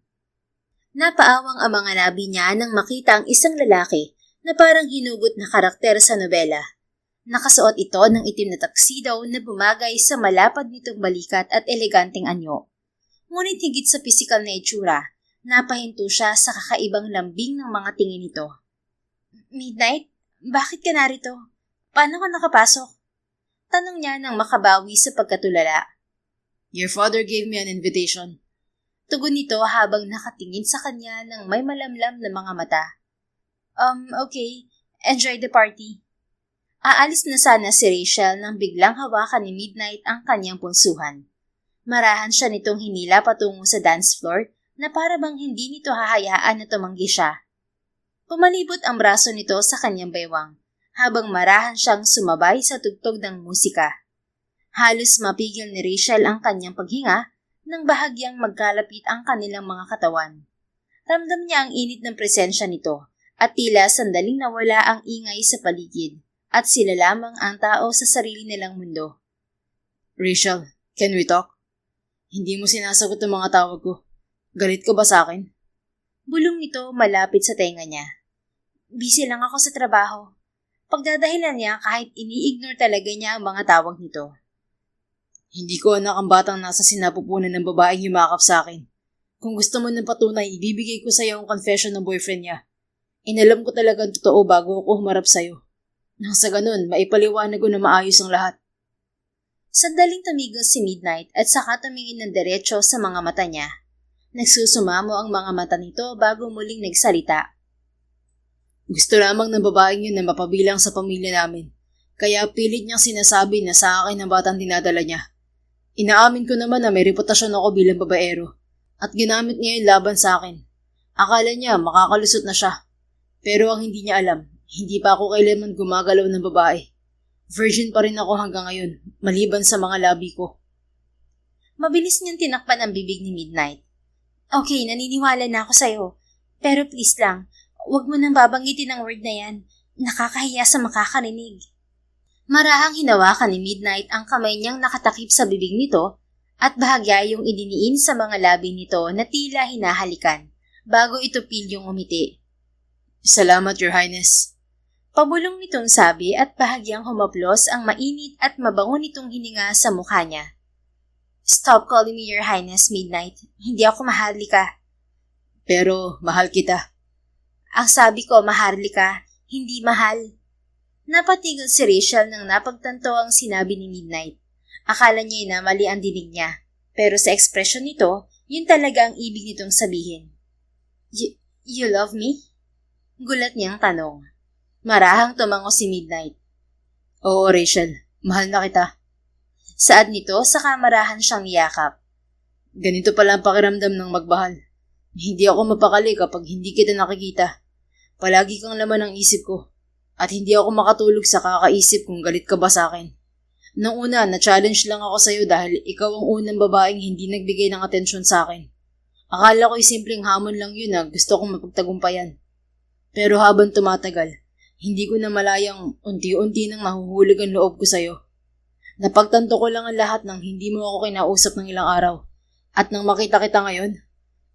Speaker 2: Napaawang ang mga labi niya nang makita ang isang lalaki na parang hinugot na karakter sa nobela. Nakasuot ito ng itim na tuxedo na bumagay sa malapad nitong balikat at eleganteng anyo. Ngunit higit sa pisikal na itsura, napahinto siya sa kakaibang lambing ng mga tingin nito. Midnight? Bakit ka narito? Paano ka nakapasok? Tanong niya nang makabawi sa pagkatulala. Your father gave me an invitation. Tugon nito habang nakatingin sa kanya ng may malamlam na mga mata. Okay. Enjoy the party. Aalis na sana si Rachel nang biglang hawakan ni Midnight ang kanyang punsuhan. Marahan siya nitong hinila patungo sa dance floor na para bang hindi nito hahayaan na tumanggi siya. Pumalibot ang braso nito sa kanyang baywang habang marahan siyang sumabay sa tugtog ng musika. Halos mapigil ni Rachel ang kanyang paghinga nang bahagyang magkalapit ang kanilang mga katawan. Ramdam niya ang init ng presensya nito at tila sandaling nawala ang ingay sa paligid at sila lamang ang tao sa sarili nilang mundo.
Speaker 1: Rachel, can we talk? Hindi mo sinasagot ang mga tawag ko. Galit ka ba sa akin?
Speaker 2: Bulong nito malapit sa tenga niya. Busy lang ako sa trabaho. Pagdadahilan niya kahit ini-ignore talaga niya ang mga tawag nito.
Speaker 1: Hindi ko anak ang batang nasa sinapupunan ng babaeng yumakap sa akin. Kung gusto mo ng patunay, ibibigay ko sa iyo ang confession ng boyfriend niya. Inalam ko talaga ang totoo bago ako humarap sa iyo. Nang sa ganun, maipaliwanag ko na maayos ang lahat.
Speaker 2: Sandaling tumigil si Midnight at saka tumingin ng diretso sa mga mata niya. Nagsusumamo ang mga mata nito bago muling nagsalita.
Speaker 1: Gusto lamang ng babaeng yun na mapabilang sa pamilya namin. Kaya pilit niyang sinasabi na sa akin ang batang dinadala niya. Inaamin ko naman na may reputasyon ako bilang babaero at ginamit niya yung laban sa akin. Akala niya makakalusot na siya. Pero ang hindi niya alam, hindi pa ako kailanman gumagalaw ng babae. Virgin pa rin ako hanggang ngayon, maliban sa mga labi ko.
Speaker 2: Mabilis niyang tinakpan ang bibig ni Midnight. Okay, naniniwala na ako sa'yo. Pero please lang, huwag mo nang babanggitin ang word na yan. Nakakahiya sa makakarinig. Marahang hinawakan ni Midnight ang kamay niyang nakatakip sa bibig nito at bahagya yung idiniin sa mga labi nito na tila hinahalikan bago ito pilyong umiti.
Speaker 1: Salamat, Your Highness.
Speaker 2: Pabulong nitong sabi at bahagyang humaplos ang mainit at mabango nitong hininga sa mukha niya. Stop calling me Your Highness, Midnight. Hindi ako maharlika.
Speaker 1: Pero mahal kita.
Speaker 2: Ang sabi ko maharlika, hindi mahal. Napatigil si Rachel nang napagtanto ang sinabi ni Midnight. Akala niya na mali ang dinig niya, pero sa ekspresyon nito, yun talaga ang ibig nitong sabihin. You love me? Gulat niyang tanong. Marahang tumango si Midnight.
Speaker 1: Oo, Rachel. Mahal na kita.
Speaker 2: Saad nito sa kamarahan siyang yakap.
Speaker 1: Ganito pala ang pakiramdam ng magmahal. Hindi ako mapakali kapag hindi kita nakikita. Palagi kang laman ng isip ko. At hindi ako makatulog sa kakaisip kung galit ka ba sa akin. Noong una, na-challenge lang ako sa'yo dahil ikaw ang unang babaeng hindi nagbigay ng atensyon sa akin. Akala ko'y simpleng hamon lang yun na gusto kong mapagtagumpayan. Pero habang tumatagal, hindi ko na malayang unti-unti nang mahuhulog ang loob ko sa'yo. Napagtanto ko lang ang lahat nang hindi mo ako kinausap ng ilang araw. At nang makita kita ngayon,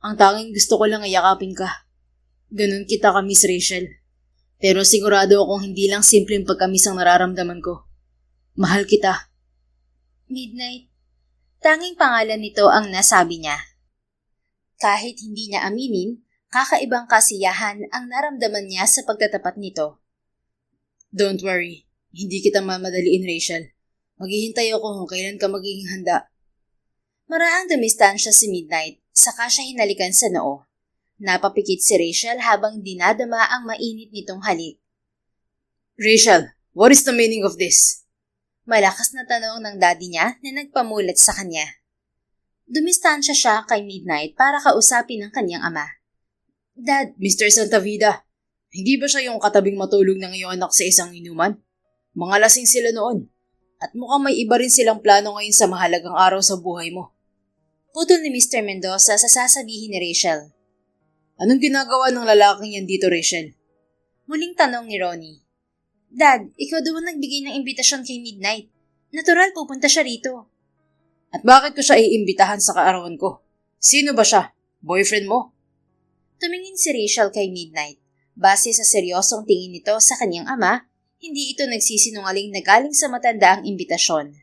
Speaker 1: ang tanging gusto ko lang ay yakapin ka. Ganun kita ka, Miss Rachel. Pero sigurado akong hindi lang simpleng pagkamis ang nararamdaman ko. Mahal kita.
Speaker 2: Midnight. Tanging pangalan nito ang nasabi niya. Kahit hindi niya aminin, kakaibang kasiyahan ang naramdaman niya sa pagtatapat nito.
Speaker 1: Don't worry. Hindi kita mamadaliin, Rachel. Maghihintay ako kung kailan ka magiging handa.
Speaker 2: Marahang dumistansya si Midnight, saka siya hinalikan sa noo. Napapikit si Rachel habang dinadama ang mainit nitong halik.
Speaker 1: Rachel, what is the meaning of this?
Speaker 2: Malakas na tanong ng daddy niya na nagpamulat sa kanya. Dumistansya siya kay Midnight para kausapin ang kanyang ama.
Speaker 1: Dad, Mr. Santavida, hindi ba siya yung katabing matulog ng iyong anak sa isang inuman? Mga lasing sila noon. At mukhang may iba rin silang plano ngayon sa mahalagang araw sa buhay mo.
Speaker 2: Putol ni Mr. Mendoza sa sasabihin ni Rachel.
Speaker 1: Anong ginagawa ng lalaking yan dito, Rachel?
Speaker 2: Muling tanong ni Ronnie. Dad, ikaw daw ang nagbigay ng imbitasyon kay Midnight. Natural pupunta siya rito.
Speaker 1: At bakit ko siya iimbitahan sa kaarawan ko? Sino ba siya? Boyfriend mo?
Speaker 2: Tumingin si Rachel kay Midnight. Base sa seryosong tingin nito sa kanyang ama, hindi ito nagsisinungaling na galing sa matanda ang imbitasyon.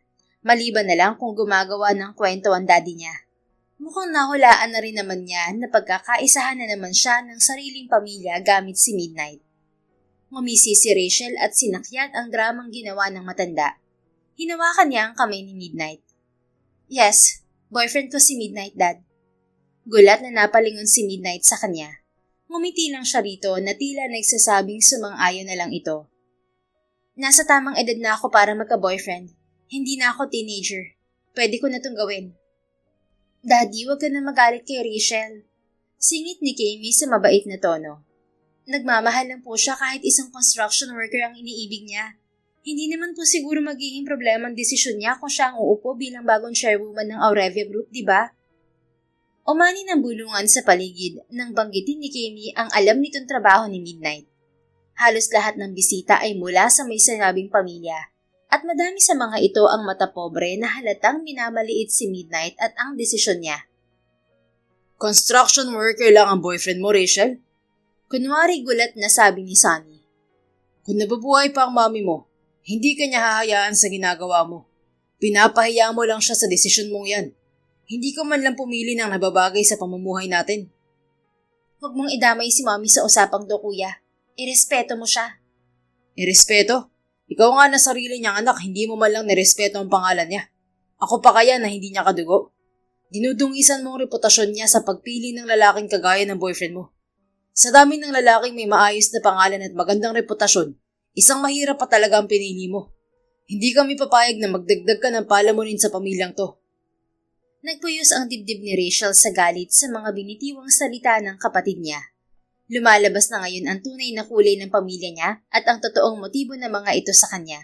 Speaker 2: Maliban na lang kung gumagawa ng kwento ang daddy niya. Mukhang nahulaan na rin naman niya na pagkakaisahan na naman siya ng sariling pamilya gamit si Midnight. Ngumisi si Rachel at sinakyan ang dramang ginawa ng matanda. Hinawakan niya ang kamay ni Midnight. Yes, boyfriend ko si Midnight, Dad. Gulat na napalingon si Midnight sa kanya. Ngumiti lang siya rito na tila nagsasabing sumang-ayon na lang ito. Nasa tamang edad na ako para magka-boyfriend. Hindi na ako teenager. Pwede ko na itong gawin. Daddy, huwag ka na magalit kay Rachel. Singit ni Kami sa mabait na tono. Nagmamahal lang po siya kahit isang construction worker ang iniibig niya. Hindi naman po siguro magiging problema ang desisyon niya kung siya ang uupo bilang bagong chairwoman ng Aurevia Group, di ba? Umani ng bulungan sa paligid nang banggitin ni Kimi ang alam nitong trabaho ni Midnight. Halos lahat ng bisita ay mula sa may sinabing pamilya at madami sa mga ito ang mata pobre na halatang minamaliit si Midnight at ang desisyon niya.
Speaker 1: Construction worker lang ang boyfriend mo, Rachel?
Speaker 2: Kunwari gulat na sabi ni Sunny.
Speaker 1: Kung nabubuhay pa ang mami mo, hindi ka niya hahayaan sa ginagawa mo. Pinapahiya mo lang siya sa desisyon mong yan. Hindi ka man lang pumili ng nababagay sa pamumuhay natin.
Speaker 2: Huwag mong idamay si mami sa usapang to, kuya. Irespeto mo siya.
Speaker 1: Irespeto? Ikaw nga na sarili niyang anak, hindi mo man lang nirespeto ang pangalan niya. Ako pa kaya na hindi niya kadugo? Dinudungisan mo ang reputasyon niya sa pagpili ng lalaking kagaya ng boyfriend mo. Sa dami ng lalaking may maayos na pangalan at magandang reputasyon, isang mahirap pa talaga ang pinili mo. Hindi kami papayag na magdagdag ka ng palamunin sa pamilyang to.
Speaker 2: Nagpuyos ang dibdib ni Rachel sa galit sa mga binitiwang salita ng kapatid niya. Lumalabas na ngayon ang tunay na kulay ng pamilya niya at ang totoong motibo ng mga ito sa kanya.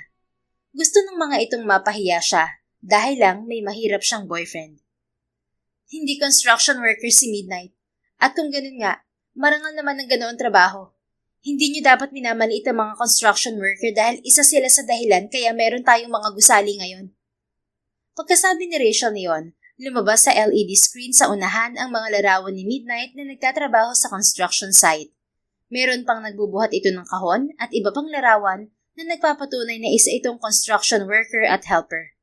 Speaker 2: Gusto ng mga itong mapahiya siya dahil lang may mahirap siyang boyfriend. Hindi construction worker si Midnight. At kung ganun nga, marangal naman ang ganoon trabaho. Hindi niyo dapat minamaliit ang mga construction worker dahil isa sila sa dahilan kaya meron tayong mga gusali ngayon. Pagkasabi ni Rachel niyon, lumabas sa LED screen sa unahan ang mga larawan ni Midnight na nagtatrabaho sa construction site. Meron pang nagbubuhat ito ng kahon at iba pang larawan na nagpapatunay na isa itong construction worker at helper.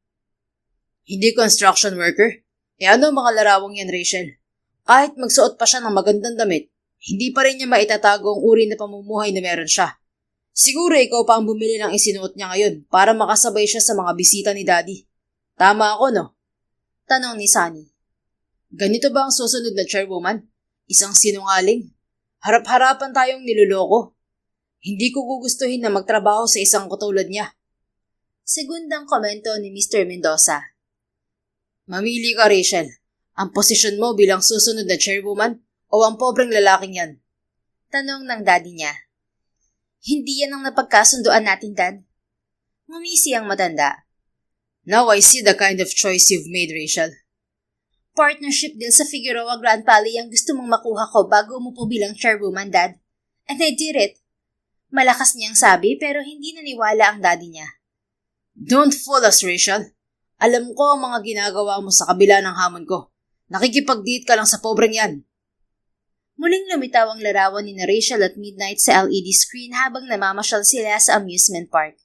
Speaker 1: Hindi construction worker? E ano mga larawang yan, Rachel? Kahit magsuot pa siya ng magandang damit, hindi pa rin niya maitatago ang uri na pamumuhay na meron siya. Siguro ikaw pa ang bumili ng isinuot niya ngayon para makasabay siya sa mga bisita ni Daddy. Tama ako, no?
Speaker 2: Tanong ni Sunny.
Speaker 1: Ganito ba ang susunod na chairwoman? Isang sinungaling? Harap-harapan tayong niloloko. Hindi ko gugustuhin na magtrabaho sa isang katulad niya.
Speaker 2: Segundang komento ni Mr. Mendoza.
Speaker 1: Mamili ka, Rachel. Ang posisyon mo bilang susunod na chairwoman o ang pobreng lalaking yan?
Speaker 2: Tanong ng daddy niya. Hindi yan ang napagkasunduan natin, Dad. Ngumisi ang matanda.
Speaker 1: Now I see the kind of choice you've made, Rachel.
Speaker 2: Partnership deal sa Figueroa Grand Valley ang gusto mong makuha ko bago umupo bilang chairwoman, Dad. And I did it. Malakas niyang sabi pero hindi naniwala ang daddy niya.
Speaker 1: Don't fool us, Rachel. Alam ko ang mga ginagawa mo sa kabila ng hamon ko. Nakikipag-date ka lang sa pobreng yan.
Speaker 2: Muling lumitaw ang larawan ni Rachel at Midnight sa LED screen habang namamasyal sila sa amusement park.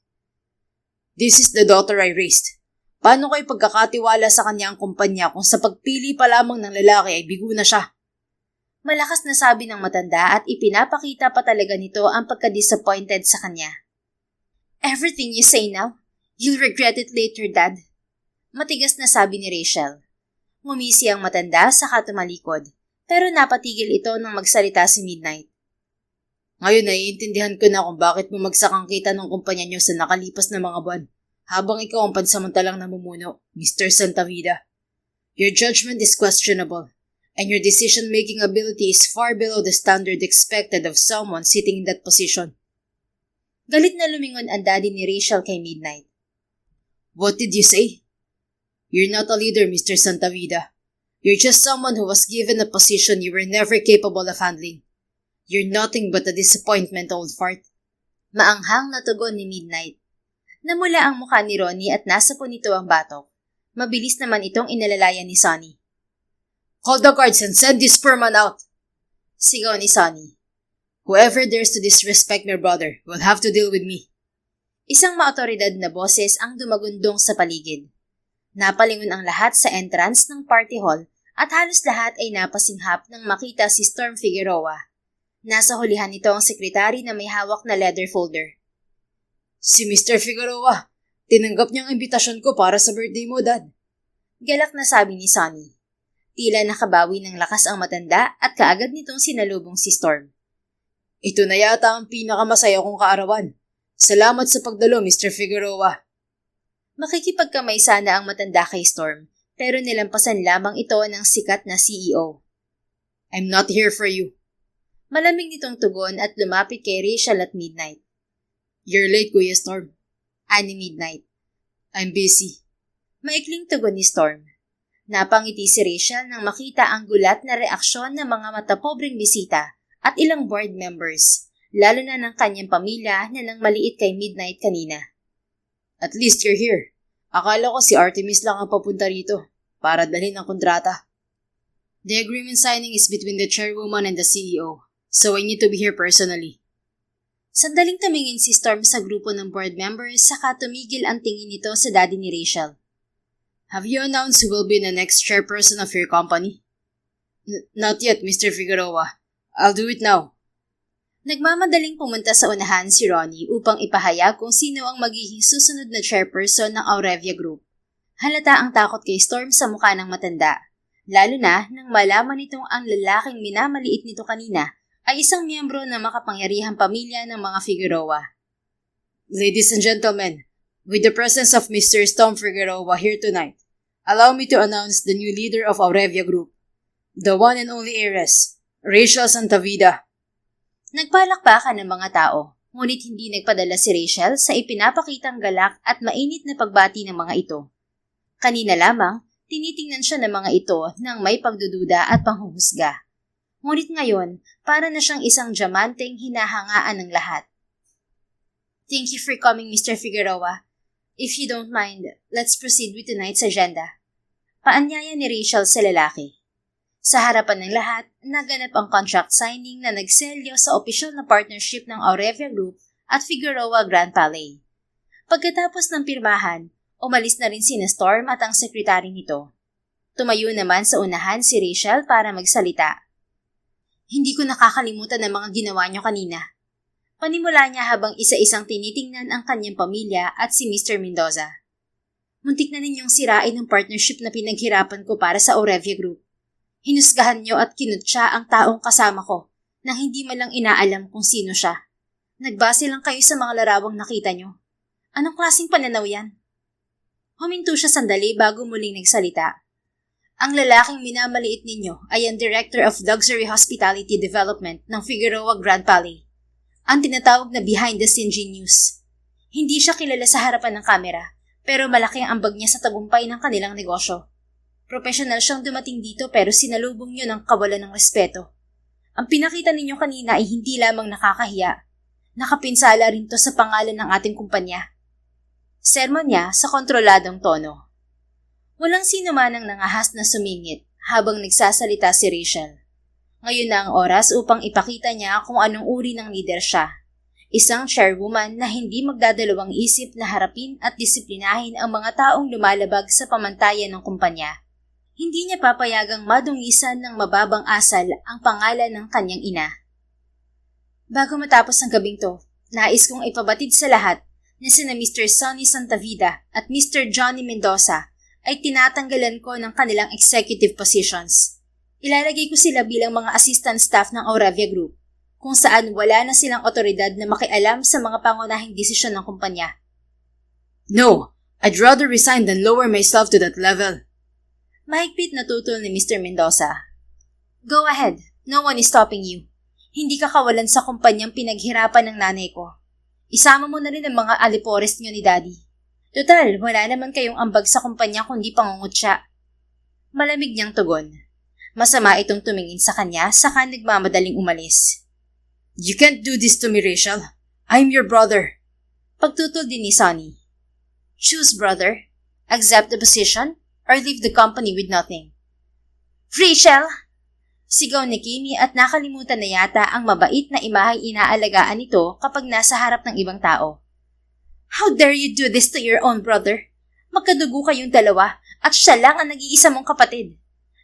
Speaker 1: This is the daughter I raised. Paano kayo pagkakatiwala sa kanya ang kumpanya kung sa pagpili pa lamang ng lalaki ay bigo na siya?
Speaker 2: Malakas na sabi ng matanda at ipinapakita pa talaga nito ang pagka-disappointed sa kanya. Everything you say now, you'll regret it later, Dad. Matigas na sabi ni Rachel. Ngumisi ang matanda saka tumalikod, pero napatigil ito nang magsalita si Midnight.
Speaker 1: Ngayon naiintindihan ko na kung bakit bumagsak ang kita ng kumpanya niyo sa nakalipas na mga buwan, habang ikaw ang pansamantalang namumuno, Mr. Santavida. Your judgment is questionable, and your decision-making ability is far below the standard expected of someone sitting in that position.
Speaker 2: Galit na lumingon ang daddy ni Rachel kay Midnight.
Speaker 1: What did you say? You're not a leader, Mr. Santavida. You're just someone who was given a position you were never capable of handling. You're nothing but a disappointment, old fart.
Speaker 2: Maanghang na tugon ni Midnight. Namula ang mukha ni Ronnie at nasa po nito ang batok. Mabilis naman itong inalalayan ni Sunny.
Speaker 1: Call the guards and send this poor man out.
Speaker 2: Sigaw ni Sunny.
Speaker 1: Whoever dares to disrespect my brother will have to deal with me.
Speaker 2: Isang maotoridad na boses ang dumagundong sa paligid. Napalingon ang lahat sa entrance ng party hall at halos lahat ay napasinghap nang makita si Storm Figueroa. Nasa hulihan nito ang sekretary na may hawak na leather folder.
Speaker 1: Si Mr. Figueroa, tinanggap niya ang imbitasyon ko para sa birthday mo, Dad.
Speaker 2: Galak na sabi ni Sunny. Tila nakabawi ng lakas ang matanda at kaagad nitong sinalubong si Storm.
Speaker 1: Ito na yata ang pinakamasaya kong kaarawan. Salamat sa pagdalo, Mr. Figueroa.
Speaker 2: Makikipagkamay sana ang matanda kay Storm, pero nilampasan lamang ito ng sikat na CEO.
Speaker 1: I'm not here for you.
Speaker 2: Malamig nitong tugon at lumapit kay Rachel at Midnight.
Speaker 1: You're late, Kuya Storm.
Speaker 2: Ani Midnight.
Speaker 1: I'm busy.
Speaker 2: Maikling tugon ni Storm. Napangiti si Rachel nang makita ang gulat na reaksyon ng mga matapobreng bisita at ilang board members, lalo na ng kanyang pamilya na nang maliit kay Midnight kanina.
Speaker 1: At least you're here. Akala ko si Artemis lang ang papunta rito para dalhin ang kontrata. The agreement signing is between the chairwoman and the CEO, so I need to be here personally.
Speaker 2: Sandaling tumingin si Storm sa grupo ng board members saka tumigil ang tingin nito sa daddy ni Rachel.
Speaker 1: Have you announced who will be the next chairperson of your company? Not yet, Mr. Figueroa. I'll do it now.
Speaker 2: Nagmamadaling pumunta sa unahan si Ronnie upang ipahayag kung sino ang magiging susunod na chairperson ng Aurevia Group. Halata ang takot kay Storm sa mukha ng matanda, lalo na nang malaman nitong ang lalaking minamaliit nito kanina ay isang miyembro ng makapangyarihang pamilya ng mga Figueroa.
Speaker 1: Ladies and gentlemen, with the presence of Mr. Storm Figueroa here tonight, allow me to announce the new leader of Aurevia Group, the one and only heiress, Rachel Santavida.
Speaker 2: Nagpalakpakan ng mga tao, ngunit hindi nagpadala si Rachel sa ipinapakitang galak at mainit na pagbati ng mga ito. Kanina lamang, tinitingnan siya ng mga ito ng may pagdududa at panghuhusga. Ngunit ngayon, para na siyang isang diamanteng hinahangaan ng lahat. Thank you for coming, Mr. Figueroa. If you don't mind, let's proceed with tonight's agenda. Paanyaya ni Rachel sa lalaki. Sa harapan ng lahat, naganap ang contract signing na nagselyo sa opisyal na partnership ng Aurevia Group at Figueroa Grand Palais. Pagkatapos ng pirmahan, umalis na rin sina Storm at ang sekretary nito. Tumayo naman sa unahan si Rachel para magsalita. Hindi ko nakakalimutan ang mga ginawa niyo kanina. Panimula niya habang isa-isang tinitingnan ang kanyang pamilya at si Mr. Mendoza. Muntik na ninyong sirain ang partnership na pinaghirapan ko para sa Aurevia Group. Hinusgahan niyo at kinutya ang taong kasama ko nang hindi malang inaalam kung sino siya. Nagbase lang kayo sa mga larawang nakita niyo. Anong klaseng pananaw yan? Huminto siya sandali bago muling nagsalita. Ang lalaking minamaliit ninyo ay ang Director of Luxury Hospitality Development ng Figueroa Grand Palais. Ang tinatawag na behind-the-scene genius. Hindi siya kilala sa harapan ng kamera, pero malaki ang ambag niya sa tagumpay ng kanilang negosyo. Profesional siyang dumating dito pero sinalubong niyo ng kawalan ng respeto. Ang pinakita ninyo kanina ay hindi lamang nakakahiya. Nakapinsala rin to sa pangalan ng ating kumpanya. Sermon niya sa kontroladong tono. Walang sino man ang nangahas na sumingit habang nagsasalita si Rachel. Ngayon na ang oras upang ipakita niya kung anong uri ng leader siya. Isang chairwoman na hindi magdadalawang isip na harapin at disiplinahin ang mga taong lumalabag sa pamantayan ng kumpanya. Hindi niya papayagang madungisan ng mababang asal ang pangalan ng kanyang ina. Bago matapos ang gabing to, nais kong ipabatid sa lahat na sina Mr. Sonny Santavida at Mr. Johnny Mendoza ay tinatanggalan ko ng kanilang executive positions. Ilalagay ko sila bilang mga assistant staff ng Aurevia Group, kung saan wala na silang otoridad na makialam sa mga pangunahing desisyon ng kumpanya.
Speaker 1: No, I'd rather resign than lower myself to that level.
Speaker 2: Mahigpit na tutol ni Mr. Mendoza. Go ahead, no one is stopping you. Hindi ka kawalan sa kumpanyang pinaghirapan ng nanay ko. Isama mo na rin ang mga alipores niyo ni Daddy. Total, wala naman kayong ambag sa kumpanya kundi pangungutya. Malamig niyang tugon. Masama itong tumingin sa kanya saka nagmamadaling umalis.
Speaker 1: You can't do this to me, Rachel. I'm your brother.
Speaker 2: Pagtutol din ni Sonny. Choose, brother. Accept the position or leave the company with nothing. Rachel! Sigaw ni Kimi at nakalimutan na yata ang mabait na imaheng inaalagaan nito kapag nasa harap ng ibang tao. How dare you do this to your own brother? Magkadugo kayong dalawa at siya lang ang nag-iisa mong kapatid.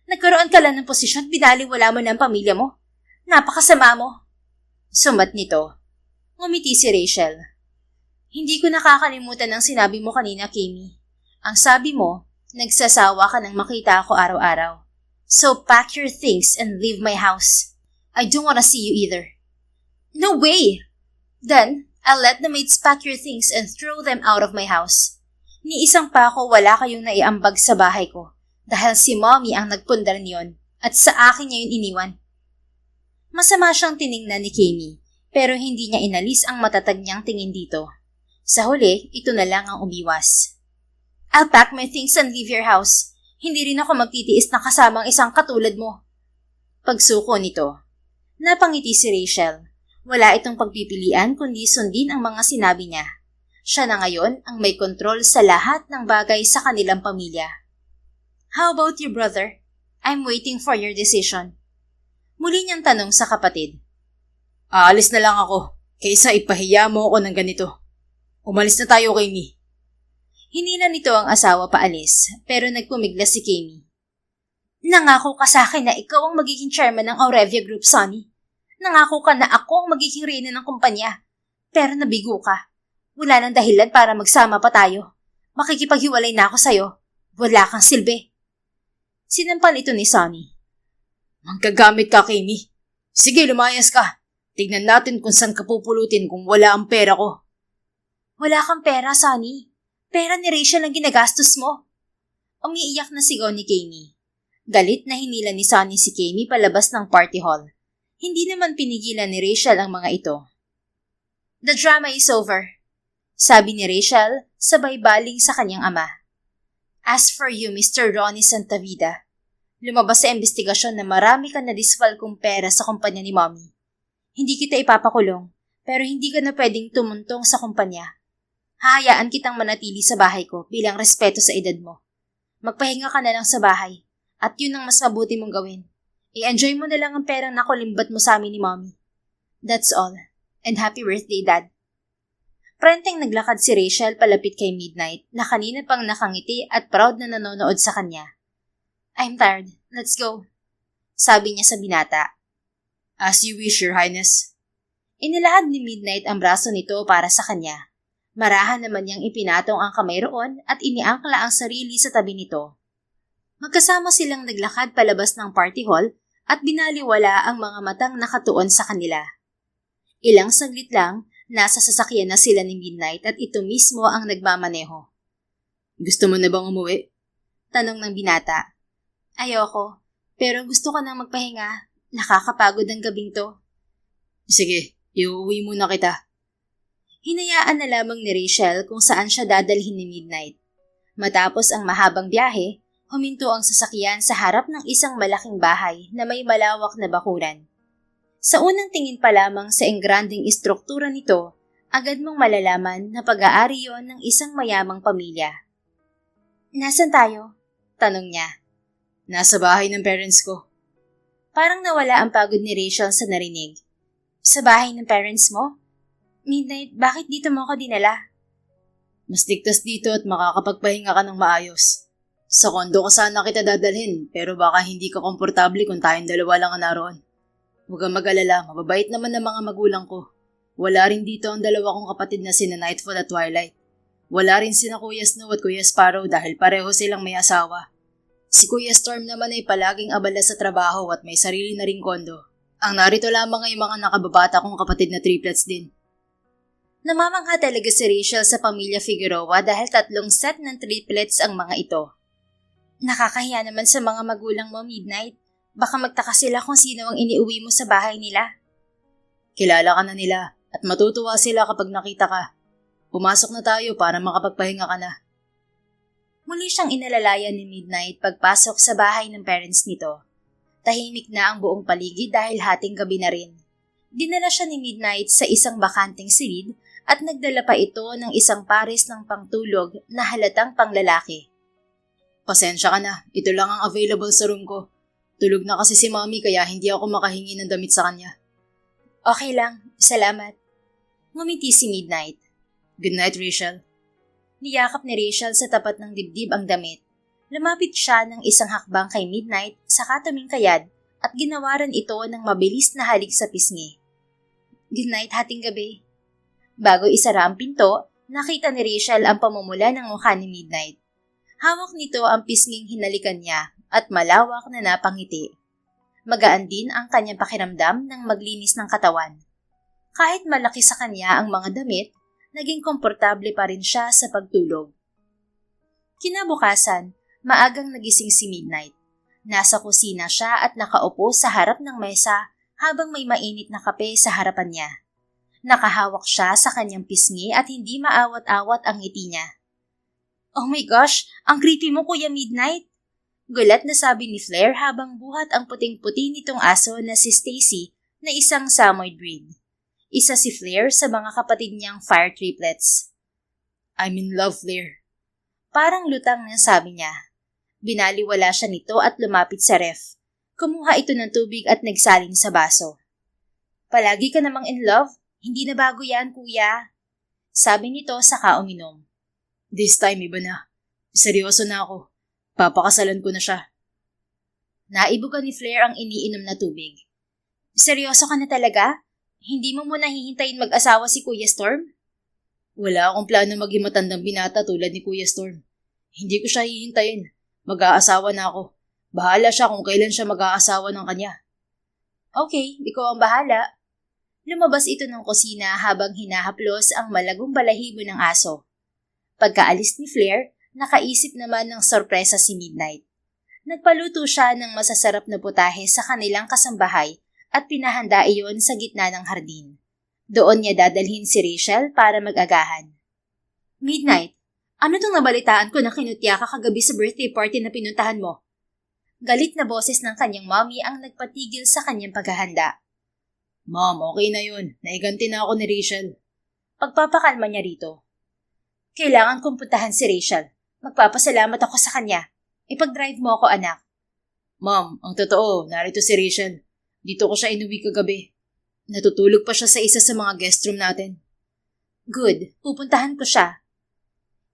Speaker 2: Nagkaroon ka lang ng posisyon, binaliwala mo na ang pamilya mo. Napakasama mo. Sumat nito. Ngumiti si Rachel. Hindi ko nakakalimutan ang sinabi mo kanina, Kimi. Ang sabi mo, nagsasawa ka nang makita ako araw-araw. So pack your things and leave my house. I don't wanna see you either. No way! Then, I'll let the maids pack your things and throw them out of my house. Ni isang pa ako wala kayong naiambag sa bahay ko dahil si Mommy ang nagpundar niyon at sa akin niya yun iniwan. Masama siyang tiningnan ni Kami, pero hindi niya inalis ang matatag niyang tingin dito. Sa huli, ito na lang ang umiwas. I'll pack my things and leave your house. Hindi rin ako magtitiis na kasama ang isang katulad mo. Pagsuko nito. Napangiti si Rachel. Wala itong pagpipilian kundi sundin ang mga sinabi niya. Siya na ngayon ang may kontrol sa lahat ng bagay sa kanilang pamilya. How about you, brother? I'm waiting for your decision. Muli niyang tanong sa kapatid.
Speaker 1: Aalis na lang ako, kaysa ipahiya mo ako ng ganito. Umalis na tayo, Kami.
Speaker 2: Hinila nito ang asawa paalis, pero nagpumiglas si Kami. Nangako ka sa akin na ikaw ang magiging chairman ng Aurevia Group, Sonny. Nangako ka na ako ang magiging reyna ng kumpanya. Pero nabigo ka. Wala nang dahilan para magsama pa tayo. Makikipaghiwalay na ako sa'yo. Wala kang silbi. Sinampan ito ni Sonny.
Speaker 1: Manggagamit ka, Kami. Sige, lumayas ka. Tignan natin kung saan ka pupulutin kung wala ang pera ko.
Speaker 2: Wala kang pera, Sonny. Pera ni Rachel ang ginagastos mo. Umiiyak na sigaw ni Kami. Galit na hinila ni Sonny si Kami palabas ng party hall. Hindi naman pinigilan ni Rachel ang mga ito. The drama is over, sabi ni Rachel sabay baling sa kanyang ama. As for you, Mr. Ronnie Santavida, lumabas sa investigasyon na marami ka na diswalkong pera sa kumpanya ni Mommy. Hindi kita ipapakulong, pero hindi ka na pwedeng tumuntong sa kumpanya. Hahayaan kitang manatili sa bahay ko bilang respeto sa edad mo. Magpahinga ka na lang sa bahay, at yun ang mas mabuti mong gawin. I-enjoy mo na lang ang perang nakulimbat mo sa amin ni Mommy. That's all, and happy birthday, Dad. Prenteng naglakad si Rachel palapit kay Midnight na kanina pang nakangiti at proud na nanonood sa kanya. I'm tired, let's go, sabi niya sa binata.
Speaker 1: As you wish, Your Highness.
Speaker 2: Inilahad ni Midnight ang braso nito para sa kanya. Marahan naman niyang ipinatong ang kamay roon at iniangkla ang sarili sa tabi nito. Magkasama silang naglakad palabas ng party hall at binaliwala ang mga matang nakatuon sa kanila. Ilang saglit lang, nasa sasakyan na sila ni Midnight at ito mismo ang nagmamaneho.
Speaker 1: Gusto mo na bang umuwi?
Speaker 2: Tanong ng binata. Ayoko, pero gusto ko nang magpahinga. Nakakapagod ang gabing to.
Speaker 1: Sige, iuwi muna kita.
Speaker 2: Hinayaan na lamang ni Rachel kung saan siya dadalhin ni Midnight. Matapos ang mahabang biyahe, huminto ang sasakyan sa harap ng isang malaking bahay na may malawak na bakuran. Sa unang tingin pa lamang sa engranding istruktura nito, agad mong malalaman na pag-aari yon ng isang mayamang pamilya. Nasaan tayo? Tanong niya.
Speaker 1: Nasa bahay ng parents ko.
Speaker 2: Parang nawala ang pagod ni Rachel sa narinig. Sa bahay ng parents mo? Midnight, bakit dito mo ako dinala?
Speaker 1: Mas ligtas dito at makakapagpahinga ka ng maayos. Sa kondo ka sana kita dadalhin, pero baka hindi ka komportable kung tayong dalawa lang ang naroon. Huwag kang mag-alala, mababait naman ang mga magulang ko. Wala rin dito ang dalawa kong kapatid na sina Nightfall at Twilight. Wala rin sina Kuya Snow at Kuya Sparrow dahil pareho silang may asawa. Si Kuya Storm naman ay palaging abala sa trabaho at may sarili na ring kondo. Ang narito lamang ay mga nakababata kong kapatid na triplets din.
Speaker 2: Namamangha talaga si Rachel sa pamilya Figueroa dahil 3 set ng triplets ang mga ito. Nakakahiya naman sa mga magulang mo, Midnight. Baka magtaka sila kung sino ang iniuwi mo sa bahay nila.
Speaker 1: Kilala ka na nila at matutuwa sila kapag nakita ka. Pumasok na tayo para makapagpahinga ka na.
Speaker 2: Muli siyang inalalayan ni Midnight pagpasok sa bahay ng parents nito. Tahimik na ang buong paligid dahil hating gabi na rin. Dinala siya ni Midnight sa isang bakanteng silid at nagdala pa ito ng isang pares ng pangtulog na halatang panglalaki.
Speaker 1: Pasensya ka na, ito lang ang available sa room ko. Tulog na kasi si Mommy kaya hindi ako makahingi ng damit sa kanya.
Speaker 2: Okay lang, salamat. Ngumiti si Midnight.
Speaker 1: Good night, Rachel.
Speaker 2: Niyakap ni Rachel sa tapat ng dibdib ang damit. Lumapit siya ng isang hakbang kay Midnight sa katumingkayad at ginawaran ito ng mabilis na halik sa pisngi. Good night, hating gabi. Bago isara ang pinto, nakita ni Rachel ang pamumula ng mukha ni Midnight. Hawak nito ang pisnging hinalikan niya at malawak na napangiti. Magaan din ang kanyang pakiramdam ng maglinis ng katawan. Kahit malaki sa kanya ang mga damit, naging komportable pa rin siya sa pagtulog. Kinabukasan, maagang nagising si Midnight. Nasa kusina siya at nakaupo sa harap ng mesa habang may mainit na kape sa harapan niya. Nakahawak siya sa kanyang pisngi at hindi maawat-awat ang ngiti niya. "Oh my gosh, ang creepy mo, Kuya Midnight!" Gulat na sabi ni Flair habang buhat ang puting-puti nitong aso na si Stacy na isang Samoyed breed. Isa si Flair sa mga kapatid niyang fire triplets.
Speaker 1: I'm in love, Flair.
Speaker 2: Parang lutang na sabi niya. Binaliwala siya nito at lumapit sa ref. Kumuha ito ng tubig at nagsalin sa baso. "Palagi ka namang in love? Hindi na bago yan, kuya." Sabi nito saka uminom.
Speaker 1: This time, iba na. Seryoso na ako. Papakasalan ko na siya.
Speaker 2: Naibugan ni Flair ang iniinom na tubig. "Seryoso ka na talaga? Hindi mo muna hihintayin mag-asawa si Kuya Storm?"
Speaker 1: Wala akong plano maging matandang binata tulad ni Kuya Storm. Hindi ko siya hihintayin. Mag-aasawa na ako. Bahala siya kung kailan siya mag-aasawa ng kanya.
Speaker 2: "Okay, ikaw ang bahala." Lumabas ito ng kusina habang hinahaplos ang malagong balahibo ng aso. Pagkaalis ni Flair, nakaisip naman ng sorpresa si Midnight. Nagpaluto siya ng masasarap na putahe sa kanilang kasambahay at pinahanda iyon sa gitna ng hardin. Doon niya dadalhin si Rachel para mag-agahan. "Midnight, ano tong nabalitaan ko na kinutya ka kagabi sa birthday party na pinuntahan mo?" Galit na boses ng kanyang mommy ang nagpatigil sa kanyang paghahanda.
Speaker 1: Mom, okay na yun. Naiganti na ako ni Rachel.
Speaker 2: Pagpapakalma niya rito. "Kailangan kong puntahan si Rachel. Magpapasalamat ako sa kanya. Ipag-drive mo ako, anak."
Speaker 1: Mom, ang totoo, narito si Rachel. Dito ko siya inuwi kagabi. Natutulog pa siya sa isa sa mga guest room natin.
Speaker 2: "Good, pupuntahan ko siya."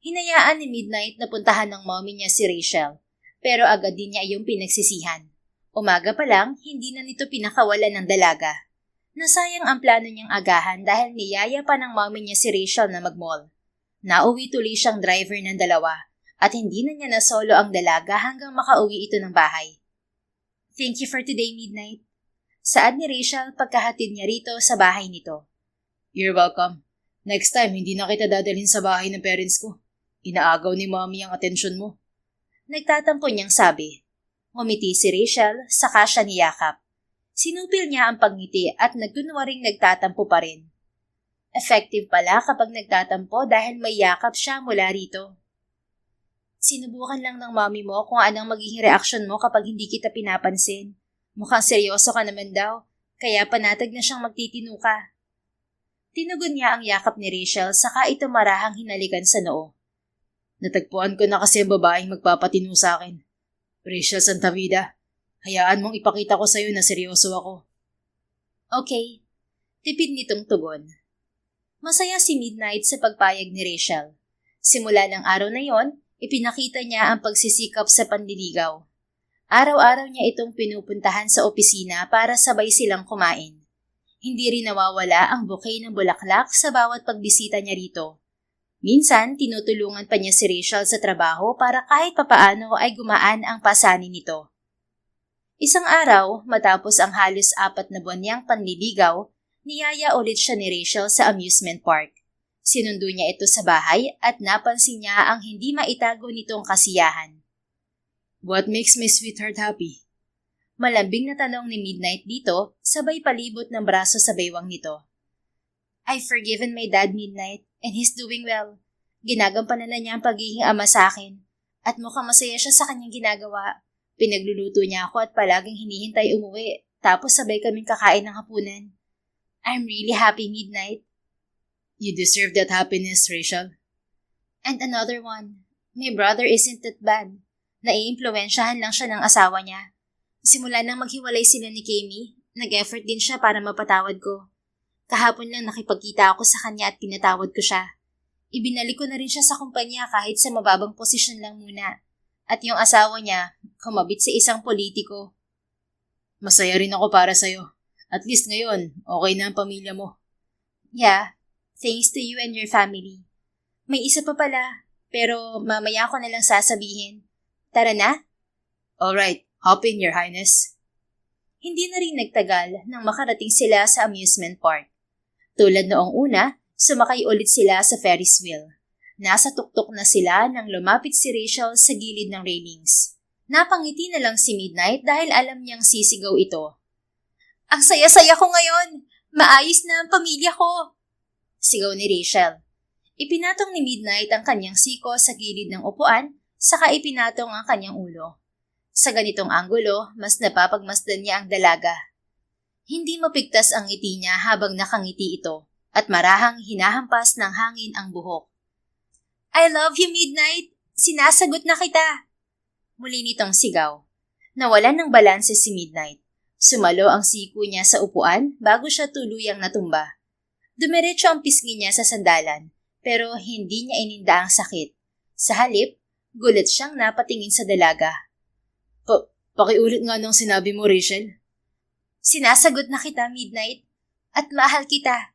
Speaker 2: Hinayaan ni Midnight na puntahan ng mommy niya si Rachel, pero agad din niya iyong pinagsisihan. Umaga pa lang, hindi na nito pinakawalan ng dalaga. Nasayang ang plano niyang agahan dahil niyaya pa ng mommy niya si Rachel na mag-mall. Nauwi tuloy siyang driver ng dalawa at hindi na niya nasolo ang dalaga hanggang makauwi ito ng bahay. "Thank you for today, Midnight." Saad ni Rachel pagkahatid niya rito sa bahay nito.
Speaker 1: You're welcome. Next time, hindi na kita dadalhin sa bahay ng parents ko. Inaagaw ni mommy ang atensyon mo.
Speaker 2: Nagtatampo niyang sabi. Ngumiti si Rachel, saka siya niyakap. Sinupil niya ang pagngiti at nagkunwaring nagtatampo pa rin. Effective pala kapag nagtatampo dahil may yakap siya mula rito. "Sinubukan lang ng mommy mo kung anong magiging reaksyon mo kapag hindi kita pinapansin. Mukhang seryoso ka naman daw, kaya panatag na siyang magtitino ka." Tinugon niya ang yakap ni Rachel saka ito marahang hinalikan sa noo.
Speaker 1: Natagpuan ko na kasi ang babaeng magpapatino sa akin. Rachel Santavida, hayaan mong ipakita ko sa'yo na seryoso ako.
Speaker 2: "Okay." Tipid nitong tugon. Masaya si Midnight sa pagpayag ni Rachel. Simula ng araw na yon, ipinakita niya ang pagsisikap sa panliligaw. Araw-araw niya itong pinupuntahan sa opisina para sabay silang kumain. Hindi rin nawawala ang bouquet ng bulaklak sa bawat pagbisita niya rito. Minsan, tinutulungan pa niya si Rachel sa trabaho para kahit papaano ay gumaan ang pasanin nito. Isang araw, matapos ang halos 4 na buwan niyang panliligaw, niyaya ulit siya ni Rachel sa amusement park. Sinundo niya ito sa bahay at napansin niya ang hindi maitago nitong kasiyahan.
Speaker 1: What makes my sweetheart happy?
Speaker 2: Malambing na tanong ni Midnight dito, sabay palibot ng braso sa baywang nito. "I've forgiven my dad, Midnight, and he's doing well. Ginagampanan na niya ang pagiging ama sa akin, at mukhang masaya siya sa kanyang ginagawa. Pinagluluto niya ako at palaging hinihintay umuwi, tapos sabay kaming kakain ng hapunan. I'm really happy, Midnight."
Speaker 1: You deserve that happiness, Rachel.
Speaker 2: "And another one, my brother isn't that bad. Naiimpluwensyahan lang siya ng asawa niya. Simula nang maghiwalay sila ni Kami, nag-effort din siya para mapatawad ko. Kahapon lang nakipagkita ako sa kanya at pinatawad ko siya. Ibinalik ko na rin siya sa kumpanya kahit sa mababang posisyon lang muna. At yung asawa niya, kumabit sa isang politiko."
Speaker 1: Masaya rin ako para sa'yo. At least ngayon, okay na ang pamilya mo.
Speaker 2: "Yeah, thanks to you and your family. May isa pa pala, pero mamaya ko na lang sasabihin. Tara na?"
Speaker 1: Alright, hop in, Your Highness.
Speaker 2: Hindi na rin nagtagal nang makarating sila sa amusement park. Tulad noong una, sumakay ulit sila sa Ferris wheel. Nasa tuktok na sila nang lumapit si Rachel sa gilid ng railings. Napangiti na lang si Midnight dahil alam niyang sisigaw ito. Ang saya-saya ko ngayon! Maayos na ang pamilya ko! Sigaw ni Rachel. Ipinatong ni Midnight ang kanyang siko sa gilid ng upuan, saka ipinatong ang kanyang ulo. Sa ganitong anggulo, mas napapagmasdan niya ang dalaga. Hindi mapigtas ang ngiti niya habang nakangiti ito, at marahang hinahampas ng hangin ang buhok. I love you, Midnight! Sinasagot na kita! Muli nitong sigaw. Nawalan ng balanse si Midnight. Sumalo ang siko niya sa upuan bago siya tuluyang natumba. Dumiretso ang pisngi niya sa sandalan, pero hindi niya ininda ang sakit. Sa halip, gulat siyang napatingin sa dalaga.
Speaker 1: Pakiulit nga nung sinabi mo, Rachel.
Speaker 2: Sinasagot na kita, Midnight, at mahal kita.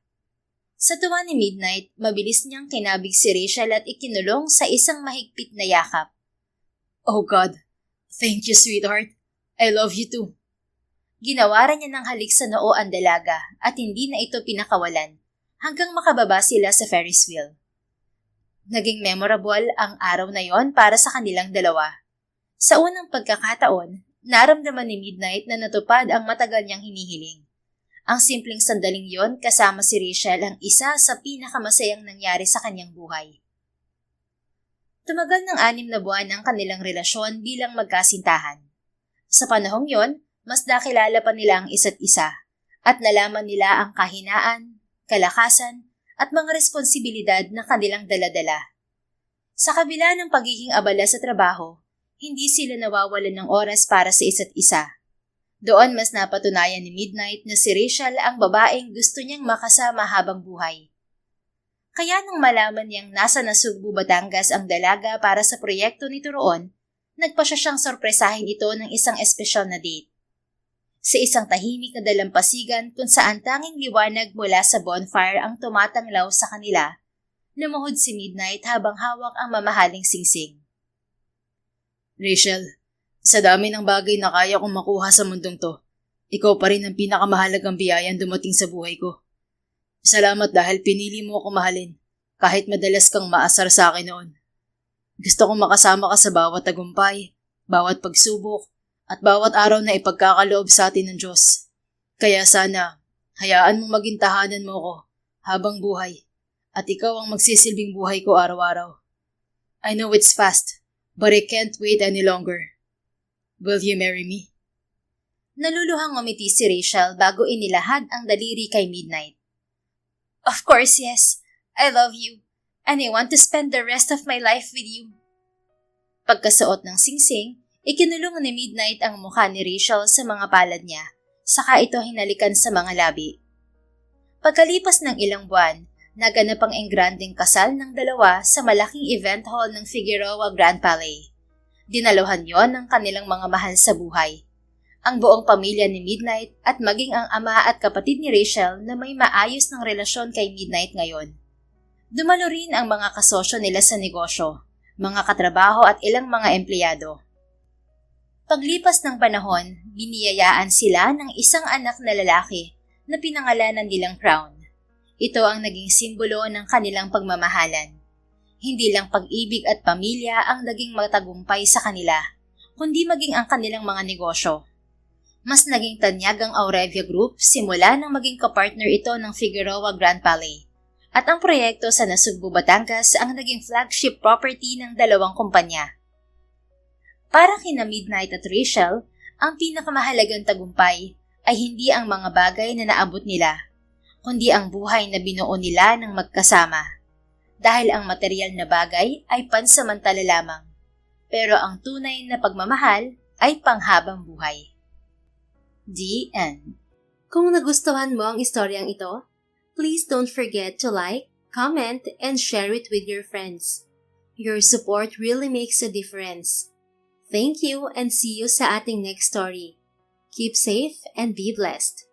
Speaker 2: Sa tuwa ni Midnight, mabilis niyang kinabig si Rachel at ikinulong sa isang mahigpit na yakap.
Speaker 1: Oh God, thank you, sweetheart. I love you too.
Speaker 2: Ginawaran niya ng halik sa noo ang dalaga at hindi na ito pinakawalan hanggang makababa sila sa Ferris wheel. Naging memorable ang araw na yon para sa kanilang dalawa. Sa unang pagkakataon, naramdaman ni Midnight na natupad ang matagal niyang hinihiling. Ang simpleng sandaling yon kasama si Rachel ang isa sa pinakamasayang nangyari sa kanyang buhay. Tumagal ng 6 na buwan ang kanilang relasyon bilang magkasintahan. Sa panahong yon, mas nakilala pa nila ang isa't isa at nalaman nila ang kahinaan, kalakasan at mga responsibilidad na kanilang daladala. Sa kabila ng pagiging abala sa trabaho, hindi sila nawawalan ng oras para sa isa't isa. Doon mas napatunayan ni Midnight na si Rachel ang babaeng gusto niyang makasama habang buhay. Kaya nang malaman niyang nasa Nasugbu, Batangas ang dalaga para sa proyekto nito roon, nagpasya siyang sorpresahin ito ng isang espesyal na date. Sa isang tahimik na dalampasigan kung saan tanging liwanag mula sa bonfire ang tumatanglaw sa kanila, lumuhod si Midnight habang hawak ang mamahaling singsing.
Speaker 1: Rachel, sa dami ng bagay na kaya kong makuha sa mundong to, ikaw pa rin ang pinakamahalagang biyayang dumating sa buhay ko. Salamat dahil pinili mo ako mahalin, kahit madalas kang maasar sa akin noon. Gusto kong makasama ka sa bawat tagumpay, bawat pagsubok, at bawat araw na ipagkakaloob sa atin ng Diyos. Kaya sana, hayaan mong maging tahanan mo ko habang buhay, at ikaw ang magsisilbing buhay ko araw-araw. I know it's fast, but I can't wait any longer. Will you marry me?
Speaker 2: Naluluhang umiti si Rachel bago inilahad ang daliri kay Midnight. Of course, yes. I love you, and I want to spend the rest of my life with you. Pagkasuot ng singsing, ikinulong ni Midnight ang mukha ni Rachel sa mga palad niya, saka ito hinalikan sa mga labi. Pagkalipas ng ilang buwan, naganap ang engrandeng kasal ng dalawa sa malaking event hall ng Figueroa Grand Palais. Dinaluhan yon ng kanilang mga mahal sa buhay. Ang buong pamilya ni Midnight at maging ang ama at kapatid ni Rachel na may maayos ng relasyon kay Midnight ngayon. Dumalo rin ang mga kasosyo nila sa negosyo, mga katrabaho at ilang mga empleyado. Paglipas ng panahon, biniyayaan sila ng isang anak na lalaki na pinangalanan nilang Crown. Ito ang naging simbolo ng kanilang pagmamahalan. Hindi lang pag-ibig at pamilya ang naging matagumpay sa kanila, kundi maging ang kanilang mga negosyo. Mas naging tanyag ang Aurevia Group simula nang maging kapartner ito ng Figueroa Grand Palais. At ang proyekto sa Nasugbu, Batangas ang naging flagship property ng dalawang kumpanya. Para kina Midnight at Rachel, ang pinakamahalagang tagumpay ay hindi ang mga bagay na naabot nila, kundi ang buhay na binuo nila ng magkasama. Dahil ang material na bagay ay pansamantala lamang, pero ang tunay na pagmamahal ay panghabang buhay. The end.
Speaker 3: Kung nagustuhan mo ang istoryang ito, please don't forget to like, comment, and share it with your friends. Your support really makes a difference. Thank you and see you sa ating next story. Keep safe and be blessed.